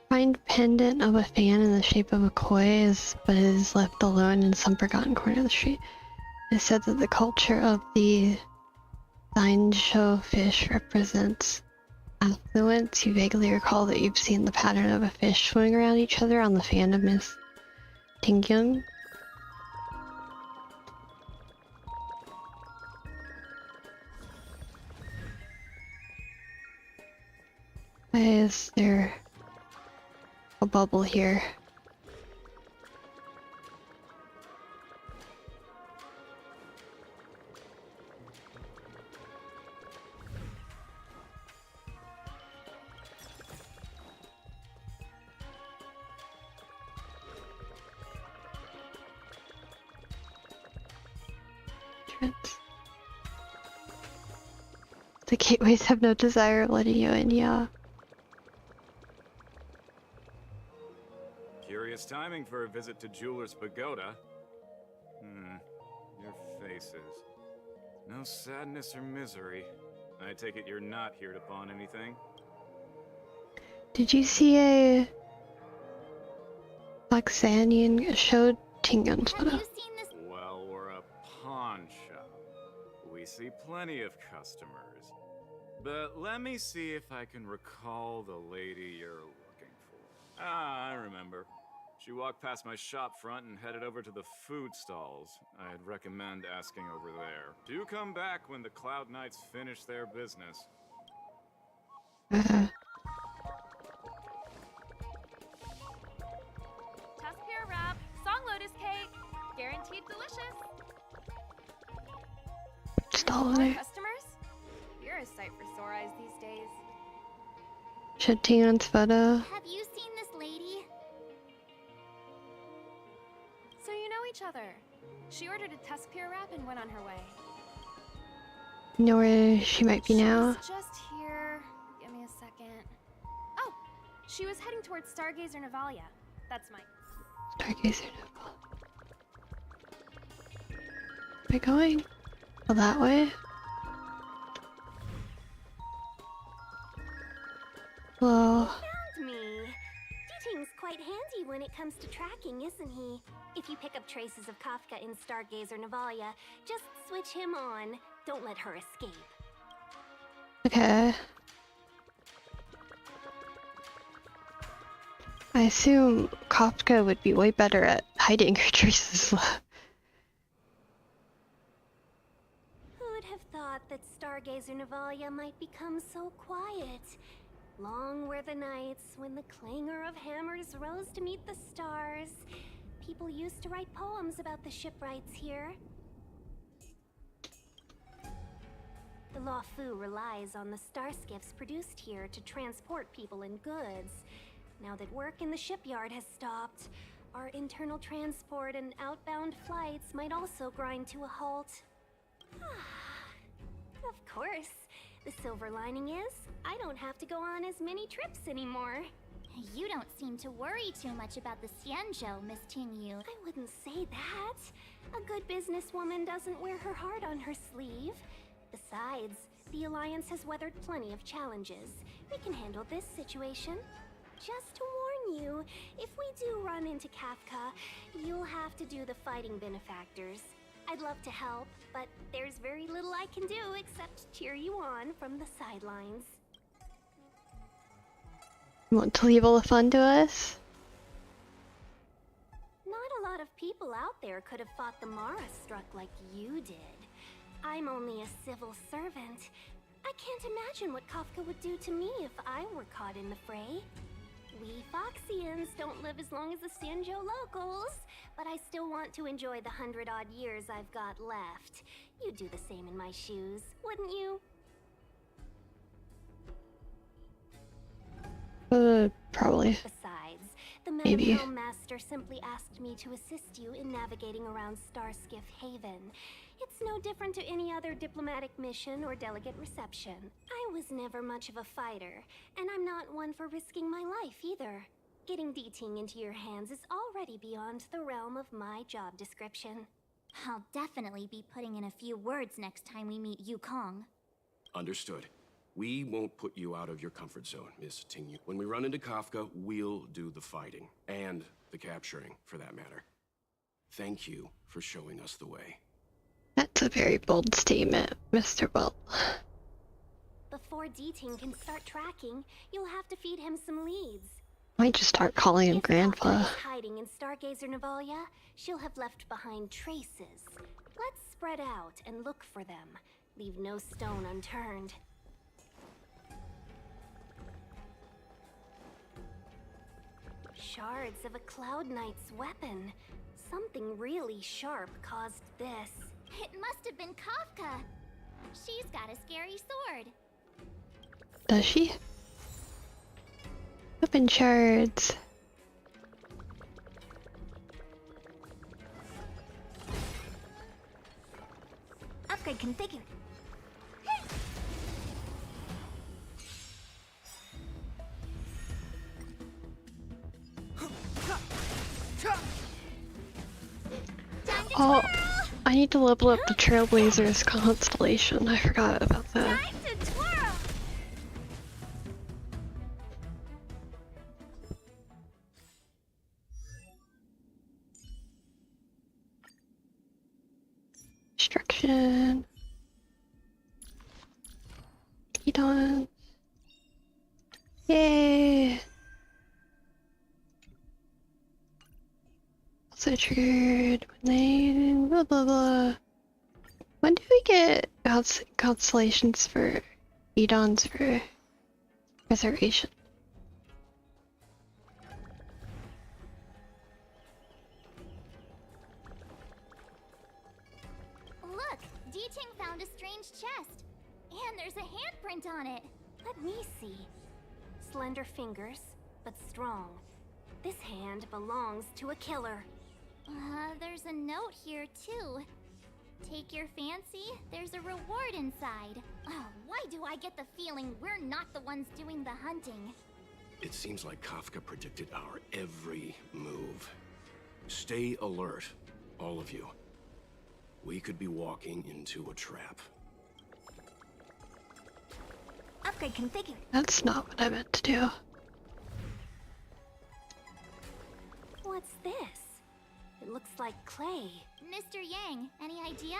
[SPEAKER 1] Find pendant of a fan in the shape of a koi but is left alone in some forgotten corner of the street. It is said that the culture of the Dainzhou fish represents affluence. You vaguely recall that you've seen the pattern of a fish swimming around each other on the fan of Miss Ting-Yun. Why is there a bubble here? The gateways have no desire of letting you in, yeah.
[SPEAKER 22] Curious timing for a visit to Jeweler's Pagoda. Your faces. No sadness or misery. I take it you're not here to pawn anything?
[SPEAKER 1] Did you see a Foxanian showed Ting-Yun's photo?
[SPEAKER 22] Well, we're a pawn shop. We see plenty of customers. But let me see if I can recall the lady you're looking for. Ah, I remember. She walked past my shop front and headed over to the food stalls. I'd recommend asking over there. Do come back when the Cloud Knights finish their business.
[SPEAKER 21] Tusk pear wrap, song lotus cake, guaranteed delicious.
[SPEAKER 1] Stall
[SPEAKER 21] More
[SPEAKER 1] there.
[SPEAKER 21] customers? You're a sight for sore eyes these days.
[SPEAKER 1] Shitting photo.
[SPEAKER 6] Have you seen this lady?
[SPEAKER 21] So you know each other. She ordered a tusk pear wrap and went on her way.
[SPEAKER 1] You know where she might be now?
[SPEAKER 21] She's just here. Give me a second. Oh, she was heading towards Stargazer Navalia. That's mine.
[SPEAKER 1] Stargazer Nova. Am I going? Oh, that way? Hello.
[SPEAKER 16] Found me. Deeting's quite handy when it comes to tracking, isn't he? If you pick up traces of Kafka in Stargazer Navalia, just switch him on. Don't let her escape.
[SPEAKER 1] Okay. I assume Kafka would be way better at hiding her traces.
[SPEAKER 16] Who would have thought that Stargazer Navalia might become so quiet? Long were the nights when the clangor of hammers rose to meet the stars. People used to write poems about the shipwrights here. The Law Fu relies on the star skiffs produced here to transport people and goods. Now that work in the shipyard has stopped, our internal transport and outbound flights might also grind to a halt. Of course. The silver lining is, I don't have to go on as many trips anymore.
[SPEAKER 6] You don't seem to worry too much about the Xianzhou, Miss Tingyu.
[SPEAKER 16] I wouldn't say that. A good businesswoman doesn't wear her heart on her sleeve. Besides, the Alliance has weathered plenty of challenges. We can handle this situation. Just to warn you, if we do run into Kafka, you'll have to do the fighting benefactors. I'd love to help, but there's very little I can do except cheer you on from the sidelines.
[SPEAKER 1] You want to leave all the fun to us?
[SPEAKER 16] Not a lot of people out there could have fought the Mara struck like you did. I'm only a civil servant. I can't imagine what Kafka would do to me if I were caught in the fray. We Foxians don't live as long as the Xianzhou locals, but I still want to enjoy the 100-odd years I've got left. You'd do the same in my shoes, wouldn't you?
[SPEAKER 1] Probably.
[SPEAKER 16] Besides, the
[SPEAKER 1] Maybe.
[SPEAKER 16] Madam Master simply asked me to assist you in navigating around Starskiff Haven. It's no different to any other diplomatic mission or delegate reception. I was never much of a fighter, and I'm not one for risking my life either. Getting Deeting into your hands is already beyond the realm of my job description.
[SPEAKER 6] I'll definitely be putting in a few words next time we meet Yukong.
[SPEAKER 9] Understood. We won't put you out of your comfort zone, Miss Tingyu. When we run into Kafka, we'll do the fighting. And the capturing, for that matter. Thank you for showing us the way.
[SPEAKER 1] That's a very bold statement, Mr. Bolt.
[SPEAKER 16] Before Deeting can start tracking, you'll have to feed him some leads.
[SPEAKER 1] Might just start calling him Grandpa.
[SPEAKER 16] If Kafka is hiding in Stargazer Navalia, she'll have left behind traces. Let's spread out and look for them. Leave no stone unturned. Shards of a Cloud Knight's weapon. Something really sharp caused this.
[SPEAKER 6] It must have been Kafka. She's got a scary sword.
[SPEAKER 1] Does she? Open shards.
[SPEAKER 6] Upgrade configured.
[SPEAKER 1] Oh, I need to level up the Trailblazers constellation. I forgot about that. Destruction. done. Yay! Also triggered when they blah blah blah. When do we get constellations for Edons for reservation?
[SPEAKER 6] Look, D-Ting found a strange chest. And there's a handprint on it.
[SPEAKER 16] Let me see. Slender fingers, but strong. This hand belongs to a killer.
[SPEAKER 6] There's a note here too. Take your fancy, there's a reward inside. Oh, why do I get the feeling we're not the ones doing the hunting?
[SPEAKER 9] It seems like Kafka predicted our every move. Stay alert, all of you. We could be walking into a trap.
[SPEAKER 16] Upgrade configured.
[SPEAKER 1] That's not what I meant to do.
[SPEAKER 16] What's this? It looks like clay.
[SPEAKER 6] Mr. Yang, any idea?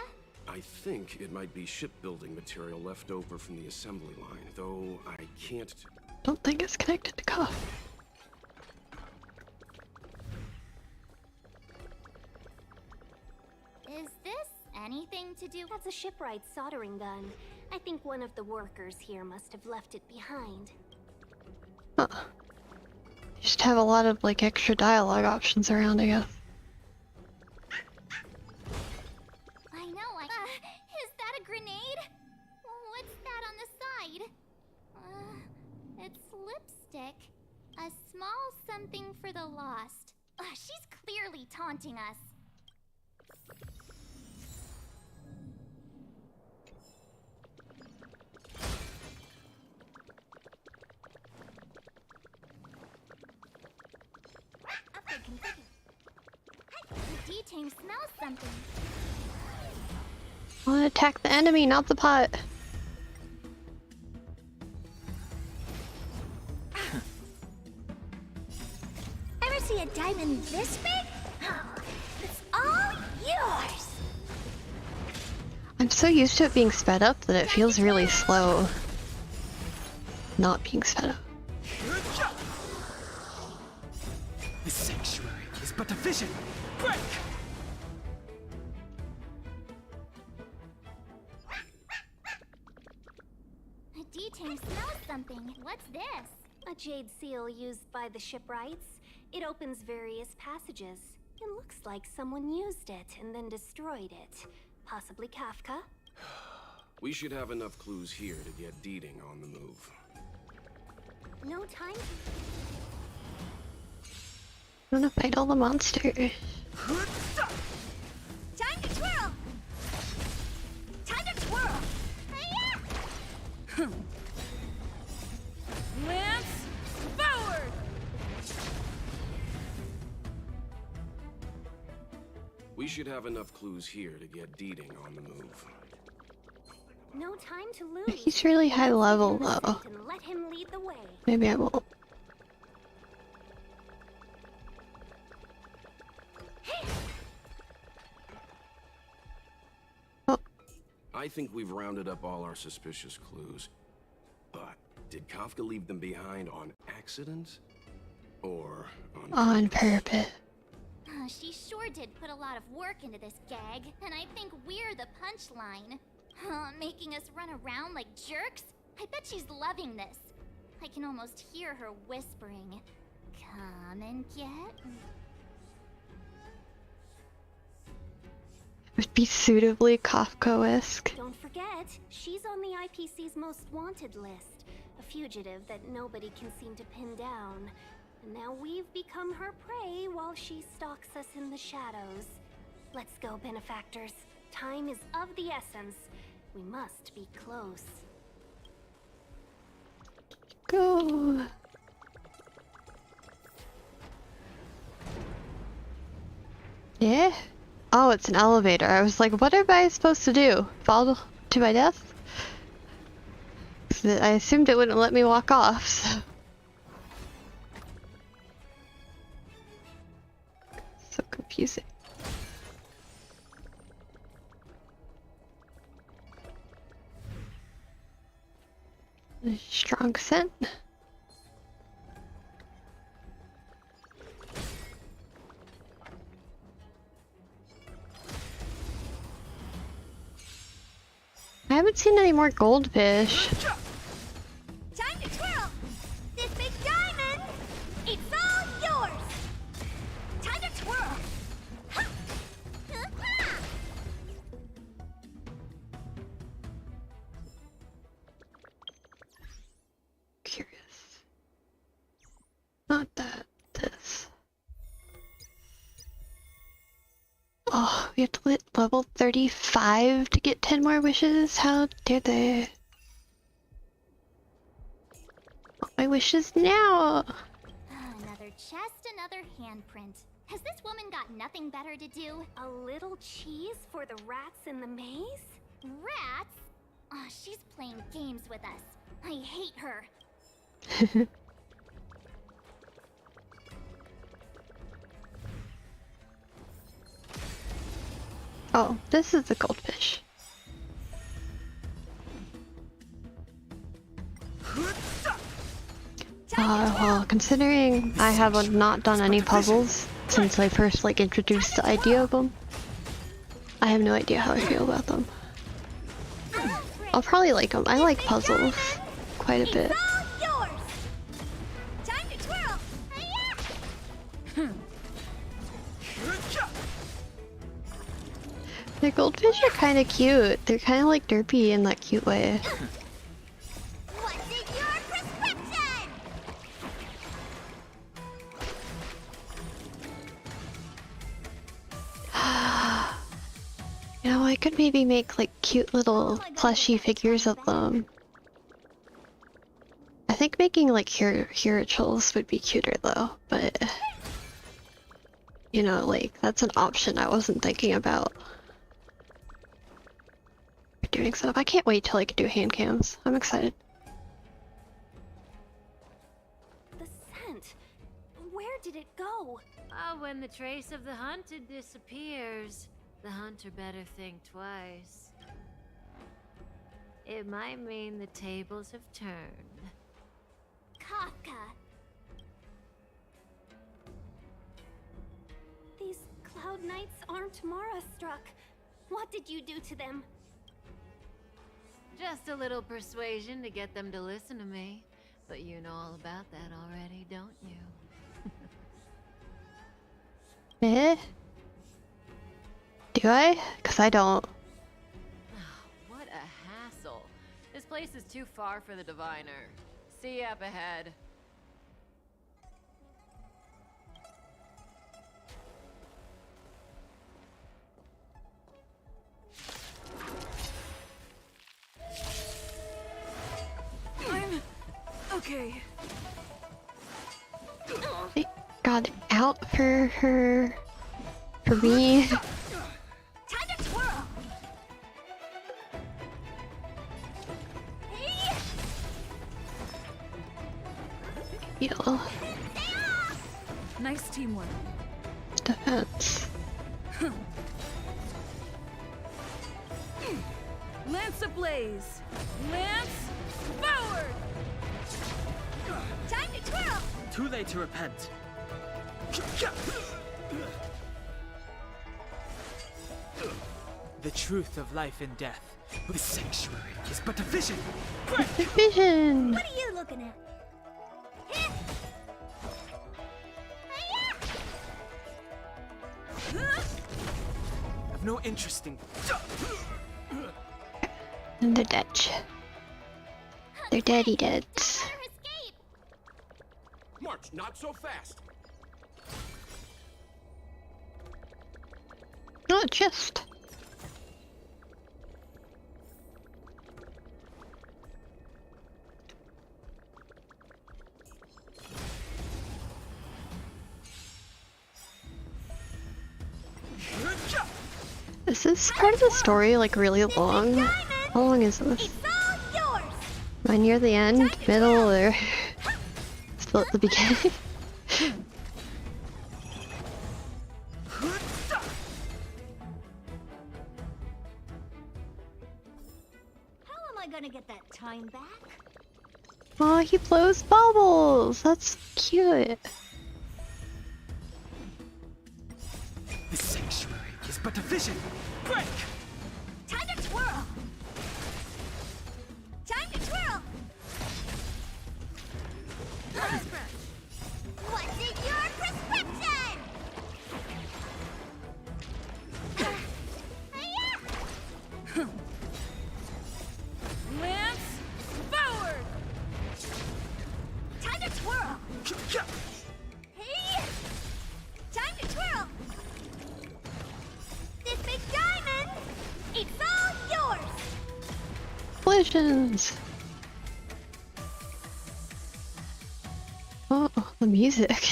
[SPEAKER 9] I think it might be shipbuilding material left over from the assembly line, though I can't...
[SPEAKER 1] Don't think it's connected to Kafka.
[SPEAKER 6] Is this anything to do?
[SPEAKER 16] That's a shipwright soldering gun. I think one of the workers here must have left it behind.
[SPEAKER 1] Huh. You just have a lot of like extra dialogue options around, I guess.
[SPEAKER 6] I know, is that a grenade? What's that on the side? It's lipstick. A small something for the lost. She's clearly taunting us. D-Team smells something.
[SPEAKER 1] I want to attack the enemy, not the pot.
[SPEAKER 16] Ever see a diamond this big? It's all yours!
[SPEAKER 1] I'm so used to it being sped up that it feels really slow. Not being sped up.
[SPEAKER 13] The sanctuary is but a vision. Break!
[SPEAKER 6] D-Team smells something. What's this?
[SPEAKER 16] A jade seal used by the shipwrights. It opens various passages. It looks like someone used it and then destroyed it. Possibly Kafka?
[SPEAKER 9] We should have enough clues here to get Deeding on the move.
[SPEAKER 16] No time.
[SPEAKER 1] I want to fight all the monsters.
[SPEAKER 2] Time to twirl! Time to twirl!
[SPEAKER 21] Lance, forward!
[SPEAKER 9] We should have enough clues here to get Deeding on the move.
[SPEAKER 16] No time to lose.
[SPEAKER 1] He's really high level though.
[SPEAKER 16] And let him lead the way.
[SPEAKER 1] Maybe I won't.
[SPEAKER 9] I think we've rounded up all our suspicious clues. But did Kafka leave them behind on accident? Or
[SPEAKER 1] on purpose?
[SPEAKER 6] She sure did put a lot of work into this gag, and I think we're the punchline. Making us run around like jerks? I bet she's loving this. I can almost hear her whispering, "Come and get me."
[SPEAKER 1] Would be suitably Kafkaesque.
[SPEAKER 16] Don't forget, she's on the IPC's most wanted list. A fugitive that nobody can seem to pin down. And now we've become her prey while she stalks us in the shadows. Let's go, benefactors. Time is of the essence. We must be close.
[SPEAKER 1] Go. Yeah? Oh, it's an elevator. I was like, what am I supposed to do? Fall to my death? I assumed it wouldn't let me walk off, so... So confusing. Strong scent. I haven't seen any more goldfish.
[SPEAKER 2] Time to twirl! This big diamond! It's all yours! Time to twirl! Ha! Ha!
[SPEAKER 1] Curious. Not that. This. Oh, we have to hit level 35 to get 10 more wishes? How dare they? Want my wishes now!
[SPEAKER 6] Another chest, another handprint. Has this woman got nothing better to do?
[SPEAKER 16] A little cheese for the rats in the maze?
[SPEAKER 6] Rats? Oh, she's playing games with us. I hate her.
[SPEAKER 1] Oh, this is the goldfish. Well, considering I have not done any puzzles since I first introduced the idea of them, I have no idea how I feel about them. I'll probably like them. I like puzzles quite a bit.
[SPEAKER 2] Time to twirl!
[SPEAKER 1] The goldfish are kind of cute. They're kind of like derpy in that cute way.
[SPEAKER 2] What's in your prescription?
[SPEAKER 1] You know, I could maybe make cute little plushy figures of them. I think making Hirachels would be cuter though, but you know, that's an option I wasn't thinking about. Doing stuff. I can't wait till I can do hand cams. I'm excited.
[SPEAKER 16] The scent. Where did it go?
[SPEAKER 8] When the trace of the hunted disappears, the hunter better think twice. It might mean the tables have turned.
[SPEAKER 6] Kafka.
[SPEAKER 16] These cloud knights aren't Mara struck. What did you do to them?
[SPEAKER 8] Just a little persuasion to get them to listen to me. But you know all about that already, don't you?
[SPEAKER 1] Eh? Do I? 'Cause I don't.
[SPEAKER 8] What a hassle. This place is too far for the diviner. See you up ahead.
[SPEAKER 12] Okay.
[SPEAKER 1] They got out for her. For me.
[SPEAKER 2] Time to twirl!
[SPEAKER 1] Heal.
[SPEAKER 12] Nice teamwork.
[SPEAKER 1] Defense.
[SPEAKER 12] Lance ablaze! Lance forward!
[SPEAKER 2] Time to twirl!
[SPEAKER 13] Too late to repent. The truth of life and death. The sanctuary is but a vision.
[SPEAKER 1] The vision!
[SPEAKER 2] What are you looking at?
[SPEAKER 13] I've no interest in.
[SPEAKER 1] And they're dead. They're deady deads.
[SPEAKER 9] March, not so fast.
[SPEAKER 1] Not just. Is this part of the story really long? How long is this? Am I near the end, middle, or still at the beginning?
[SPEAKER 2] How am I gonna get that time back?
[SPEAKER 1] Oh, he blows bubbles! That's cute.
[SPEAKER 13] The sanctuary is but a vision. Break!
[SPEAKER 2] Time to twirl! Time to twirl! What's in your prescription?
[SPEAKER 14] Lance, forward!
[SPEAKER 2] Time to twirl! Hey! Time to twirl! This big diamond, it's all yours!
[SPEAKER 1] Collisions! Oh, the music.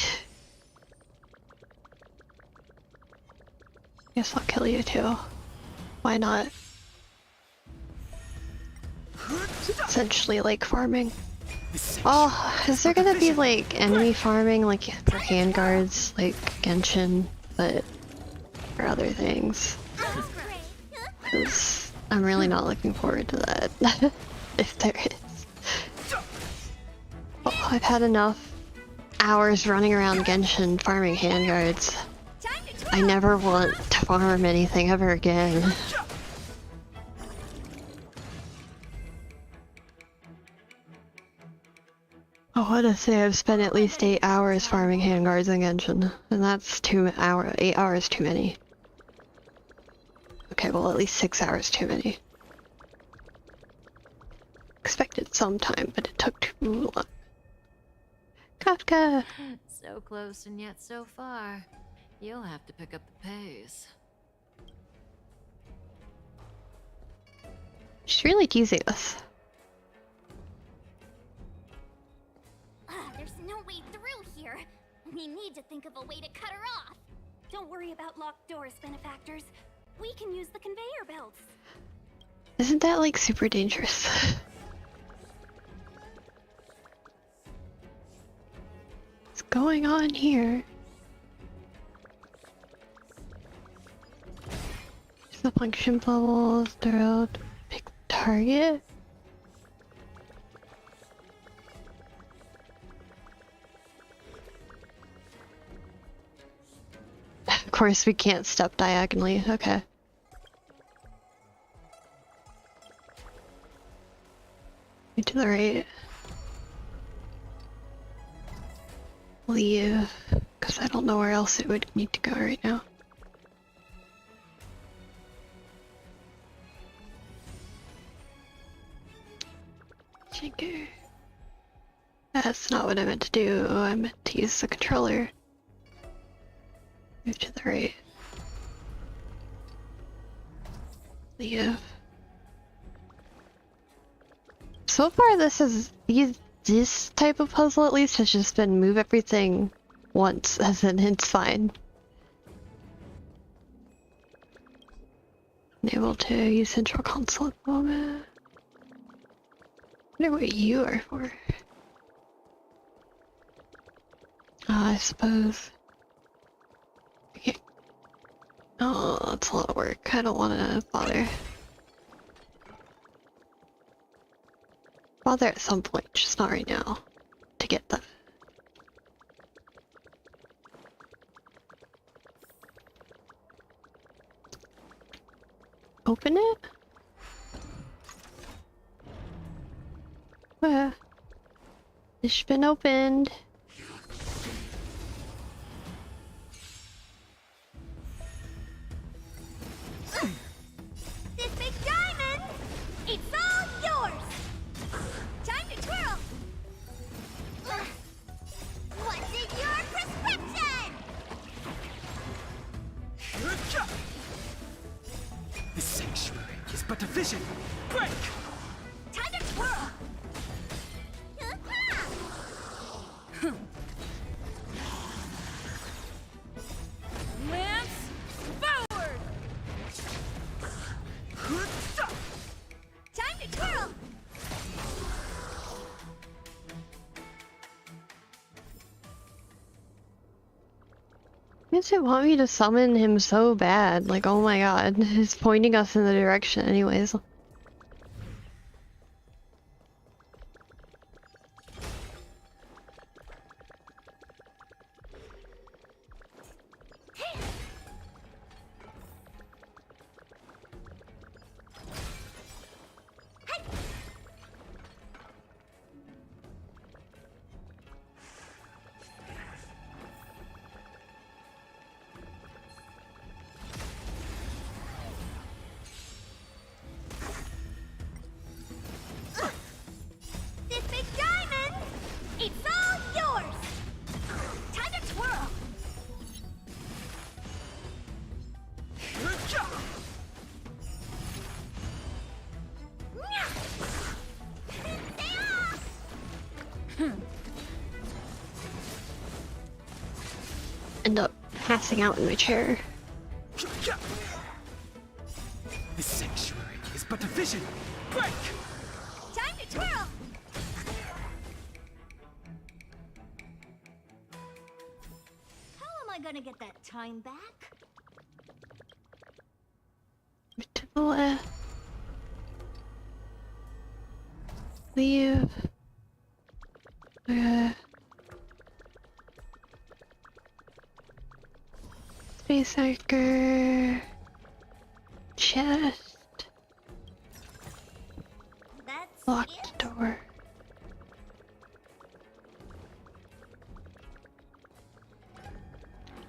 [SPEAKER 1] Guess I'll kill you too. Why not? Essentially like farming. Oh, is there gonna be like enemy farming like for handguards like Genshin, but for other things? Because I'm really not looking forward to that. If there is. Oh, I've had enough hours running around Genshin farming handguards. I never want to farm anything ever again. I want to say I've spent at least 8 hours farming handguards in Genshin, and that's 8 hours too many. Okay, well at least 6 hours too many. Expected some time, but it took too long. Kafka!
[SPEAKER 8] So close and yet so far. You'll have to pick up the pace.
[SPEAKER 1] She's really teasing us.
[SPEAKER 16] There's no way through here. We need to think of a way to cut her off. Don't worry about locked doors, benefactors. We can use the conveyor belts.
[SPEAKER 1] Isn't that like super dangerous? What's going on here? Use the function bubbles, throw, pick the target. Of course, we can't step diagonally. Okay. To the right. Leave, because I don't know where else it would need to go right now. Shinker. That's not what I meant to do. I meant to use the controller. Move to the right. Leave. So far, this type of puzzle at least has just been move everything once, as in it's fine. Unable to use central console at the moment. I wonder what you are for. I suppose. Okay. Oh, that's a lot of work. I don't want to bother. Bother at some point, just not right now, to get that. Open it? Where? It's been opened.
[SPEAKER 2] This big diamond, it's all yours! Time to twirl! What's in your prescription?
[SPEAKER 13] The sanctuary is but a vision. Break!
[SPEAKER 2] Time to twirl!
[SPEAKER 14] Lance, forward!
[SPEAKER 2] Time to twirl!
[SPEAKER 1] Why does it want me to summon him so bad? Like, oh my god, he's pointing us in the direction anyways. End up passing out in my chair.
[SPEAKER 13] The sanctuary is but a vision. Break!
[SPEAKER 2] Time to twirl! How am I gonna get that time back?
[SPEAKER 1] To the left. Leave. Space anchor. Chest.
[SPEAKER 2] That's
[SPEAKER 1] Locked door.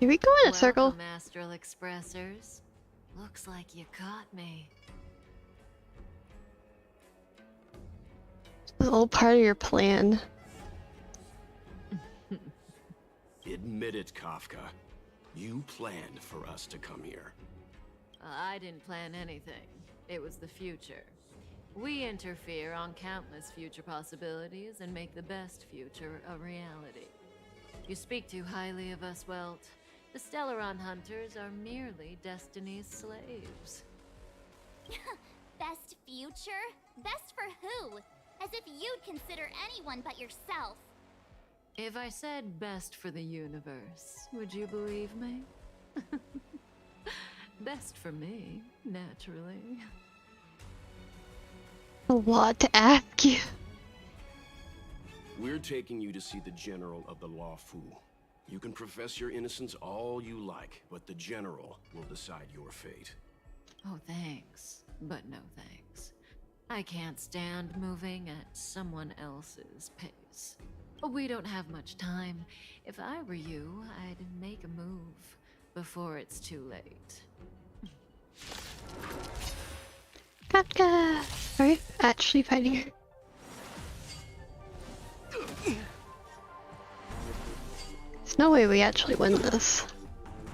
[SPEAKER 1] Here we go in a circle.
[SPEAKER 8] Welcome, Astral Expressors. Looks like you caught me.
[SPEAKER 1] It's all part of your plan.
[SPEAKER 9] Admit it, Kafka. You planned for us to come here.
[SPEAKER 8] I didn't plan anything. It was the future. We interfere on countless future possibilities and make the best future a reality. You speak too highly of us, Welt. The Stellaron Hunters are merely Destiny's slaves.
[SPEAKER 6] Best future? Best for who? As if you'd consider anyone but yourself.
[SPEAKER 8] If I said best for the universe, would you believe me? Best for me, naturally.
[SPEAKER 1] A lot to ask you.
[SPEAKER 9] We're taking you to see the General of the Law Fu. You can profess your innocence all you like, but the General will decide your fate.
[SPEAKER 8] Oh, thanks. But no thanks. I can't stand moving at someone else's pace. We don't have much time. If I were you, I'd make a move before it's too late.
[SPEAKER 1] Kafka! Are you actually fighting her? There's no way we actually win this.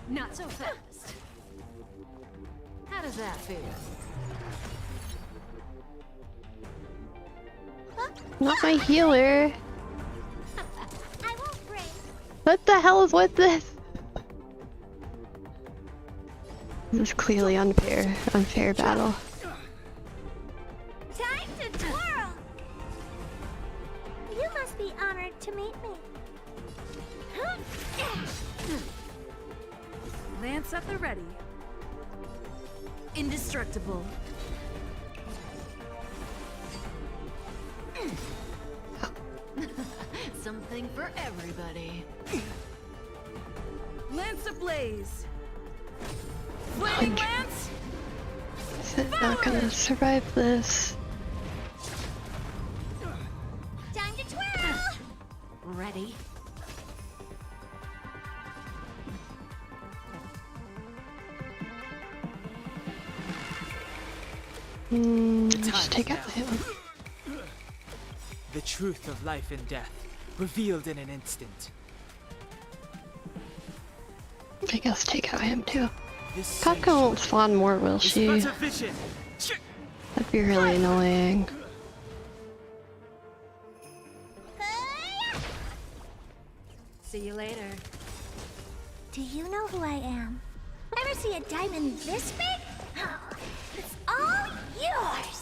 [SPEAKER 8] Not so fast. How does that feel?
[SPEAKER 1] Not my healer.
[SPEAKER 2] I won't break.
[SPEAKER 1] What the hell is with this? This is clearly unfair. Unfair battle.
[SPEAKER 2] Time to twirl! You must be honored to meet me.
[SPEAKER 10] Lance at the ready. Indestructible.
[SPEAKER 8] Something for everybody.
[SPEAKER 10] Lance ablaze. Flaming lance.
[SPEAKER 1] Is it not gonna survive this?
[SPEAKER 2] Time to twirl!
[SPEAKER 8] Ready?
[SPEAKER 1] Just take out him.
[SPEAKER 13] The truth of life and death, revealed in an instant.
[SPEAKER 1] I guess take out him too. Kafka won't spawn more, will she? That'd be really annoying.
[SPEAKER 2] See you later. Do you know who I am? Ever see a diamond this big? Oh, it's all yours!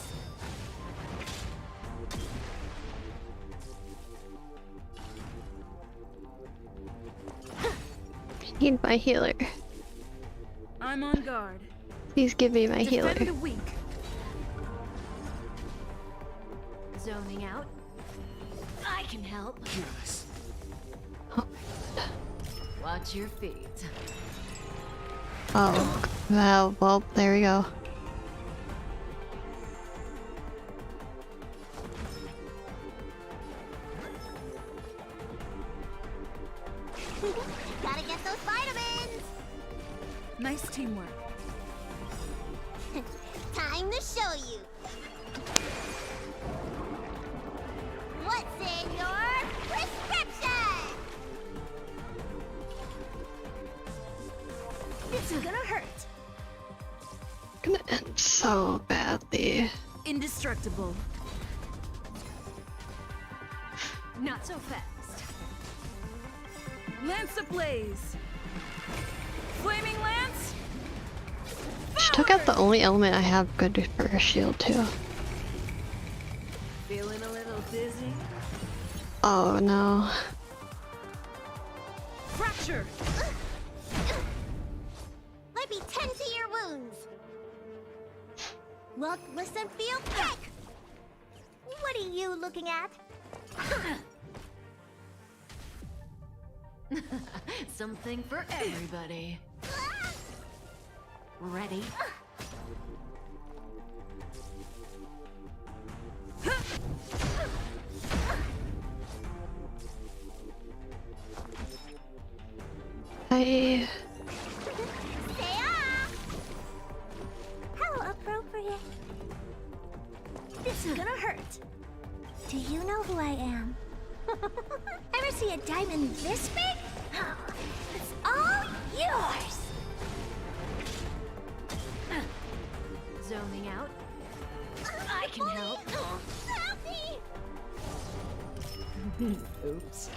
[SPEAKER 1] Need my healer.
[SPEAKER 10] I'm on guard.
[SPEAKER 1] Please give me my healer.
[SPEAKER 10] Defend the weak.
[SPEAKER 8] Zoning out. I can help. Watch your feet.
[SPEAKER 1] Oh, well, there we go.
[SPEAKER 2] Gotta get those vitamins!
[SPEAKER 10] Nice teamwork.
[SPEAKER 2] Time to show you. What's in your prescription? This is gonna hurt.
[SPEAKER 1] Gonna end so badly.
[SPEAKER 10] Indestructible.
[SPEAKER 14] Not so fast.
[SPEAKER 10] Lance ablaze! Flaming lance!
[SPEAKER 1] She took out the only element I have good for her shield too.
[SPEAKER 10] Feeling a little dizzy?
[SPEAKER 1] Oh no.
[SPEAKER 10] Fracture!
[SPEAKER 2] Let me tend to your wounds. Look, listen, feel, kick! What are you looking at?
[SPEAKER 8] Something for everybody. Ready?
[SPEAKER 1] I...
[SPEAKER 2] How appropriate. This is gonna hurt. Do you know who I am? Ever see a diamond this big? It's all yours.
[SPEAKER 14] Zoning out. I can help.
[SPEAKER 2] Help me!
[SPEAKER 14] Oops.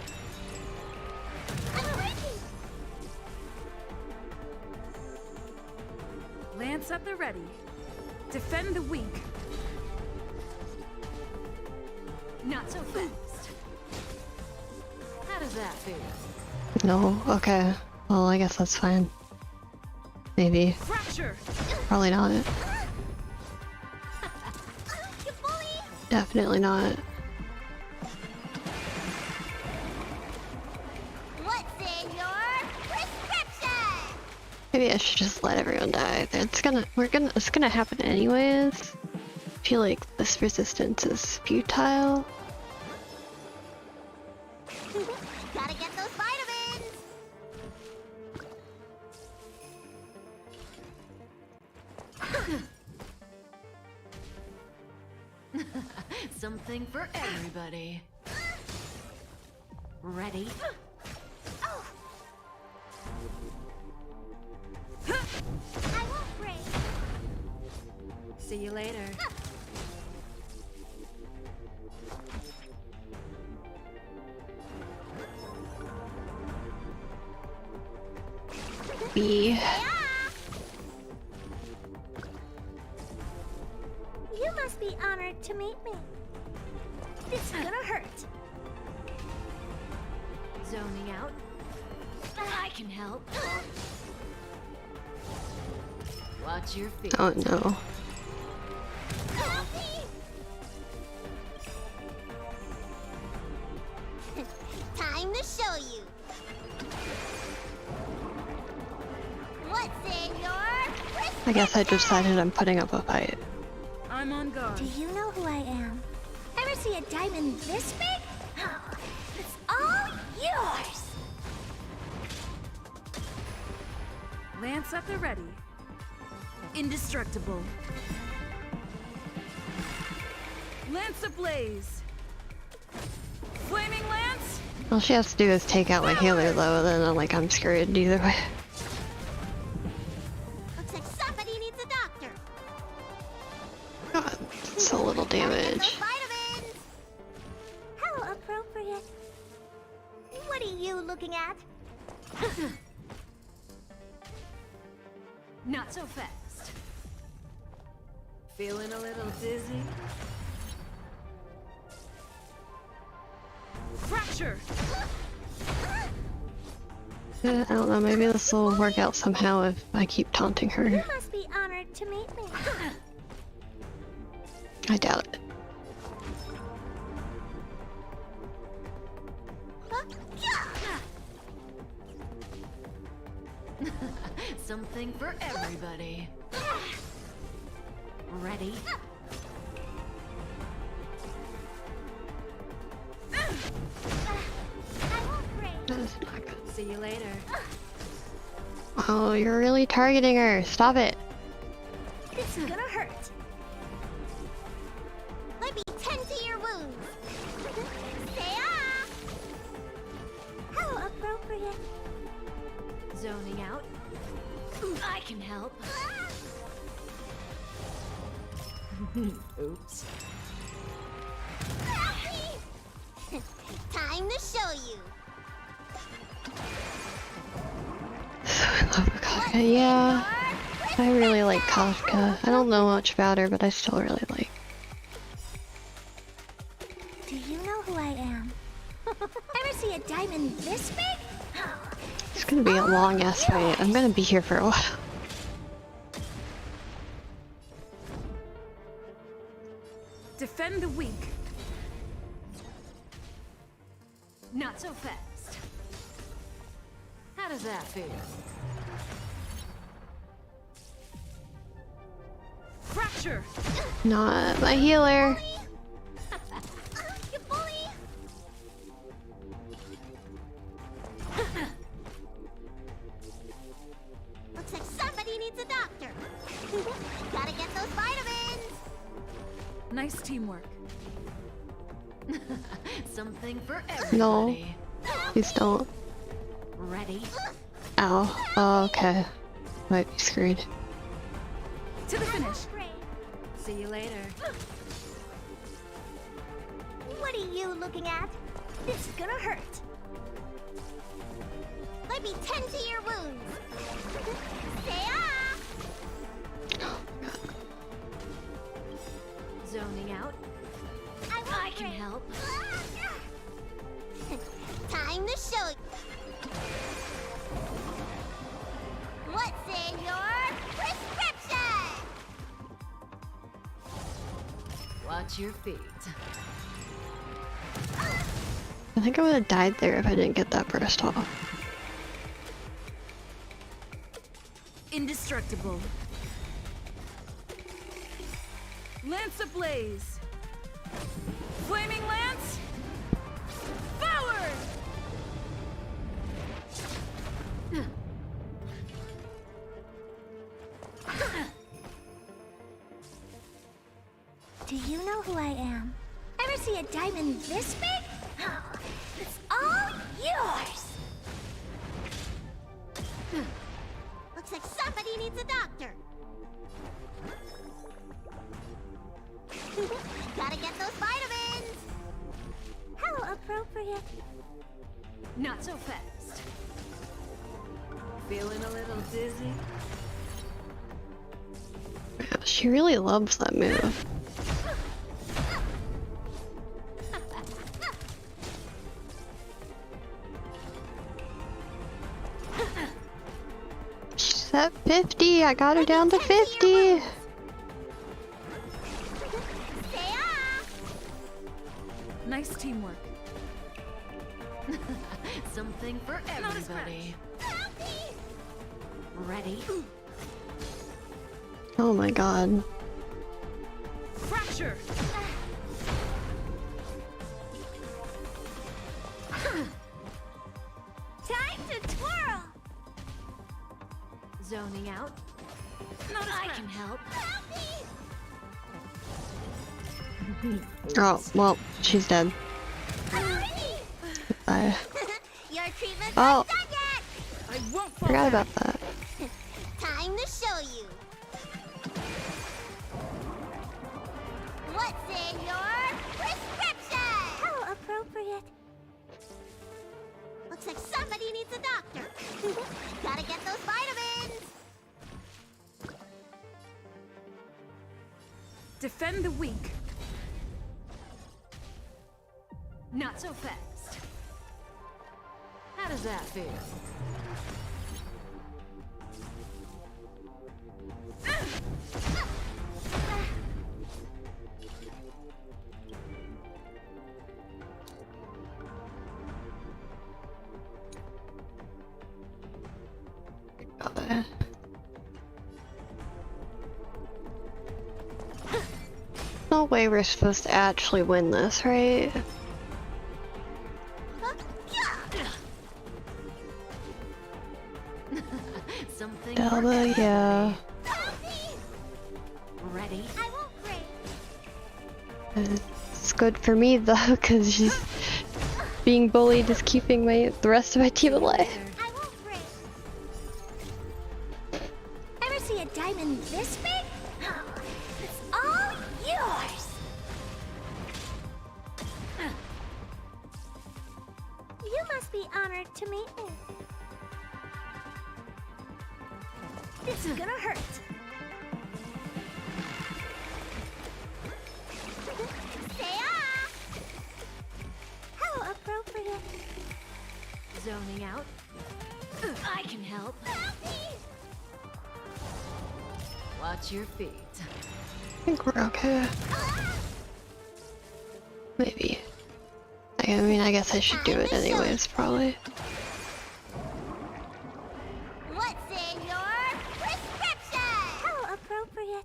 [SPEAKER 10] Lance at the ready. Defend the weak.
[SPEAKER 14] Not so fast. How does that feel?
[SPEAKER 1] No, okay. Well, I guess that's fine. Maybe.
[SPEAKER 10] Fracture!
[SPEAKER 1] Probably not. Definitely not.
[SPEAKER 2] What's in your prescription?
[SPEAKER 1] Maybe I should just let everyone die. It's gonna happen anyways. I feel like this resistance is futile.
[SPEAKER 2] Gotta get those vitamins.
[SPEAKER 8] Something for everybody. Ready?
[SPEAKER 2] I won't break.
[SPEAKER 14] See you later.
[SPEAKER 1] B.
[SPEAKER 2] You must be honored to meet me. This is gonna hurt.
[SPEAKER 14] Zoning out. I can help. Watch your feet.
[SPEAKER 1] Oh no.
[SPEAKER 2] Help me! Time to show you. What's in your
[SPEAKER 1] I guess I decided I'm putting up a fight.
[SPEAKER 10] I'm on guard.
[SPEAKER 2] Do you know who I am? Ever see a diamond this big? It's all yours.
[SPEAKER 10] Lance at the ready. Indestructible. Lance ablaze. Flaming lance.
[SPEAKER 1] All she has to do is take out my healer though, then I'm screwed either way.
[SPEAKER 2] Looks like somebody needs a doctor.
[SPEAKER 1] God, so little damage.
[SPEAKER 2] Vitamins. How appropriate. What are you looking at?
[SPEAKER 14] Not so fast. Feeling a little dizzy?
[SPEAKER 10] Fracture.
[SPEAKER 1] I don't know, maybe this will work out somehow if I keep taunting her.
[SPEAKER 2] You must be honored to meet me.
[SPEAKER 1] I doubt it.
[SPEAKER 8] Something for everybody. Ready?
[SPEAKER 14] See you later.
[SPEAKER 1] Oh, you're really targeting her. Stop it.
[SPEAKER 2] This is gonna hurt. Let me tend to your wounds. How appropriate.
[SPEAKER 14] Zoning out. I can help. Oops.
[SPEAKER 2] Time to show you.
[SPEAKER 1] I love Kafka. Yeah, I really like Kafka. I don't know much about her, but I still really like.
[SPEAKER 18] Do you know who I am? Ever see a diamond this big?
[SPEAKER 1] It's gonna be a long ass fight. I'm gonna be here for a while.
[SPEAKER 10] Defend the weak.
[SPEAKER 14] Not so fast. How does that feel?
[SPEAKER 10] Fracture!
[SPEAKER 1] Not my healer.
[SPEAKER 2] You bully! Looks like somebody needs a doctor. Gotta get those vitamins.
[SPEAKER 10] Nice teamwork.
[SPEAKER 14] Something for everybody.
[SPEAKER 1] No, please don't.
[SPEAKER 14] Ready?
[SPEAKER 1] Ow. Oh, okay. Might be screwed.
[SPEAKER 10] To the finish.
[SPEAKER 14] See you later.
[SPEAKER 2] What are you looking at? This is gonna hurt. Let me tend to your wounds. Say ah!
[SPEAKER 14] Zoning out. I can help.
[SPEAKER 2] Time to show you. What's in your prescription?
[SPEAKER 14] Watch your feet.
[SPEAKER 1] I think I would have died there if I didn't get that burst off.
[SPEAKER 10] Indestructible. Lance ablaze. Flaming lance. Forward.
[SPEAKER 18] Do you know who I am? Ever see a diamond this big? It's all yours!
[SPEAKER 2] Looks like somebody needs a doctor. Gotta get those vitamins.
[SPEAKER 18] How appropriate.
[SPEAKER 14] Not so fast. Feeling a little dizzy?
[SPEAKER 1] She really loves that move. She's at 50. I got her down to 50.
[SPEAKER 10] Nice teamwork.
[SPEAKER 14] Something for everybody. Ready?
[SPEAKER 1] Oh my god.
[SPEAKER 10] Fracture.
[SPEAKER 2] Time to twirl.
[SPEAKER 14] Zoning out. I can help.
[SPEAKER 1] Oh, well, she's dead. Bye.
[SPEAKER 2] Your treatment's
[SPEAKER 1] Oh.
[SPEAKER 2] not done yet.
[SPEAKER 10] I won't
[SPEAKER 1] Forgot about that.
[SPEAKER 2] Time to show you. What's in your prescription?
[SPEAKER 18] How appropriate.
[SPEAKER 2] Looks like somebody needs a doctor. Gotta get those vitamins.
[SPEAKER 10] Defend the weak.
[SPEAKER 14] Not so fast. How does that feel?
[SPEAKER 1] No way we're supposed to actually win this, right?
[SPEAKER 14] Something
[SPEAKER 1] Delta, yeah.
[SPEAKER 14] Ready?
[SPEAKER 2] I won't break.
[SPEAKER 1] It's good for me though, because she's being bullied is keeping the rest of my team alive.
[SPEAKER 2] I won't break.
[SPEAKER 18] Ever see a diamond this big? It's all yours!
[SPEAKER 16] to meet me. This is gonna hurt. Say ah! How appropriate.
[SPEAKER 8] Zoning out. I can help.
[SPEAKER 16] Help me!
[SPEAKER 8] Watch your feet.
[SPEAKER 1] I think we're okay. Maybe. I mean, I guess I should do it anyways, probably.
[SPEAKER 16] What's in your prescription? How appropriate.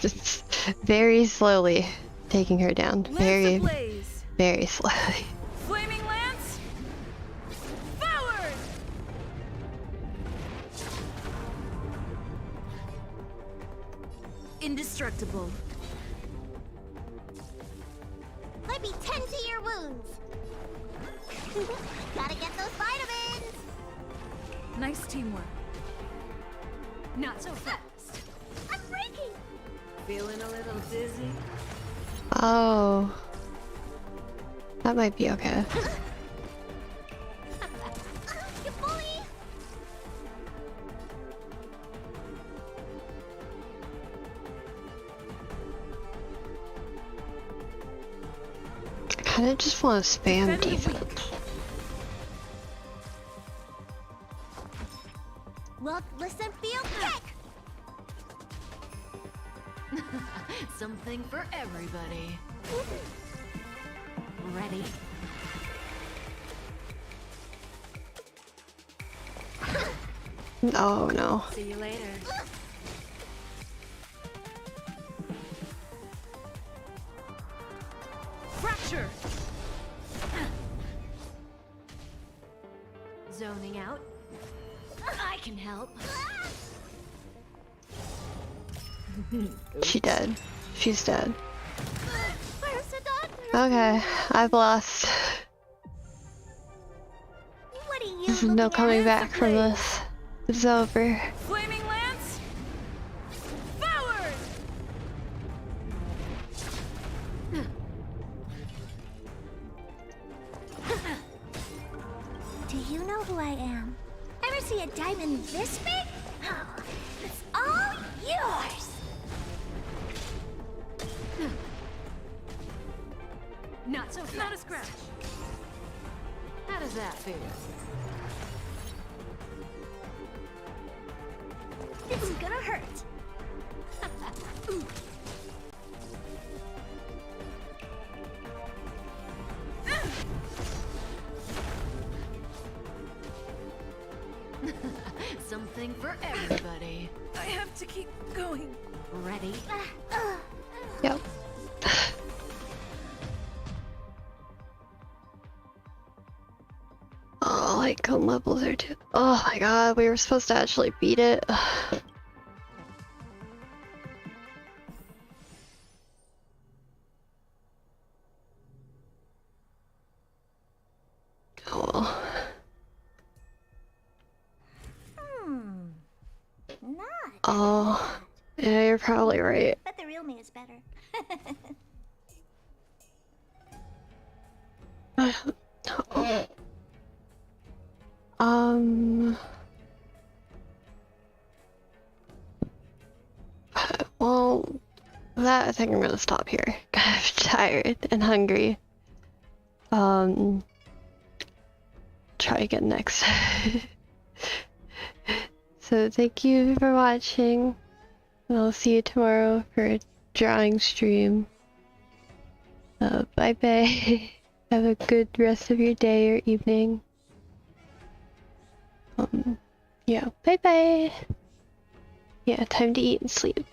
[SPEAKER 1] Just very slowly taking her down. Very,
[SPEAKER 10] ablaze.
[SPEAKER 1] very slowly.
[SPEAKER 10] Flaming lance. Forward.
[SPEAKER 21] Indestructible.
[SPEAKER 16] Let me tend to your wounds. Gotta get those vitamins.
[SPEAKER 10] Nice teamwork.
[SPEAKER 21] Not so fast.
[SPEAKER 16] I'm breaking.
[SPEAKER 21] Feeling a little dizzy?
[SPEAKER 1] Oh. That might be okay.
[SPEAKER 16] You bully.
[SPEAKER 1] I kinda just want to spam defense.
[SPEAKER 16] Look, listen, feel, kick.
[SPEAKER 8] Something for everybody. Ready?
[SPEAKER 1] Oh no.
[SPEAKER 21] See you later.
[SPEAKER 10] Fracture.
[SPEAKER 8] Zoning out. I can help.
[SPEAKER 1] She dead. She's dead.
[SPEAKER 16] Where's the doctor?
[SPEAKER 1] Okay, I've lost.
[SPEAKER 16] What are you
[SPEAKER 1] There's
[SPEAKER 16] looking
[SPEAKER 1] no
[SPEAKER 16] at?
[SPEAKER 1] coming back from this. It's over.
[SPEAKER 10] Flaming lance. Forward.
[SPEAKER 16] Do you know who I am? Ever see a diamond this big? Oh, it's all yours.
[SPEAKER 21] Not so fast.
[SPEAKER 10] Not a scratch.
[SPEAKER 8] How does that feel?
[SPEAKER 16] This is gonna hurt.
[SPEAKER 8] Something for everybody.
[SPEAKER 10] I have to keep going.
[SPEAKER 8] Ready?
[SPEAKER 1] Yep. Oh, like cone levels are too. Oh my god, we were supposed to actually beat it. Oh well.
[SPEAKER 16] Not.
[SPEAKER 1] Oh, yeah, you're probably right.
[SPEAKER 16] But the real me is better.
[SPEAKER 1] Well, I think I'm gonna stop here. I'm tired and hungry. Try again next. So thank you for watching. I'll see you tomorrow for a drawing stream. Bye bye. Have a good rest of your day or evening. Yeah, bye bye. Yeah, time to eat and sleep.